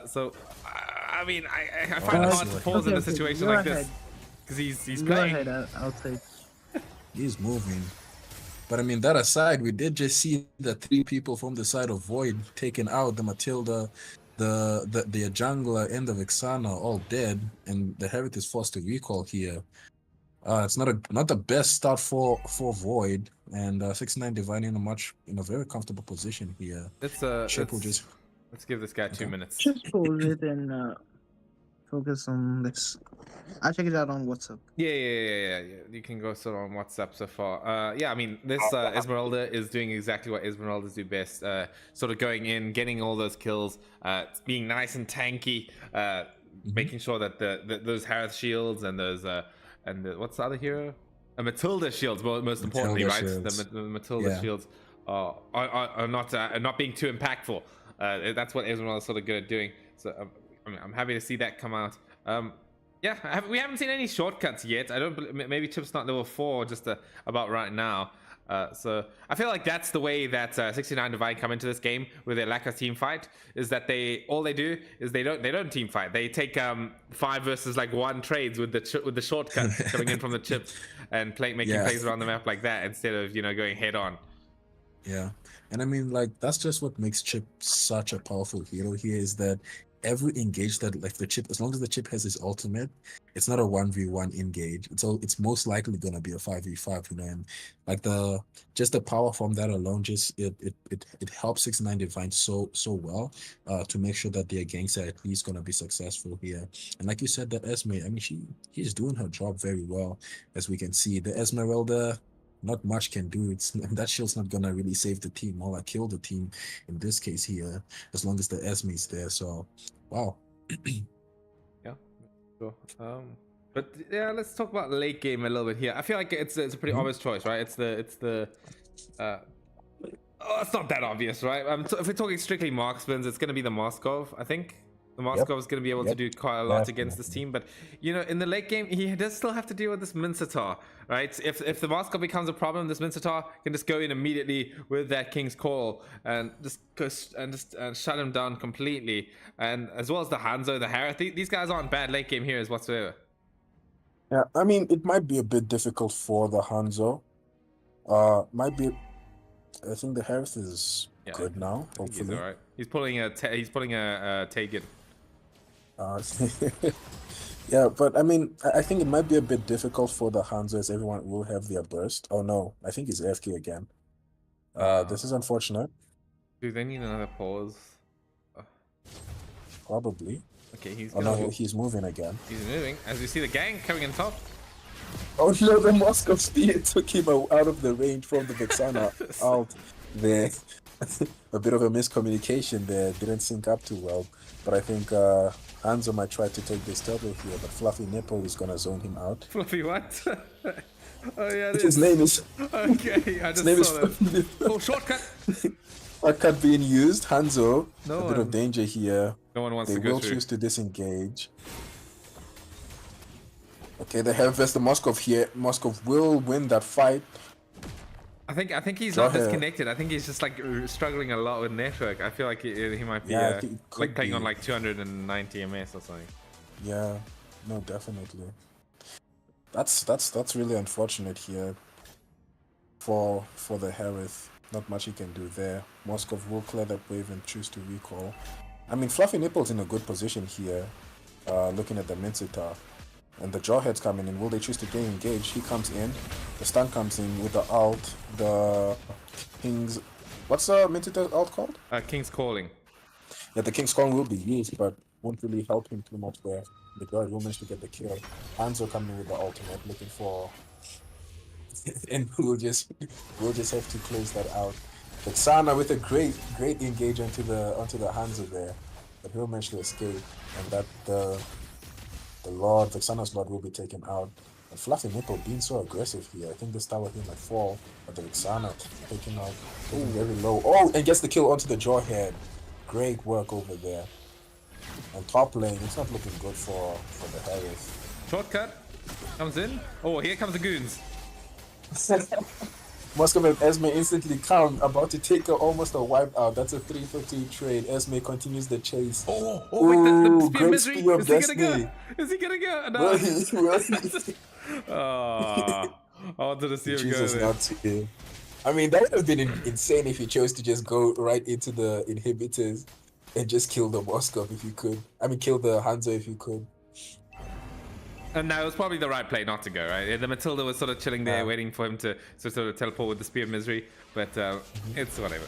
So, I mean, I find it hard to pause in a situation like this because he's playing. Go ahead, I'll take. He's moving. But I mean, that aside, we did just see the 3 people from the side of Void taken out. The Matilda, the jungler, and the Vexana all dead, and the Harith is forced to recall here. It's not the best start for Void, and 6ix9ine Divine in a very comfortable position here. Let's give this guy 2 minutes. Just pause it and focus on this. I'll check it out on WhatsApp. Yeah. You can go sort of on WhatsApp so far. Yeah, I mean, this Esmeralda is doing exactly what Esmeraldas do best. Sort of going in, getting all those kills, being nice and tanky, making sure that those Harith shields and those what's the other hero? Matilda shields, most importantly, right? Shields. The Matilda shields are not being too impactful. That's what Esmeralda is sort of good at doing. So I'm happy to see that come out. Yeah, we haven't seen any shortcuts yet. I don't. Maybe Chip's not level 4, just about right now. So I feel like that's the way that 6ix9ine Divine come into this game with their lack of team fight. Is that all they do is they don't team fight. They take 5 versus 1 trades with the shortcut coming in from the chips and making plays around the map like that instead of going head on. Yeah, and I mean that's just what makes Chip such a powerful hero here, is that every engage that the chip, as long as the chip has his ultimate, it's not a 1v1 engage. It's most likely gonna be a 5v5, and the power from that alone it helps 6ix9ine Divine so well to make sure that their ganks are at least gonna be successful here. And like you said, that Esme, I mean she's doing her job very well, as we can see. The Esmeralda, not much can do. That shield's not gonna really save the team or kill the team in this case here, as long as the Esme's there. So wow. Yeah, sure. But yeah, let's talk about late game a little bit here. I feel like it's a pretty obvious choice, right? It's the it's not that obvious, right? If we're talking strictly marksmans, it's gonna be the Moskov, I think. The Moskov is going to be able to do quite a lot against this team, but in the late game, he does still have to deal with this Minotaur, right? If the Moskov becomes a problem, this Minotaur can just go in immediately with that King's Call and just shut him down completely. And as well as the Hanzo, the Harith, these guys aren't bad late game heroes whatsoever. Yeah, I mean, it might be a bit difficult for the Hanzo. I think the Harith is good now. Hopefully, he's alright. He's pulling a Tegan. Yeah, but I mean, I think it might be a bit difficult for the Hanzo, as everyone will have their burst. Oh no, I think he's AFK again. This is unfortunate. Do they need another pause? Probably. Okay, he's moving again. He's moving. As you see the gang coming in top. Oh no, the Moskov spear took him out of the range from the Vexana out. there. A bit of a miscommunication there. Didn't sync up too well. But I think Hanzo might try to take this turtle here, but Fluffy Nipple is gonna zone him out. Fluffy what? Oh yeah, it His is. name is. Okay, I His name just is saw that. Fluffy Nipple. Oh, shortcut. Shortcut being used. Hanzo, No a bit of one- danger here. No one wants They to go will through. choose to disengage. Okay, they have Vesta Moskov here. Moskov will win that fight. I think he's Go not ahead. disconnected. I think he's just like struggling a lot with network. I feel like he might be Yeah, I think it could like playing be. on like 290 ms or something. Yeah, no, definitely. That's really unfortunate here for the Harith. Not much he can do there. Moskov will clear that wave and choose to recall. I mean, Fluffy Nipple's in a good position here, looking at the Mincetar. And the Jawhead's coming in. Will they choose to get engaged? He comes in. The stun comes in with the ult. The King's... What's the Mincetar's ult called? King's Calling. Yeah, the King's Calling will be used, but won't really help him too much there. The guard will manage to get the kill. Hanzo coming with the ultimate, looking for... and we'll just have to close that out. But Sana with a great engage onto the Hanzo there. But he'll manage to escape. And that the Lord, Vexana's Lord will be taken out. And Fluffy Nipple being so aggressive here. I think this tower here might fall. But the Vexana taking very low. Oh, and gets the kill onto the Jawhead. Great work over there. And top lane, it's not looking good for the Harith. Shortcut comes in. Oh, here comes the goons. Moskov and Esme instantly come, about to take almost a wipe out. That's a 3-for-2 trade. Esme continues the chase. Oh, wait, the spear great misery. spear of Is he gonna destiny. go? Is he gonna go? No. Will he? Oh, I wanted to see him go Jesus, there. not to. I mean, that would have been insane if he chose to just go right into the inhibitors and just kill the Moskov if you could. I mean, kill the Hanzo if you could. And now it was probably the right play not to go, right? The Matilda was sort of chilling there, waiting for him to sort of teleport with the Spear of Misery, but it's whatever.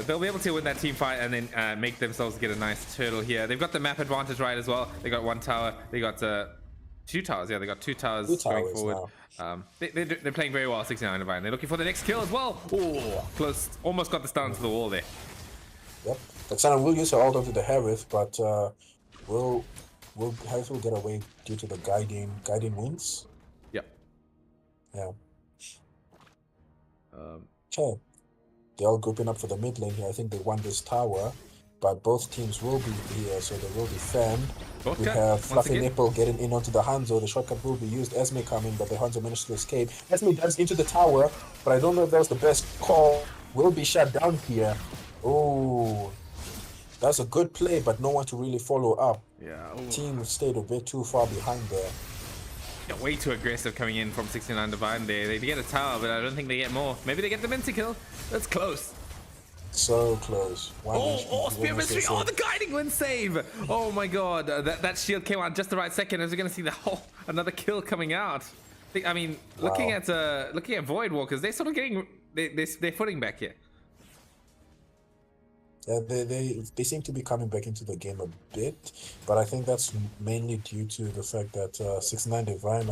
They'll be able to win that team fight and then make themselves get a nice turtle here. They've got the map advantage right as well. They got one tower. They got two towers. Yeah, they got two towers going forward. They're playing very well. 69 Divine. They're looking for the next kill as well. Oh, close. Almost got the stun to the wall there. Yep. Vexana will use her ult onto the Harith, but Harith will get away due to the guiding wings. Yep. Yeah. Okay. They're all grouping up for the mid lane here. I think they won this tower, but both teams will be here, so they will defend. We have Fluffy Nipple getting in onto the Hanzo. The shortcut will be used. Esme coming, but the Hanzo managed to escape. Esme dives into the tower, but I don't know if that was the best call. Will be shut down here. Oh, that's a good play, but no one to really follow up. Yeah. Team stayed a bit too far behind there. Yeah, way too aggressive coming in from 69 Divine there. They get a tower, but I don't think they get more. Maybe they get the Minty kill. That's close. So close. Spear Mystery. Oh, the guiding wind save. Oh my god. That shield came out just the right second as we're going to see the whole another kill coming out. I mean, looking at Void Walkers, they're sort of getting they're footing back here. Yeah, they seem to be coming back into the game a bit, but I think that's mainly due to the fact that 69 Divine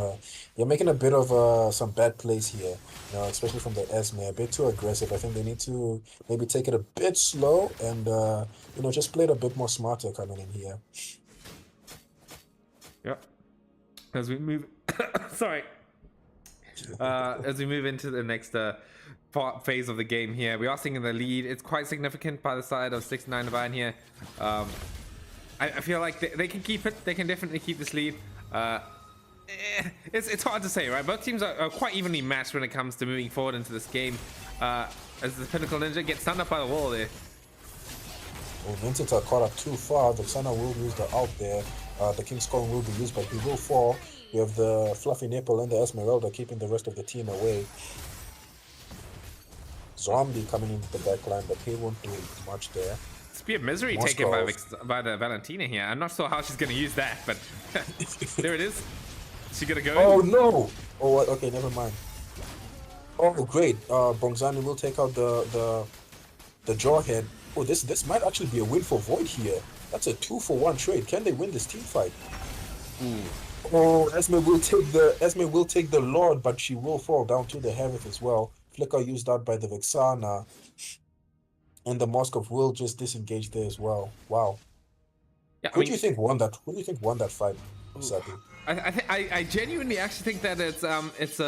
they're making a bit of some bad plays here, you know, especially from the Esme, a bit too aggressive. I think they need to maybe take it a bit slow and you know, just play it a bit more smarter coming in here. Yep. As we move, sorry. As we move into the next phase of the game here, we are seeing the lead. It's quite significant by the side of 69 Divine here. I feel like they can keep it. They can definitely keep this lead. It's hard to say, right? Both teams are quite evenly matched when it comes to moving forward into this game. As the Pinnacle Ninja gets stunned up by the wall there. Well, Vincent are caught up too far. The Vexana will use the ult there. The King's Calling will be used, but he will fall. We have the Fluffy Nipple and the Esmeralda keeping the rest of the team away. Zombie coming into the backline, but he won't do much there. Spear of Misery taken by the Valentina here. I'm not sure how she's going to use that, but there it is. She going to go Oh, no! Oh, okay, never mind. Oh, great. Bongzani will take out the Jawhead. Oh, this might actually be a win for Void here. That's a 2-for-1 trade. Can they win this team fight? Oh, Esme will take the Lord, but she will fall down to the Harith as well. flicker used out by the Vexana, and the Moskov will just disengage there as well. Wow. Yeah, Who do you think won that? Who do you think won that fight, Sabu? I genuinely actually think that it's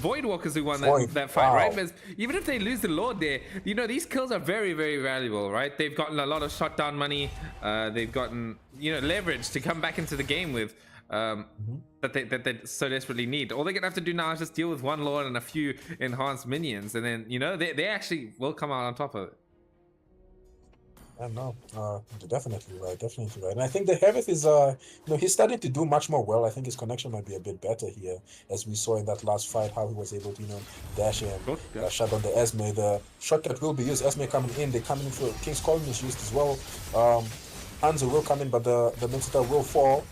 Voidwalkers who won that fight, wow. right? Because even if they lose the Lord there, you know, these kills are very, very valuable, right? They've gotten a lot of shutdown money. They've gotten, you know, leverage to come back into the game with that they so desperately need. All they're gonna have to do now is just deal with one Lord and a few enhanced minions, and then, you know, they actually will come out on top of it. I know, definitely right, and I think the Hereth is, you know, he's starting to do much more well. I think his connection might be a bit better here, as we saw in that last fight, how he was able to, you know, dash in, shut on the Esme. The shortcut will be used. Esme coming in, they're coming in for King's Calling is used as well. Hanzo will come in, but the Minster will fall.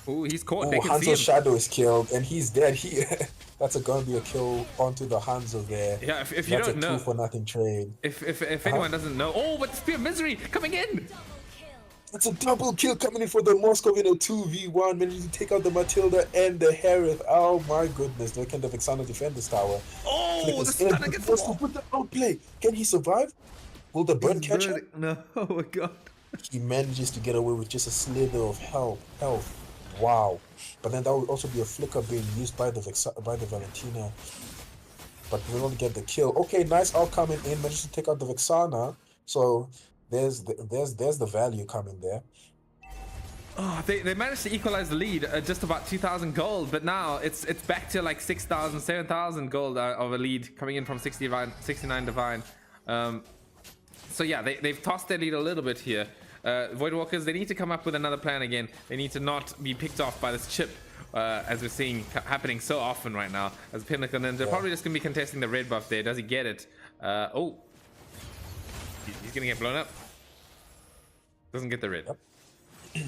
Oh, he's caught. Oh, Hanzo's shadow is killed, and he's dead here. That's going to be a kill onto the Hanzo there. Yeah, if you don't know, that's a 2-for-nothing trade. If anyone doesn't know, oh, but Spear of Misery coming in. That's a double kill coming in for the Moskov in a 2v1. Managing to take out the Matilda and the Hereth. Oh my goodness! Where can the Vexana defend this tower? Oh, the stun against the wall. Put the outplay. Can he survive? Will the burn catch him? No, oh my god. He manages to get away with just a slither of health. Wow. But then that will also be a flicker being used by the Valentina. But we only get the kill. Okay, nice out coming in. Managed to take out the Vexana. So there's the value coming there. Oh, they managed to equalize the lead just about 2,000 gold, but now it's back to like 6,000, 7,000 gold of a lead coming in from 69 divine. So yeah, they've tossed their lead a little bit here. Voidwalkers, they need to come up with another plan again. They need to not be picked off by this chip, as we're seeing happening so often right now. As Pinnacle Ninja, probably just gonna be contesting the red buff there. Does he get it? Oh, he's gonna get blown up. Doesn't get the red. Yep.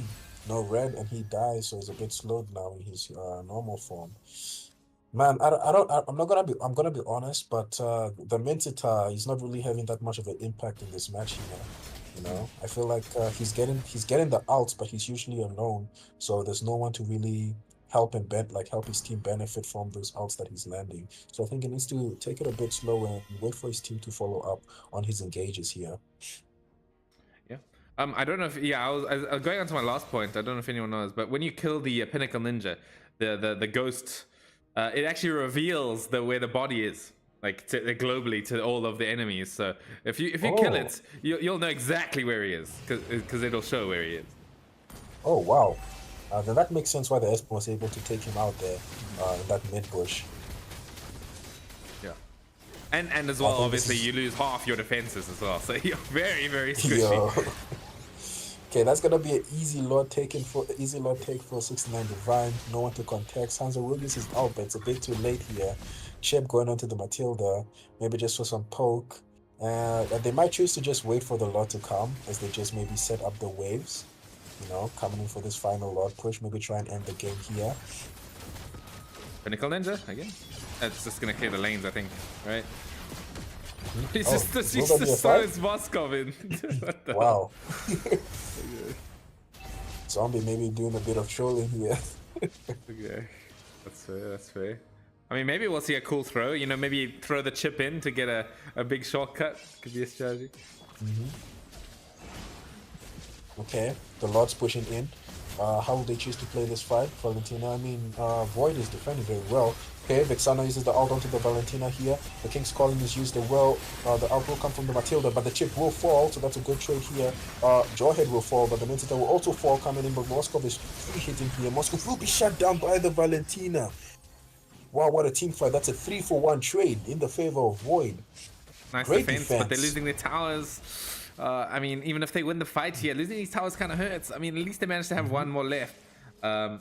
No red, and he dies, so he's a bit slowed now in his normal form. Man, I'm gonna be honest, but the Mintita is not really having that much of an impact in this match here. You know, I feel like he's getting the outs, but he's usually alone, so there's no one to really help him help his team benefit from those outs that he's landing. So I think he needs to take it a bit slower and wait for his team to follow up on his engages here. Yeah. I don't know if I was going on to my last point. I don't know if anyone knows, but when you kill the Pinnacle Ninja, the ghost, it actually reveals where the body is. Like globally to all of the enemies. So if you kill it, you'll know exactly where he is, because it'll show where he is. Oh wow, then that makes sense why the Espo was able to take him out there in that mid bush. Yeah, and as well, obviously you lose half your defenses as well, so you're very, very squishy. Okay, that's gonna be an easy Lord take for 69 divine. No one to context. Hanzo will use his ult, but it's a bit too late here. Chip going onto the Matilda, maybe just for some poke. And they might choose to just wait for the Lord to come, as they just maybe set up the waves. You know, coming in for this final Lord push, maybe try and end the game here. Pinnacle Ninja again. That's just gonna clear the lanes, I think, right? He's just Moskov in. Wow. Zombie maybe doing a bit of trolling here. Okay, that's fair. I mean, maybe we'll see a cool throw. You know, maybe throw the chip in to get a big shortcut. Could be a strategy. Okay, the Lord's pushing in. How will they choose to play this fight? Valentina, I mean, Void is defending very well. Okay, Vexana uses the ult onto the Valentina here. The King's Calling is used as well. The ult will come from the Matilda, but the chip will fall, so that's a good trade here. Jawhead will fall, but the Mintita will also fall coming in, but Moskov is hitting here. Moskov will be shut down by the Valentina. Wow, what a team fight. That's a 3-for-1 trade in the favor of Void. Nice defense, but they're losing their towers. I mean, even if they win the fight here, losing these towers kind of hurts. I mean, at least they managed to have one more left. Coming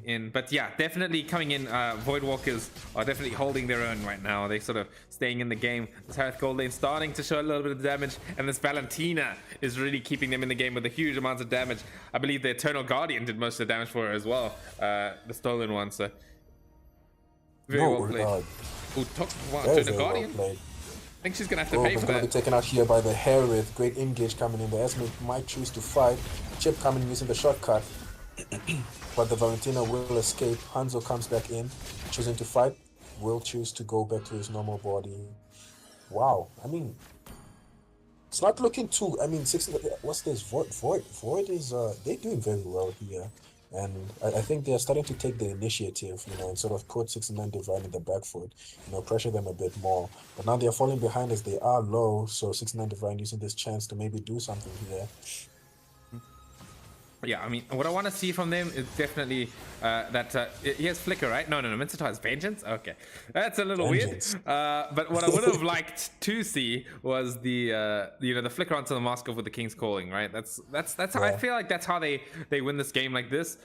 in. But yeah, definitely coming in. Voidwalkers are definitely holding their own right now. They're sort of staying in the game. This Harith Gold Lane starting to show a little bit of damage, and this Valentina is really keeping them in the game with a huge amounts of damage. I believe the Eternal Guardian did most of the damage for her as well, the stolen one. So very well played. Who took one? Eternal Guardian? I think she's gonna have to pay for that. Be taken out here by the Hereth. Great engage coming in. The Esme might choose to fight. Chip coming in using the shortcut. But the Valentina will escape. Hanzo comes back in, choosing to fight. will choose to go back to his normal body. Wow, I mean, it's not looking too. I mean, what's this? Void is they're doing very well here, and I think they're starting to take the initiative, and sort of put 69 Divine in the back foot, pressure them a bit more. But now they're falling behind as they are low, so 69 Divine using this chance to maybe do something here. Yeah, I mean, what I want to see from them is definitely that he has Flicker, right? No, Mincetar has Vengeance. Okay, that's a little Vengeance. weird. But what I would have liked to see was the the Flicker onto the Moskov with the King's Calling, right? That's how I feel like that's how they win this game like this.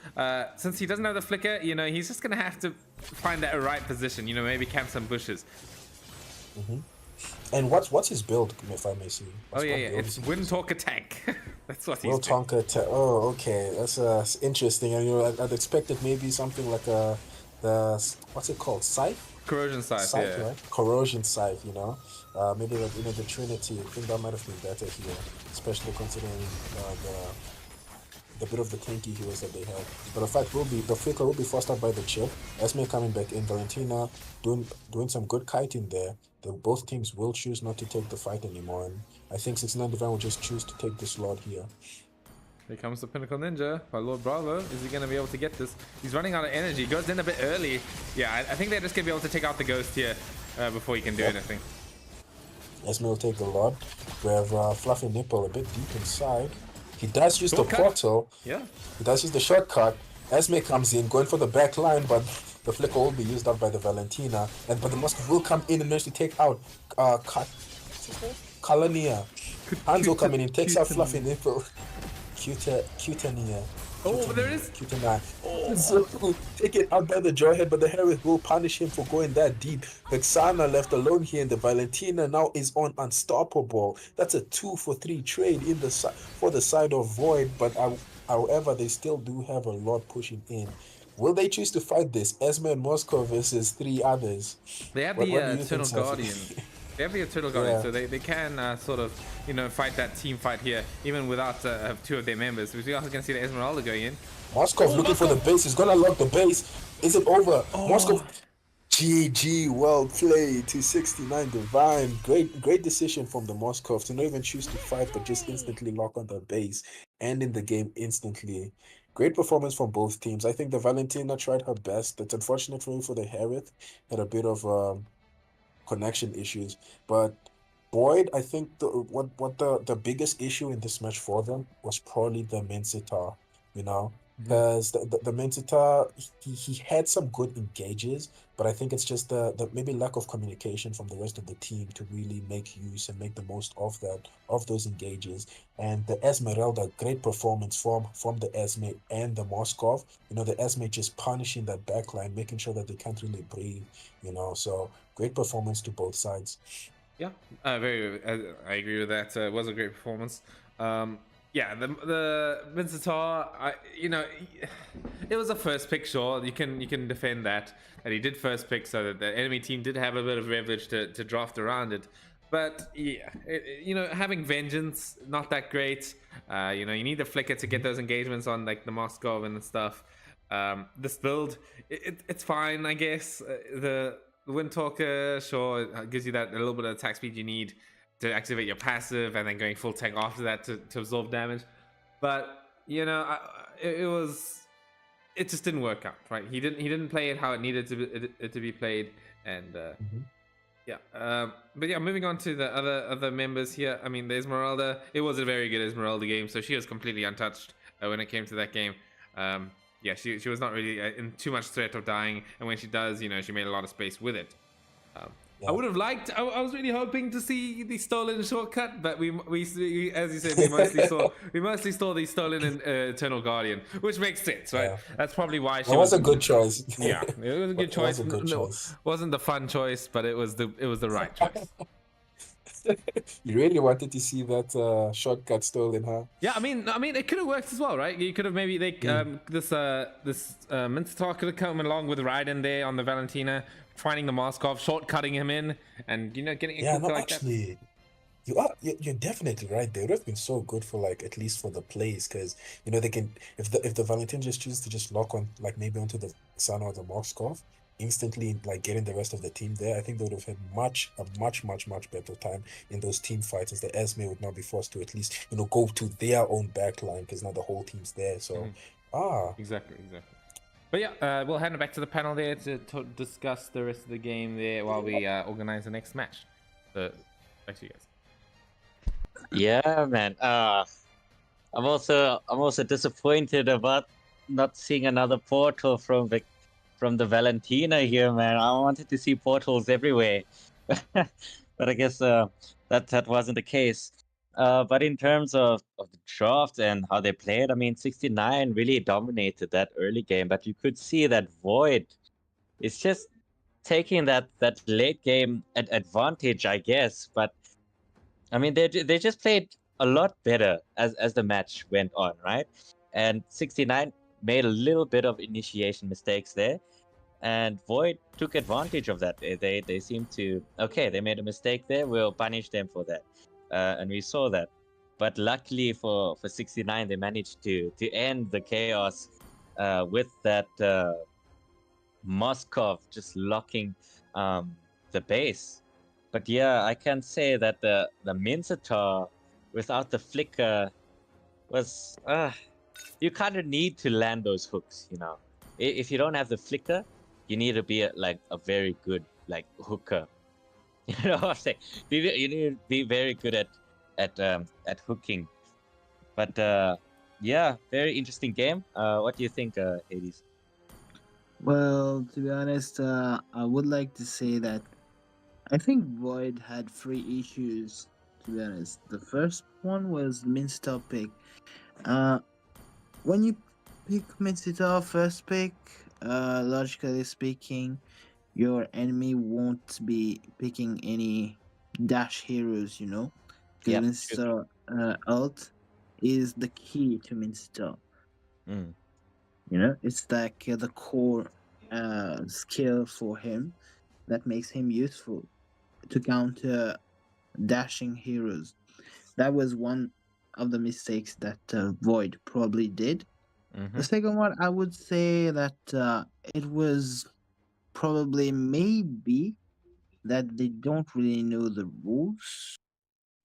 Since he doesn't have the Flicker, he's just gonna have to find that right position. Maybe camp some bushes. And what's his build, if I may see? It's Wind Talker Tank. That's what he's Wind doing. Talker Tank. Oh, okay, that's interesting. And I'd expected maybe something like what's it called? Scythe? Corrosion Scythe, yeah. Right? Corrosion Scythe, maybe like the Trinity. I think that might have been better here, especially considering the bit of the tanky heroes that they have. But the Flicker will be forced out by the chip. Esme coming back in, Valentina doing some good kiting there. Both teams will choose not to take the fight anymore, and I think 69 Divine will just choose to take the slot here. Here comes the Pinnacle Ninja by Lord Bravo. Is he going to be able to get this? He's running out of energy. Goes in a bit early. Yeah, I think they're just going to be able to take out the Ghost here before he can do anything. Esme will take the Lord. We have Fluffy Nipple a bit deep inside. He does use the portal. Yeah. He does use the shortcut. Esme comes in, going for the back line, but the Flicker will be used up by the Valentina. But the Moskov will come in and manage to take out Kalania. Hans will come in and takes out Fluffy Nipple. Cutania. Oh, but there it is. Cutania. So take it out by the Jawhead, but the Herald will punish him for going that deep. Vexana left alone here, and the Valentina now is on Unstoppable. That's a 2-for-3 trade for the side of Void, but however, they still do have a lot pushing in. Will they choose to fight this? Esme and Moscow versus 3 others. They have the Eternal Guardian. They have the Eternal Guardian, so they can sort of, fight that team fight here, even without 2 of their members. We're also going to see the Esmeralda going in. Moscow looking for the base. He's going to lock the base. Is it over? Moscow. GG, well played to 69 Divine. Great decision from the Moskov to not even choose to fight, but just instantly lock on the base, ending the game instantly. Great performance from both teams. I think the Valentina tried her best. It's unfortunate for the Harith. Had a bit of connection issues, but Boyd, I think the biggest issue in this match for them was probably the Mensitar, because the Mensitar, he had some good engages, but I think it's just the maybe lack of communication from the rest of the team to really make use and make the most of those engages. And the Esmeralda, great performance from the Esme and the Moskov. The Esme just punishing that backline, making sure that they can't really breathe. So great performance to both sides. Yeah, I agree with that. It was a great performance. Yeah, the Mincetar, it was a first pick, sure. You can defend that, and he did first pick, so that the enemy team did have a bit of leverage to draft around it. But yeah, having Vengeance, not that great. You need the Flicker to get those engagements on like the Moskov and stuff. This build, it's fine, I guess. The Wind Talker, sure, it gives you that a little bit of attack speed you need to activate your passive, and then going full tank after that to absorb damage. But it just didn't work out, right? He didn't play it how it needed to be played, and but yeah, moving on to the other members here. I mean, the Esmeralda, it was a very good Esmeralda game, so she was completely untouched when it came to that game. Yeah, she was not really in too much threat of dying, and when she does, she made a lot of space with it. I would have liked. I was really hoping to see the stolen shortcut, but we as you said, we mostly saw the stolen Eternal Guardian, which makes sense, right? Yeah. That's probably why she was a good choice. Yeah, it was a good choice. It was a good choice. Wasn't the fun choice, but it was the right choice. You really wanted to see that shortcut stolen, huh? Yeah, I mean, it could have worked as well, right? You could have maybe this Mincetar could have come along with Raiden there on the Valentina, finding the Moskov, shortcutting him in, and getting it like actually, that. You're definitely right. They would have been so good for at least for the plays, because they can if the Valentina just chooses to just lock on maybe onto the Sun or the Moskov, instantly like getting the rest of the team there, I think they would have had much better time in those team fights, as the Esme would now be forced to at least go to their own backline because now the whole team's there. So Exactly. But yeah, we'll hand it back to the panel there to discuss the rest of the game there while we organize the next match. So back to you guys. Yeah, man. I'm also disappointed about not seeing another portal from the Valentina here, man. I wanted to see portals everywhere, but I guess that wasn't the case. But in terms of the draft and how they played, I mean, 69 really dominated that early game, but you could see that Void is just taking that late game advantage, I guess. But I mean, they just played a lot better as the match went on, right? And 69 made a little bit of initiation mistakes there, and Void took advantage of that. They seemed to, okay, they made a mistake there, we'll punish them for that, and we saw that. But luckily for 69, they managed to end the chaos with that Moskov just locking the base. But yeah, I can say that the Mincetar without the flicker was you kind of need to land those hooks, you know. If you don't have the flicker, you need to be like a very good like hooker. You know what I'm saying? You need to be very good at hooking. But yeah, very interesting game. What do you think, Hades? Well, to be honest, I would like to say that I think Void had three issues. To be honest, the first one was Minster pick. Uh, when you pick Minster first pick, logically speaking, your enemy won't be picking any dash heroes. You know, because Yeah, Minster ult is the key to Minster. mm. You know, it's like the core skill for him that makes him useful to counter dashing heroes. That was one of the mistakes that Void probably did. Mm-hmm. The second one, I would say that it was probably maybe that they don't really know the rules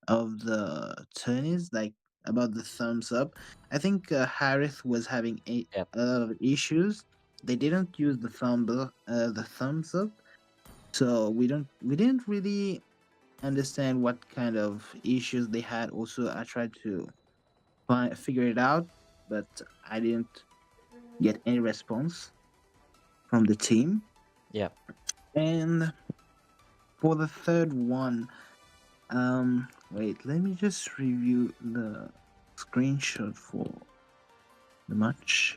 of the tourneys, like about the thumbs up. I think Harith was having Yep. a lot of issues. They didn't use the thumbs up, so we didn't really understand what kind of issues they had. Also, I tried to figure it out, but I didn't get any response from the team. Yeah. And for the third one, wait, let me just review the screenshot for the match.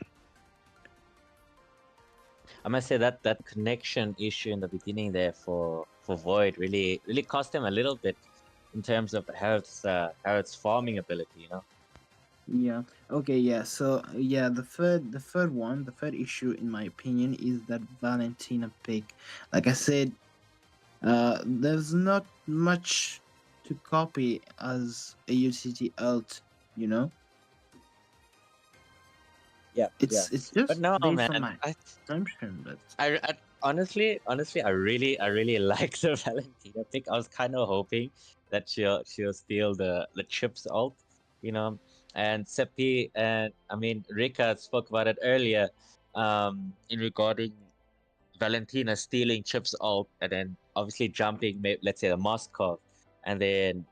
I must say that connection issue in the beginning there for Void really cost him a little bit in terms of Herod's farming ability, you know. Yeah. Okay. Yeah. So yeah, the third issue, in my opinion, is that Valentina pick. Like I said, there's not much to copy as a UCT ult. You know, Yeah. it's But just no, based man, on my assumption. But I honestly, I really like the Valentina pick. I was kind of hoping that she'll steal the chips ult, you know. And Seppi and I mean Rika spoke about it earlier, in regarding Valentina stealing chips ult and then obviously jumping, let's say the Moskov, and then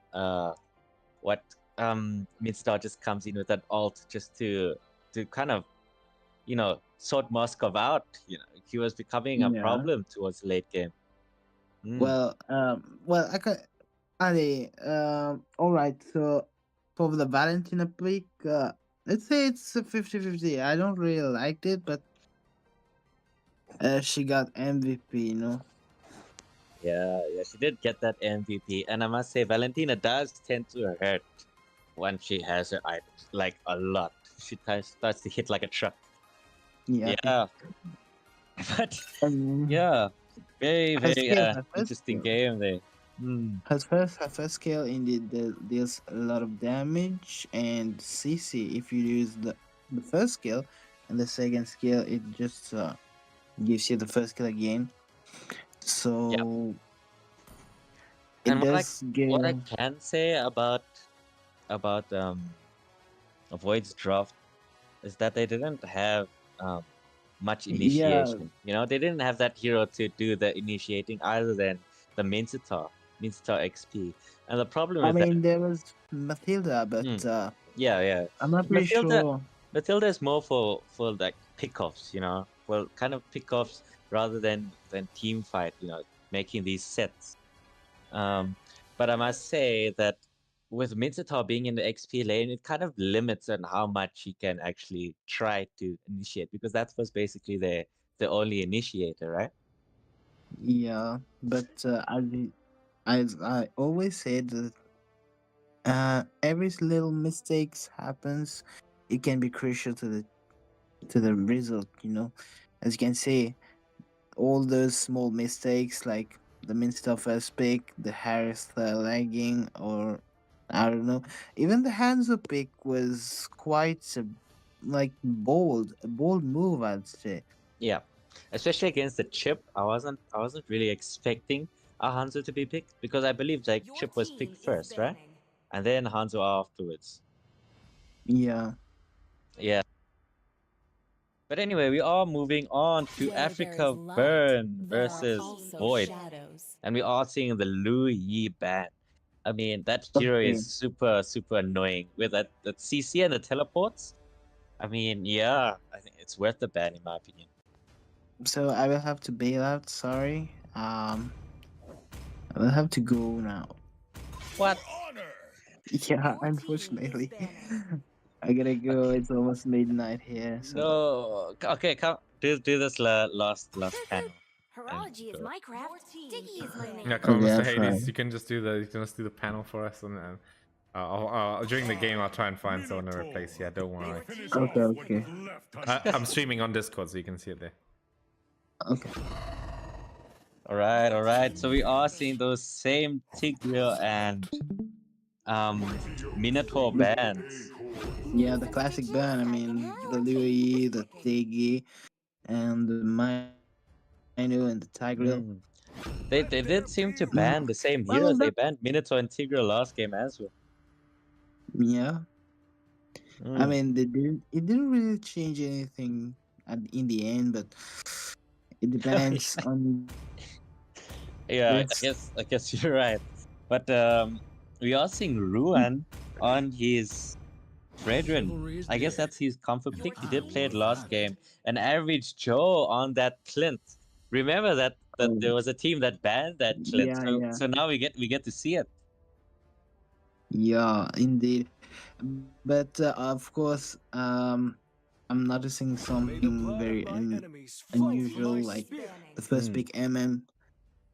what Midstar just comes in with that ult just to kind of sort Moskov out. You know, he was becoming a yeah. problem towards the late game. Well, I could. Ali, all right. So for the Valentina pick, let's say it's a 50-50. I don't really liked it, but she got MVP. You know. Yeah, she did get that MVP, and I must say, Valentina does tend to hurt when she has her items, like a lot. She starts to hit like a truck. Yeah. Yeah, but Um, yeah, very her skill, her first interesting skill. game there. Hmm. Her first skill indeed deals a lot of damage, and CC if you use the first skill, and the second skill it just gives you the first kill again. So it And does give. what I can say about Void's draft is that they didn't have much Yeah, initiation. You know, they didn't have that hero to do the initiating other than the Mincetar XP. And the problem I is that mean there was Matilda, but yeah. I'm not pretty Matilda sure. Matilda is more for like pickoffs, you know, well, kind of pickoffs rather than team fight, you know, making these sets. But I must say that with Mincetar being in the XP lane, it kind of limits on how much he can actually try to initiate, because that was basically the only initiator, right? Yeah, but as I always say that every little mistakes happens, it can be crucial to the result. You know, as you can see, all those small mistakes like the Minster first pick, the Harris lagging, or I don't know, even the Hanzo pick was quite a bold move, I'd say. Yeah, especially against the Chip, I wasn't really expecting a Hanzo to be picked, because I believe like Your Chip was team picked is first, right? banning. And then Hanzo afterwards. Yeah. Yeah. But anyway, we are moving on to Where there is Africa light, Burn there are versus also Void. shadows. And we are seeing the Lu Yi ban. I mean, that hero Okay. is super, super annoying with that CC and the teleports. I mean, yeah, I think it's worth the ban in my opinion. So I will have to bail out. Sorry. I will have to go now. What? Yeah, Your team is unfortunately. banning. I gotta go. Okay. It's almost midnight here. So No. Okay, come do this last panel. And Horology is go. my craft. Diggy is my name. Yeah, come on, okay, Mr. I'll Hades. try. You can just do the panel for us, and during the game I'll try and find someone to replace. Yeah, don't worry. Okay, okay, I'm streaming on Discord, so you can see it there. okay. All right. So we are seeing those same Tigreal and Minotaur bands. Yeah, the classic band. I mean, the Louis, the Tiggy, and the Mino and the Tigreal. Mm. They did seem to Mm. ban the same Well, heroes. that, They banned Minotaur and Tigreal last game as well. yeah. I Mm. mean, they didn't. It didn't really change anything in the end, but it depends on Yeah, this. I guess you're right. But we are seeing Ruan on his Fredrin. I guess that's his comfort pick. He did play it last game. And Average Joe on that Clint. Remember that Oh, there was a team that banned that Clint. yeah, So yeah, so now we get to see it. yeah, indeed. But of course, I'm noticing something very unusual, like the first Mm. pick MM.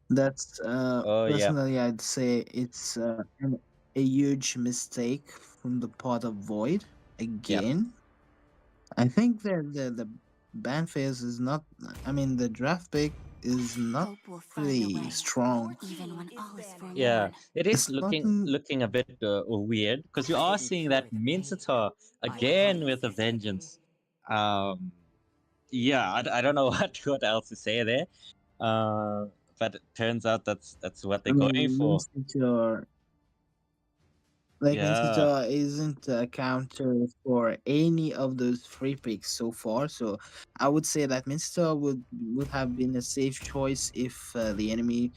That's Oh yeah. personally, I'd say it's a huge mistake from the part of Void. Yep. Again, I think that the ban phase is not. I mean, the draft pick is not Hope will find a really way. strong. Even when all is Yeah, forlorn. it is It's not. In, looking a bit weird, because you are seeing that Mincetar again with a vengeance. Um, yeah, I don't know what else to say there. But it turns out that's what I they're going mean, for. Yeah. Minster isn't a counter for any of those free picks so far. So I would say that Minster would have been a safe choice if the enemy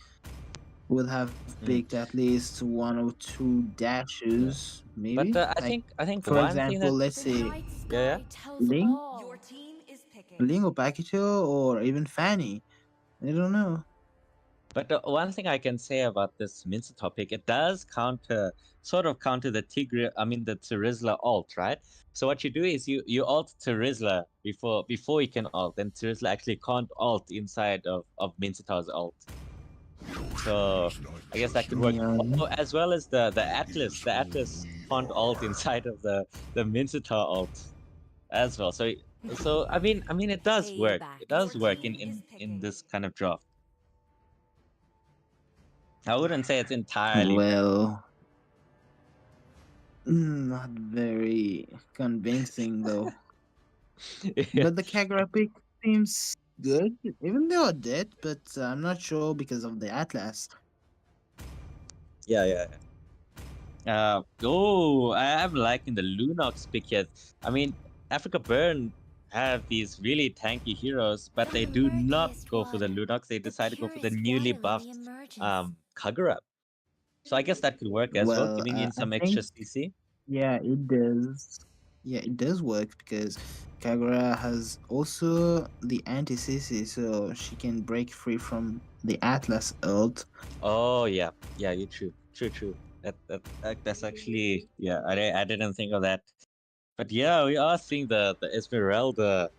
would have Mm, picked at least one or two yeah. dashes, But maybe. Like I think for one thing example, that let's say yeah. tells Ling, all. Your team is picking. Ling or Pakito or even Fanny. I don't know. But the one thing I can say about this Mincer topic, it does sort of counter the Tigre, I mean the Terizla ult, right? So what you do is you ult Terizla before you can ult, then Terizla actually can't ult inside of Mincetar's ult. So I guess that could work. Yeah. Oh, as well as the Atlas can't ult inside of the Mincetar ult as well. So I mean it does work. It does work in this kind of draft. I wouldn't say it's entirely bad. Well, not very convincing though. Yeah. But the Kagura pick seems good. Even they are dead, but I'm not sure because of the Atlas. Yeah, yeah. Oh, I'm liking the Lunox pick here. I mean, Africa Burn have these really tanky heroes, but they The do not murkiest go for the water, Lunox. They the decide to go for the purest newly water lily buffed emerges. Kagura. So I guess that could work as well, Well, giving in I some think extra CC. yeah, it does. Yeah, it does work because Kagura has also the anti CC, so she can break free from the Atlas ult. Oh yeah, yeah, you're true, true. That's actually yeah. I didn't think of that, but yeah, we are seeing the Esmeralda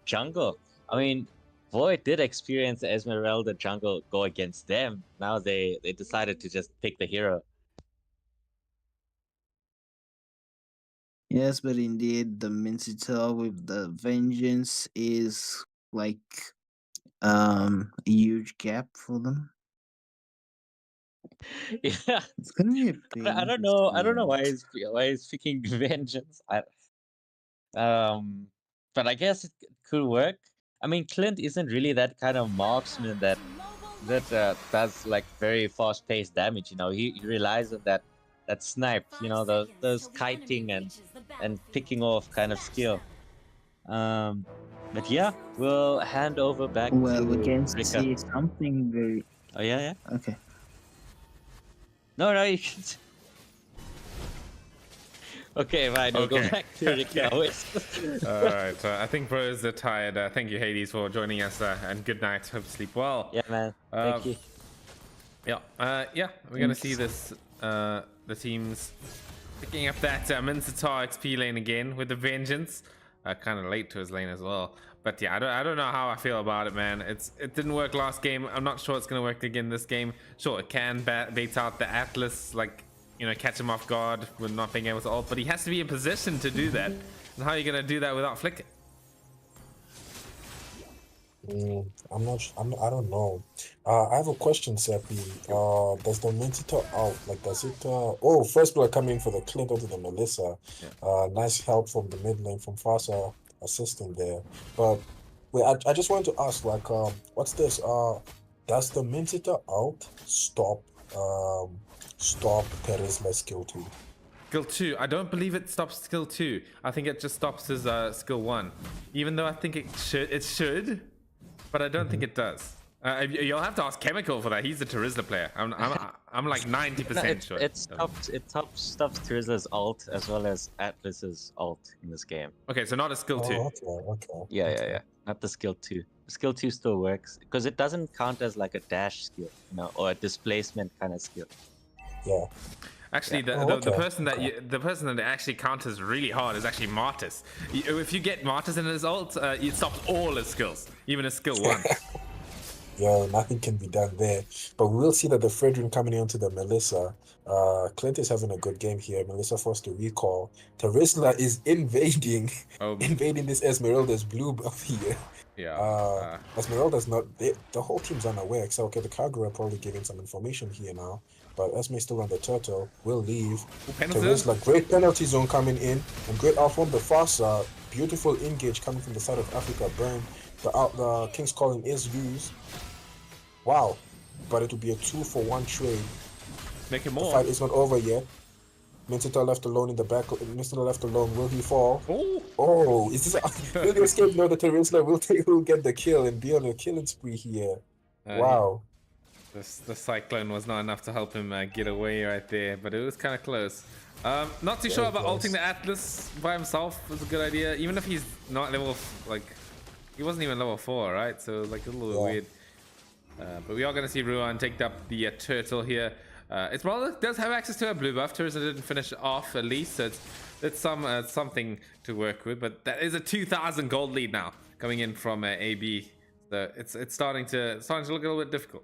jungle. I mean, Void did experience the Esmeralda jungle go against them. Now they decided to just pick the hero. Yes, but indeed, the Mincito with the Vengeance is like a huge gap for them. Yeah, It's gonna be a bit I don't know. I don't know interesting. why he's picking vengeance. But I guess it could work. I mean, Clint isn't really that kind of marksman that does like very fast paced damage. You know, he relies on that snipe. You know, those kiting and picking off kind of skill. But yeah, we'll hand over back Well, we to can Rika. see something very Oh yeah. okay. No, you can. Okay, fine. We'll go back to Rika. All right. I think bros are tired. Thank you, Hades, for joining us, and good night. Hope you sleep well. Yeah, man. Thank you. Yeah. We're gonna see this. The teams picking up that Mincetar XP lane again with the vengeance. Kind of late to his lane as well. But yeah, I don't know how I feel about it, man. It didn't work last game. I'm not sure it's gonna work again this game. Sure, it can bait out the Atlas, like, you know, catch him off guard with not being able to ult, but he has to be in position to do that. And how are you gonna do that without flicker? I don't know. I have a question, Seppi. Does the Mentito out? Like, does it? Oh, first blood coming for the Clint onto the Melissa. Nice help from the mid lane from Fasa assisting there. But wait, I just wanted to ask, like, what's this? Does the Mentito out stop Terizla's skill 2? Skill 2. I don't believe it stops skill 2. I think it just stops his skill 1. Even though I think it should, but I don't think it does. You'll have to ask Chemical for that. He's the Terizla player. I'm like 90% sure. It stops Terizla's ult as well as Atlas's ult in this game. Okay, so not a skill 2. Okay. Yeah. Not the skill 2. Skill 2 still works because it doesn't count as like a dash skill, you know, or a displacement kind of skill. Yeah. Actually, the person that actually counters really hard is actually Martis. If you get Martis in his ult, it stops all his skills, even his skill 1. Yeah, nothing can be done there. But we will see that the Fredrin coming into the Melissa. Clint is having a good game here. Melissa forced to recall. Terizla is invading this Esmeralda's blue buff here. Yeah. Esmeralda's not. The whole team's unaware. So okay, the Kagura probably giving some information here now. But Esme's still on the turtle. Will leave. Terizla, great penalty zone coming in, and great out from the fast. Beautiful engage coming from the side of Africa. Burn. The King's Calling is used. Wow, but it will be a 2-for-1 trade. Make it more. The fight is not over yet. Mincita left alone in the back. Mincita left alone. Will he fall? Oh, is this? Will he escape? No, the Terizla will get the kill and be on a killing spree here. Wow. The Cyclone was not enough to help him get away right there, but it was kind of close. Not too sure about ulting the Atlas by himself was a good idea, even if he's not level, like, he wasn't even level 4, right? So like a little weird. But we are going to see Ruan take up the turtle here. Esmeralda does have access to a blue buff. Terizla didn't finish off at least, so it's something to work with. But that is a 2,000 gold lead now coming in from AB. So it's starting to look a little bit difficult.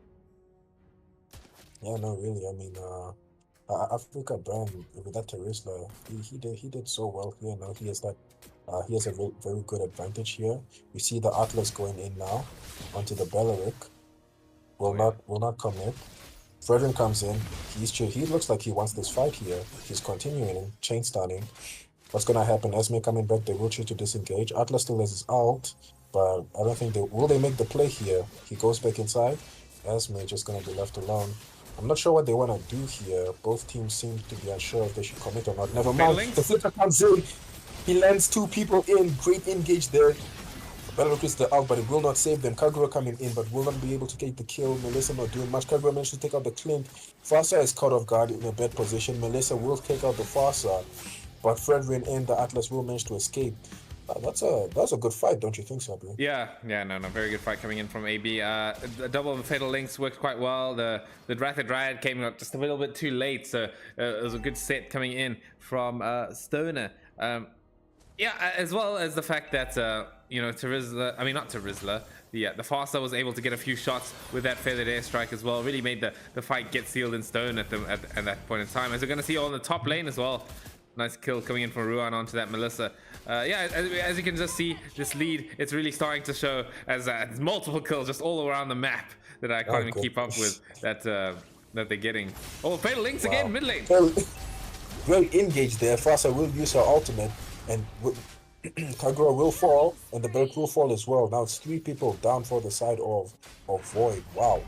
Yeah, no, really. I mean, Africa brand with that Terizla, he did so well here. Now he has that. He has a very good advantage here. We see the Atlas going in now onto the Belleric. Will not commit. Fredrin comes in. He looks like he wants this fight here. He's continuing, chain stunning. What's gonna happen? Esme coming back. They will choose to disengage. Atlas still has his ult, but I don't think will they make the play here. He goes back inside. Esme just gonna be left alone. I'm not sure what they want to do here. Both teams seem to be unsure if they should commit or not. Never mind. The flicker comes in. He lands 2 people in. Great engage there. Belarus is the out, but it will not save them. Kagura coming in, but will not be able to take the kill. Melissa not doing much. Kagura managed to take out the Clint. Fasa is caught off guard in a bad position. Melissa will take out the Fasa, but Fredrin and the Atlas will manage to escape. That's a good fight, don't you think, Sabri? Yeah, no, very good fight coming in from AB. The double of the Fatal Links worked quite well. The Wrath of Dryad came out just a little bit too late, so it was a good set coming in from Stoner. Yeah, as well as the fact that Terizla, I mean not Terizla, the Fasa was able to get a few shots with that feathered airstrike as well. Really made the fight get sealed in stone at that point in time. As we're going to see on the top lane as well. Nice kill coming in from Ruan onto that Melissa. Yeah, as you can just see, this lead, it's really starting to show as multiple kills just all around the map that I can't even keep up with that they're getting. Oh, Fatal Links again, mid lane. Great engage there. Fasa will use her ultimate, and Kagura will fall, and the Berk will fall as well. Now it's 3 people down for the side of Void. Wow.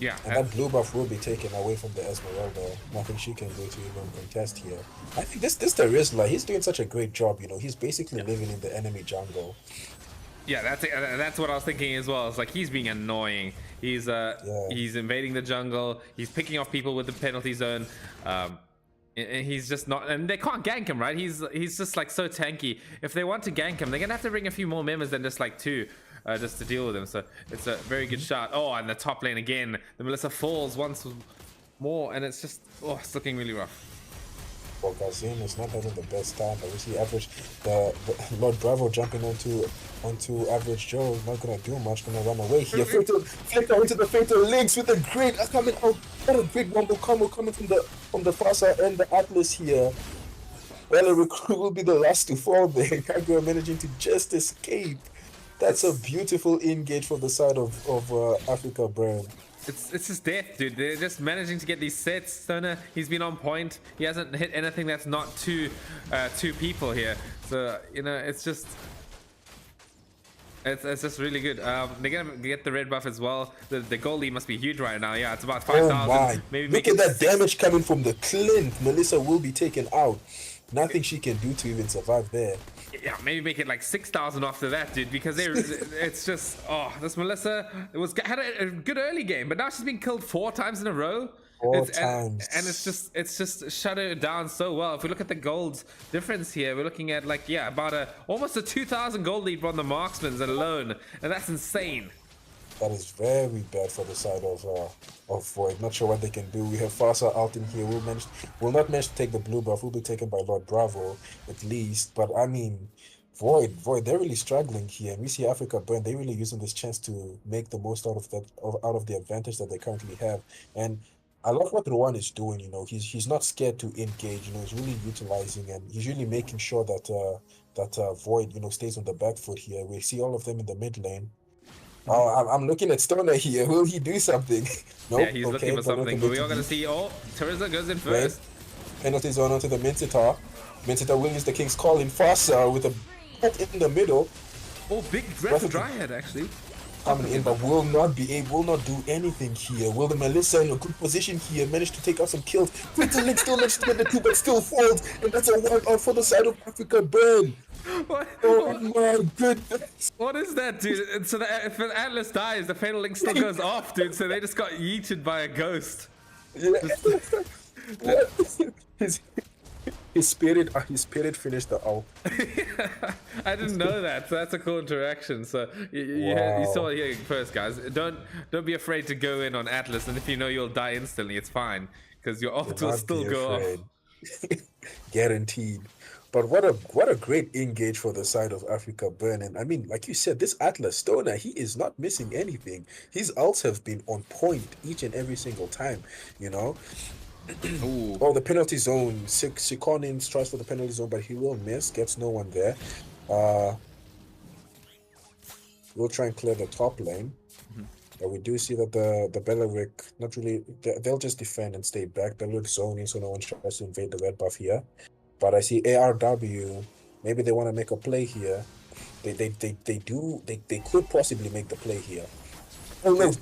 Yeah, and that blue buff will be taken away from the Esmeralda. Nothing she can do to even contest here. I think this Terizla, he's doing such a great job. You know, he's basically living in the enemy jungle. Yeah, that's what I was thinking as well. It's like he's being annoying. He's invading the jungle. He's picking off people with the penalty zone. And he's just not, and they can't gank him, right? He's just like so tanky. If they want to gank him, they're gonna have to bring a few more members than just like 2. Just to deal with him. So it's a very good shot. Oh, and the top lane again. The Melissa falls once more, and it's just, it's looking really rough. Well, Gazim is not having the best time, but we see average, the Lord Bravo jumping onto average Joe, not gonna do much, gonna run away here. Flicker into the Fatal Links with a great coming out. What a great wombo combo coming from the Fasa and the Atlas here. Well, Recruit will be the last to fall there. Kagura managing to just escape. That's a beautiful engage from the side of Africa Brand. It's his death, dude. They're just managing to get these sets. Stoner, he's been on point. He hasn't hit anything that's not two people here. So it's just really good. They're gonna get the red buff as well. The gold lead must be huge right now. Yeah, it's about 5,000. Oh my! Maybe look at that damage coming from the Clint. Melissa will be taken out. Nothing she can do to even survive there. Yeah, maybe make it like 6,000 after that, dude, because it's just, this Melissa had a good early game, but now she's been killed 4 times in a row. 4 times. And it's just shut her down so well. If we look at the golds difference here, we're looking at about almost a 2,000 gold lead from the marksmen alone, and that's insane. That is very bad for the side of Void. Not sure what they can do. We have Fasa out in here. Will not manage to take the blue buff. Will be taken by Lord Bravo at least. But I mean, Void, they're really struggling here. And we see Africa Burn. They're really using this chance to make the most out of the advantage that they currently have. And I love what Rowan is doing. You know, he's not scared to engage. You know, he's really utilizing and he's really making sure that Void stays on the back foot here. We see all of them in the mid lane. Oh, I'm looking at Stoner here. Will he do something? Nope. Yeah, he's looking for something. But we are going to see. Oh, Terizla goes in first. Penalty zone onto the Mincitar. Mincitar will use the King's Call in Fasa with a hook in the middle. Oh, big Breath of Dryad actually. Coming in, but will not do anything here. Will the Melissa in a good position here manage to take out some kills? Fatal Link still managed to get the 2, but still falls. And that's a wipe out for the side of Africa Burn. What? Oh my goodness. What is that, dude? And so if an Atlas dies, the Fatal Link still goes off, dude. So they just got yeeted by a ghost. Yeah. His spirit finished the ult. I didn't know that. So that's a cool interaction. So you saw it here first, guys. Don't be afraid to go in on Atlas, and if you know you'll die instantly, it's fine because your ult will still go off. Guaranteed. But what a great engage for the side of Africa Burn. And I mean, like you said, this Atlas Stoner, he is not missing anything. His ults have been on point each and every single time, you know. Oh, the penalty zone. Sikonin tries for the penalty zone, but he will miss. Gets no one there. We'll try and clear the top lane. But we do see that the Beleric, not really, they'll just defend and stay back. Beleric zoning, so no one tries to invade the red buff here. But I see ARW, maybe they want to make a play here. they could possibly make the play here. Oh no,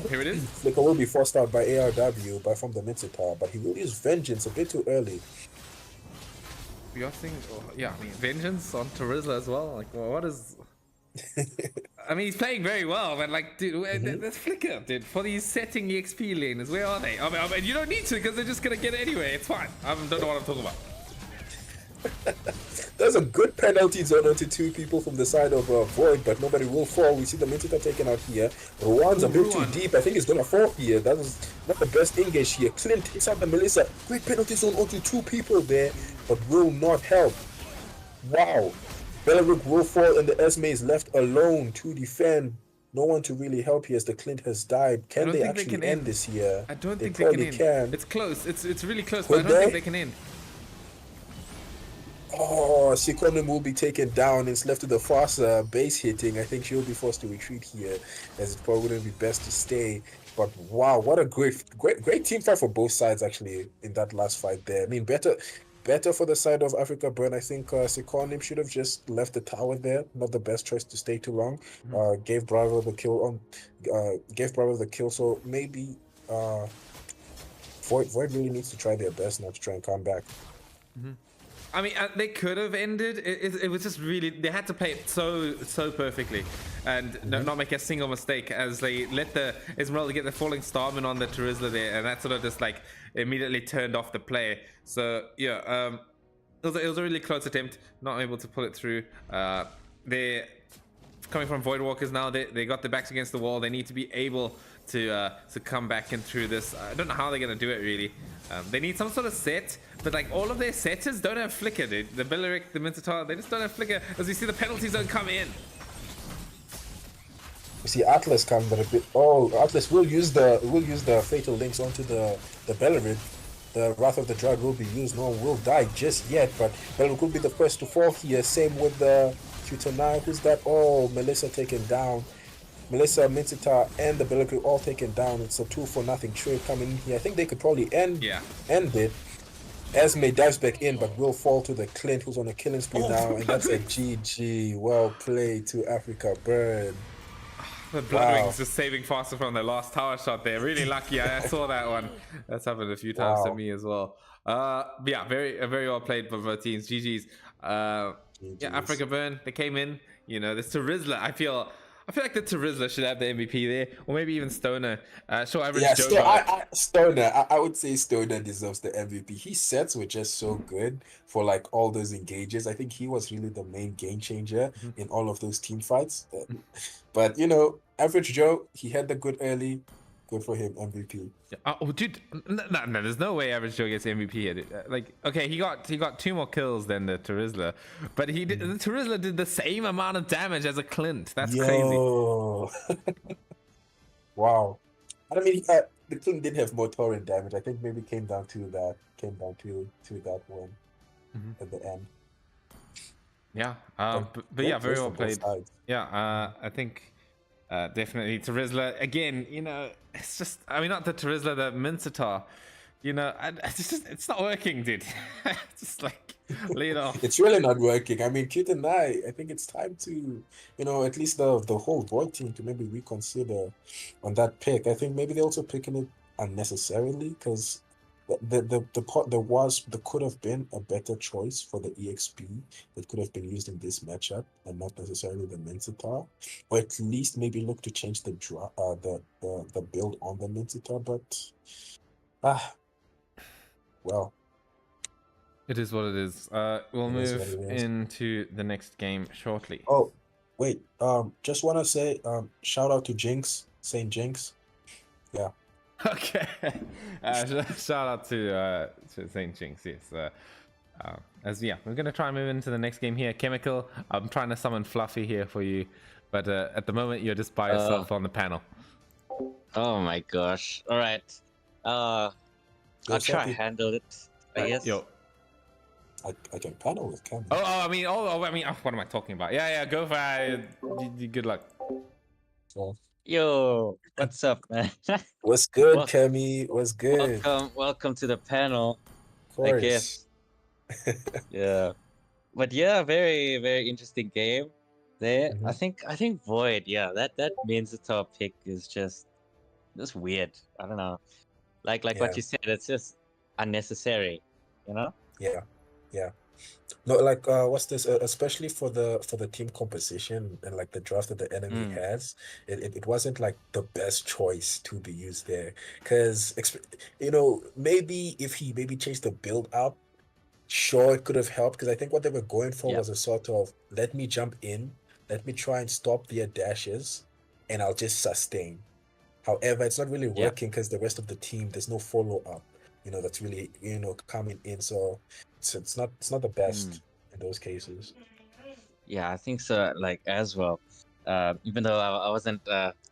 Here it is. Flicker will be forced out by ARW from the Mitsita, but he will use Vengeance a bit too early. You're saying, yeah, I mean, Vengeance on Terizla as well. Like, well, what is... I mean, he's playing very well, but like, dude, that's Flicker, dude. For these setting EXP laners, where are they? I mean, you don't need to because they're just gonna get it anyway. It's fine. I don't know what I'm talking about. There's a good penalty zone onto two people from the side of Void, but nobody will fall. We see the Mintita taken out here. Ruan's a bit too deep. I think he's gonna fall here. That was not the best engage here. Clint takes out the Melissa. Great penalty zone onto two people there, but will not help. Wow. Beleric will fall and the Esme is left alone to defend. No one to really help here as the Clint has died. Can they actually end this here? I don't think they can. It's close. It's really close, but I don't think they can end. Oh, Sikonim will be taken down. It's left to the Fasa base hitting. I think she'll be forced to retreat here, as it probably wouldn't be best to stay. But wow, what a great team fight for both sides actually in that last fight there. I mean, better for the side of Africa Burn. I think Sikonim should have just left the tower there. Not the best choice to stay too long. Gave Bravo the kill So maybe Void really needs to try their best now to try and come back. I mean, they could have ended. It was just really, they had to play it so perfectly and not make a single mistake as they let the Esmeralda get the falling starman on the Terizla there, and that sort of just like immediately turned off the play. So yeah, it was a really close attempt, not able to pull it through. They're coming from Voidwalkers now. They got their backs against the wall. They need to be able to come back in through this. I don't know how they're gonna do it really. They need some sort of set, but like all of their setters don't have flicker, dude. The Beleric, the Minotaur, they just don't have flicker. As we see the penalties don't come in. We see Atlas come, but a bit. Oh, Atlas will use the fatal links onto the Beleric. The Wrath of the Drought will be used. No one will die just yet, but Beleric will be the first to fall here. Same with the Q9. Who's that? Oh, Melissa taken down. Melissa, Minsita, and the Beleric all taken down. It's a 2-for-0 trade coming in here. I think they could probably end it. Esme dives back in, but will fall to the Clint, who's on a killing spree now, and that's a GG. Well played to Africa Burn. The Bloodwings just saving faster from their last tower shot there. Really lucky. I saw that one. That's happened a few times to me as well. Yeah, very well played by both teams. GG's. Yeah, Africa Burn, they came in. You know, this Terizla, I feel like the Terizla should have the MVP there, or maybe even Stoner. Sure, average Joe. Stoner. I would say Stoner deserves the MVP. His sets were just so good for like all those engages. I think he was really the main game changer in all of those team fights. But you know, average Joe, he had the good early. Good for him, MVP. Oh, dude, no, there's no way Average Joe gets MVP here. Like, okay, he got 2 more kills than the Terizla, but the Terizla did the same amount of damage as a Clint. That's crazy. Wow. I mean, the Clint did have more torrent damage. I think maybe came down to that one at the end. Yeah, but yeah, very well played. Yeah, I think. Definitely Terizla again. You know, it's just, I mean, not the Terizla, the Mincetar. You know, it's not working, dude. Just like lay it off. It's really not working. I mean, Kit and I think it's time to, you know, at least the whole Void team to maybe reconsider on that pick. I think maybe they're also picking it unnecessarily because there could have been a better choice for the EXP that could have been used in this matchup and not necessarily the Mincetar, or at least maybe look to change the build on the Mincetar. But well, it is what it is. We'll move into the next game shortly. Oh wait, just want to say shout out to Jinx, Saint Jinx. Yeah. Okay. Shout out to Saint Jinx. Yes. We're gonna try and move into the next game here. Chemical. I'm trying to summon Fluffy here for you, but at the moment you're just by yourself on the panel. Oh my gosh! All right. I'll try to handle it. I guess. Yo. I can panel with Cam. I mean, what am I talking about? Yeah. Go for it. Good luck. So. Yo, what's up, man? What's good, Kemi? What's good? Welcome to the panel. Of course. I guess. Yeah, but yeah, very interesting game. There, Mhm. I think Void. Yeah, that Minzator pick is just weird. I don't know. Like what Yeah, you said, it's just unnecessary. You know? yeah, yeah. No, like what's this? Especially for the team composition and like the draft that the enemy Mm, has, it wasn't like the best choice to be used there. Because you know, maybe if he maybe changed the build up, sure it could have helped. Because I think what they were going for yeah, was a sort of let me jump in, let me try and stop their dashes, and I'll just sustain. However, it's not really yeah. working because the rest of the team, there's no follow up, you know, that's really, you know, coming in. So it's not the Mm. best in those cases. Yeah, I think so. Like as well, even though I wasn't,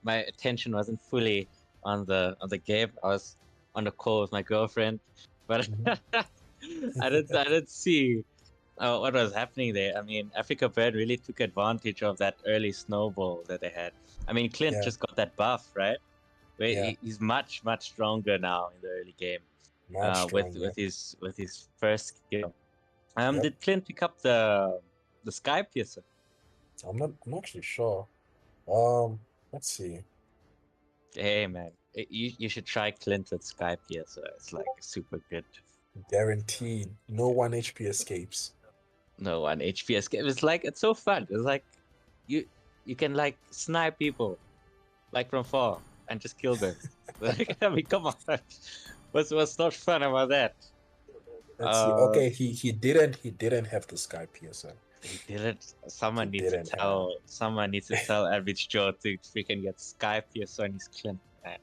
my attention wasn't fully on the game. I was on the call with my girlfriend, but Mhm. I didn't see what was happening there. I mean, Africa Bird really took advantage of that early snowball that they had. I mean, Clint Yeah, just got that buff, right? Where yeah, he's much stronger now in the early game. much With stronger. his first skill. Yep. Did Clint pick up the Sky Piercer? I'm not actually sure. Let's see. Hey man, you should try Clint with Skype here. So it's like super good. Guaranteed. No 1 HP escapes. No one HPS game. It's like it's so fun. It's like you you can like snipe people like from far and just kill them. Like I mean, come on, what's not fun about that? Let's see. Okay, he didn't have the Sky PSN. He didn't. He didn't have. Someone needs to tell Average Joe to freaking get Skype here on his Clint. Man.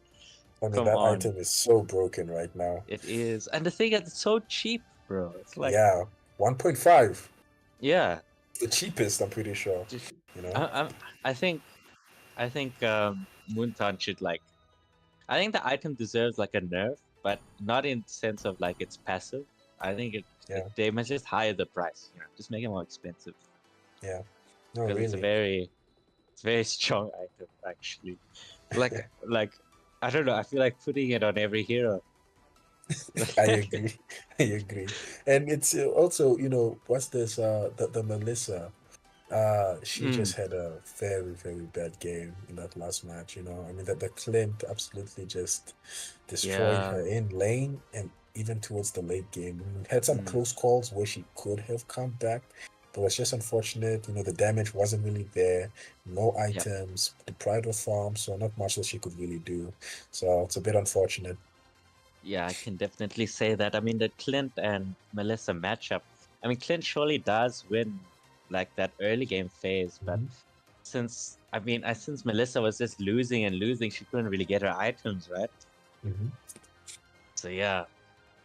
I mean, Come that on, item is so broken right now. it is, and the thing is, it's so cheap, bro. It's like, Yeah, 1.5. yeah. The cheapest, I'm pretty sure. Just, You know? I, I, I think Moonton should like. I think the item deserves like a nerf, but not in sense of like it's passive. I think Yeah, they must just higher the price. You know, just make it more expensive yeah. No, because really. it's a very strong item actually. Like I don't know. I feel like putting it on every hero. I agree. I agree. And it's also, you know, what's this? The Melissa. She Mm, just had a very bad game in that last match. You know, I mean, the Clint absolutely just destroyed yeah. her in lane and even towards the late game. Had some Mm, close calls where she could have come back, but it's just unfortunate. You know, the damage wasn't really there. No yep. items, deprived of farm, so not much that she could really do. So it's a bit unfortunate. Yeah, I can definitely say that. I mean, the Clint and Melissa matchup. I mean, Clint surely does win like that early game phase, but Mhm. since Melissa was just losing and losing, she couldn't really get her items, right? Mhm. So yeah.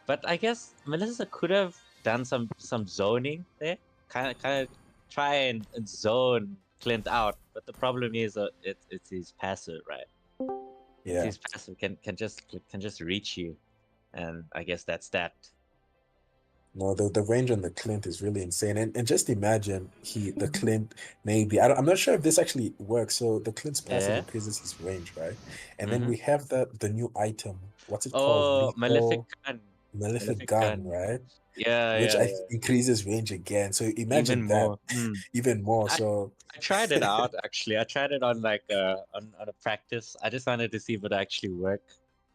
But I guess Melissa could have done some zoning there. Kind of try and zone Clint out. But the problem is it's his passive, right? It's Yeah. his passive can just reach you. And I guess that's that. No, the range on the Clint is really insane. And just imagine the Clint maybe I'm not sure if this actually works. So the Clint's passive Yeah. increases his range, right? And then Mm-hmm. we have the new item. What's it called? Oh, Malefic Lethal Gun. Malefic Malefic Gun, Gun. right? Yeah, Which yeah, I yeah. increases range again. So Even imagine that more. Mm. even more. I So I tried it out actually. I tried it on like on a practice. I just wanted to see if it actually work.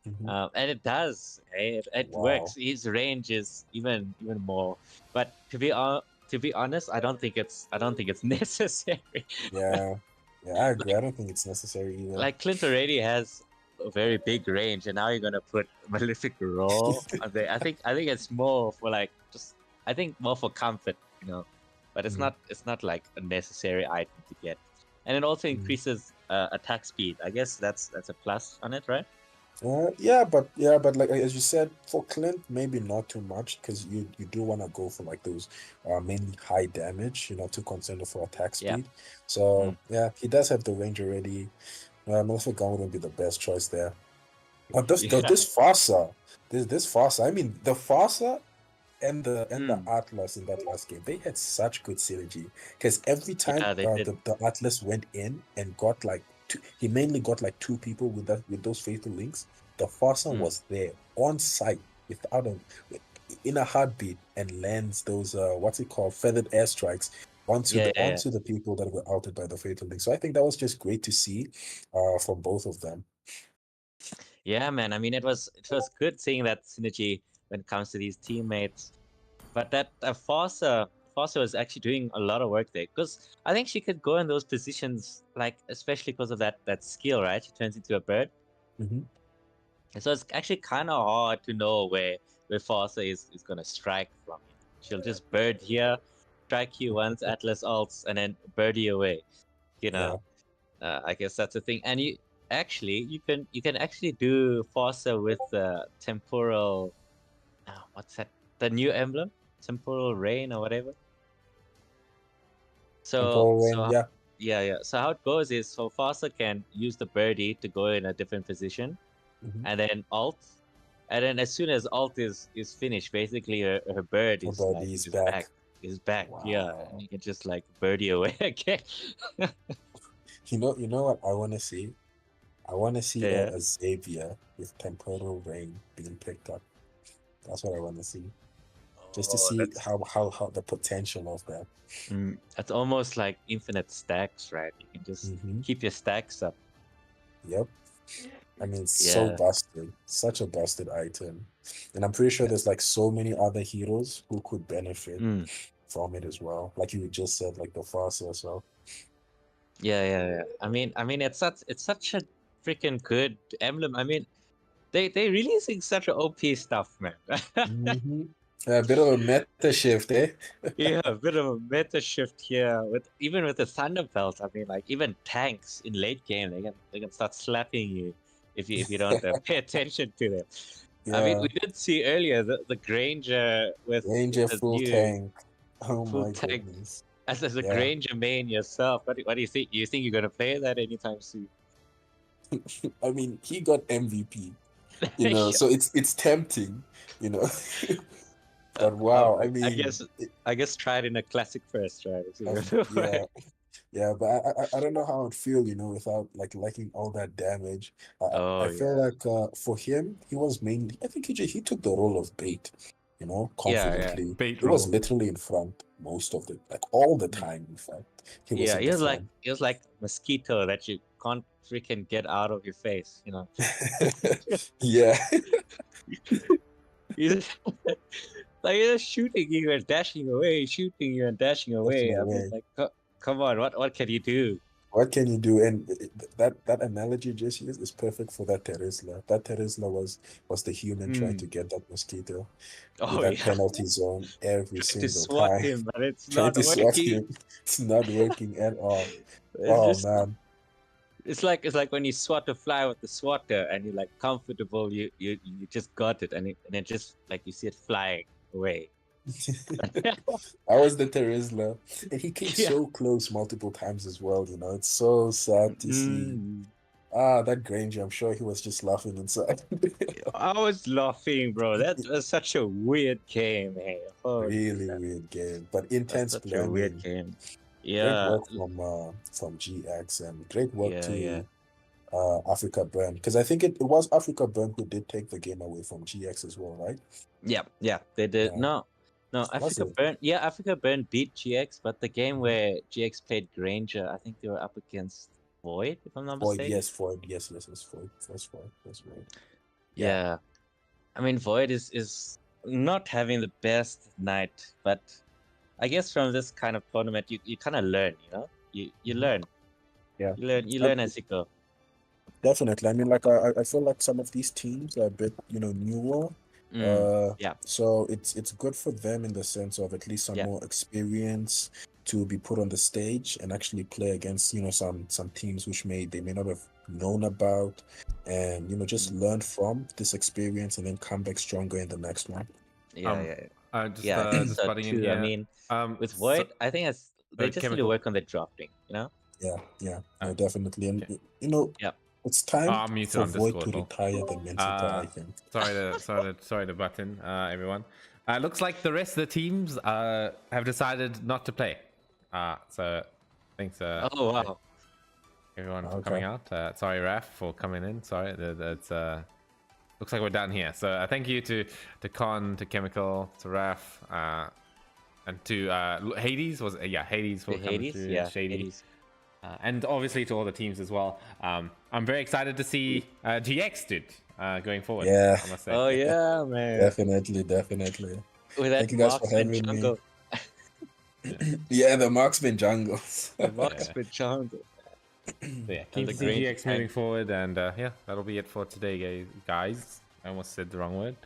Mhm. And it does. Hey, it works. Wow. His range is even more. But to be honest, I don't think it's necessary. Yeah. Yeah, I agree. like I don't think it's necessary either. like Clint already has a very big range, and now you're gonna put Malefic Raw on there. I think it's more for like just I think more for comfort, you know. But Mhm. it's not like a necessary item to get, and it also Mhm. increases attack speed. I guess that's a plus on it, right? Yeah, but like as you said, for Clint, maybe not too much because you do want to go for like those mainly high damage, you know, too concerned for attack Yeah. speed. So Mm. yeah, he does have the range already. Malefic Gun wouldn't be the best choice there. But Yeah. this Farsa, this Farsa, I mean the Farsa and the Mm. Atlas in that last game, they had such good synergy because every time Yeah, they did. the Atlas went in and got like he mainly got like two people with those fatal links. The Farsa Mm. was there on site without a in a heartbeat and lands those what's it called feathered airstrikes onto Yeah, the yeah, yeah. onto the people that were outed by the Fatal Link. So I think that was just great to see from both of them. Yeah, man. I mean, it was good seeing that synergy when it comes to these teammates. But that Forza was actually doing a lot of work there because I think she could go in those positions, like especially because of that skill, right? She turns into a bird. Mm-hmm. So it's actually kind of hard to know where Forza is gonna strike from. She'll just bird here, strike you once, Atlas ults, and then bird you away. You Yeah. know, I guess that's the thing. And you can actually do Forza with the temporal. What's that? The new emblem, temporal rain or whatever. So Temporal Rain, so yeah. yeah. So how it goes is so Forza can use the birdie to go in a different position Mm-hmm. and then alt. And then as soon as alt is finished, basically her bird Her is like body is is back. back. Is back, yeah. And Wow. you can just like birdie away again. You know what I want to see? I want to see Yeah. a Xavier with Temporal Rain being picked up. That's what I want to see. Just to Oh, see that's how the potential of that. that's almost like infinite stacks, right? You can just Mm-hmm. keep your stacks up. Yep. I mean, so Yeah. busted. Such a busted item. And I'm pretty sure there's like so many other heroes who could benefit Mm. from it as well. Like you just said, like the Farsa as well. Yeah. I mean, it's such a freaking good emblem. I mean, they releasing such a OP stuff, man. Mm-hmm. A bit of a meta shift, eh? Yeah, a bit of a meta shift here with even with the Thunder Belt. I mean, like even tanks in late game, they can start slapping you if you don't pay attention to them. I mean, Yeah. we did see earlier the Granger with Ranger the full new tank. Oh full my tank. goodness. As a Yeah. Granger main yourself, what do you think? You think you're gonna play that anytime soon? I mean, he got MVP, you know, so it's tempting, you know. But wow, I I mean, guess I guess try it in a classic first, right? See what it yeah, works. yeah, but I don't know how I'd feel, you know, without like liking all that damage. I Oh feel yeah, like for him, he was mainly, I think he took the role of bait, you know, yeah. confidently. Bait He was roll. literally in front most of the, like all the Mm. time, in fact. He was Yeah, in he the was like front. he was like mosquito that you can't freaking get out of your face, you know. Yeah. He's like he's just shooting you and dashing away, shooting you and dashing Left in away. a I mean, way. like, come on, what can you do? What can you do? And that analogy you just used is perfect for that Terizla. That Terizla was the human trying to Mm. get that mosquito with Oh that yeah, penalty zone every trying to single swat time. him, but it's Trying not to swat working. him. It's not working at all. It's Oh just man. it's like when you swat a fly with the swatter and you're like comfortable, you just got it and it just like you see it flying away. I was the Terizla. And he came Yeah. so close multiple times as well, you know. It's so sad to see. Mm. That Granger, I'm sure he was just laughing inside. I was laughing, bro. That was such a weird game, hey. Holy Really crap. weird game, but That's intense such a weird planning. game. Great Yeah, work from GX and great work yeah. to Africa Burn, because I think it was Africa Burn who did take the game away from GX as well, right? Yeah. They did. Yeah. No, Was Africa it? Burn. Yeah, Africa Burn beat GX, but the game Mhm. where GX played Granger, I think they were up against Void, if I'm not Void, mistaken. yes, Void, yes, Void. That's Void. Yeah. I mean, Void is not having the best night, but I guess from this kind of tournament, you kind of learn, you know. You Mhm. learn. Yeah. You learn as you go. Definitely. I mean, like I feel like some of these teams are a bit, you know, newer. Yeah. So it's good for them in the sense of at least some Yeah. more experience to be put on the stage and actually play against, you know, some teams which they may not have known about, and you know, just learn from this experience and then come back stronger in the next one. Yeah. I think just so butting in too. I here. mean, with Void, I think they just need to Chemical. work on the drafting, you know? No, definitely. And okay. you know, Yeah. it's time I'm muted for on Void Discord, to lol. retire the mental I think. Sorry to butt in, everyone. Looks like the rest of the teams have decided not to play. So thanks Oh wow. everyone for Okay. coming out. Sorry Raf for coming in. Sorry, that's looks like we're done here. So thank you to Con, to Chemical, to Raf. And to Hades was Hades will The come Hades, through. yeah, Shady. Hades. And obviously to all the teams as well. I'm very excited to see GX did going forward. Yeah. I must say. Oh yeah, man. Definitely. With that Thank you guys for marksman having me. jungle. Yeah, the marksman jungle. The marksman jungle. So yeah, And keen the to see Grange GX tank. moving forward, and yeah, that'll be it for today, guys. I almost said the wrong word.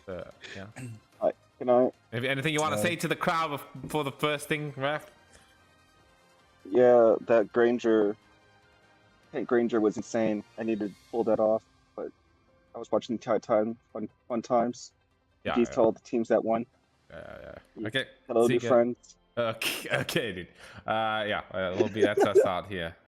Yeah. Can I? Maybe anything you want to say to the crowd for the first thing, Raph? Yeah, that Granger. Hey, Granger was insane. I needed to pull that off, but I was watching the entire time, fun times. Yeah. Please tell all the teams that won. Okay. Hello, See new ya. friends. Okay, dude. Yeah, that's us out here.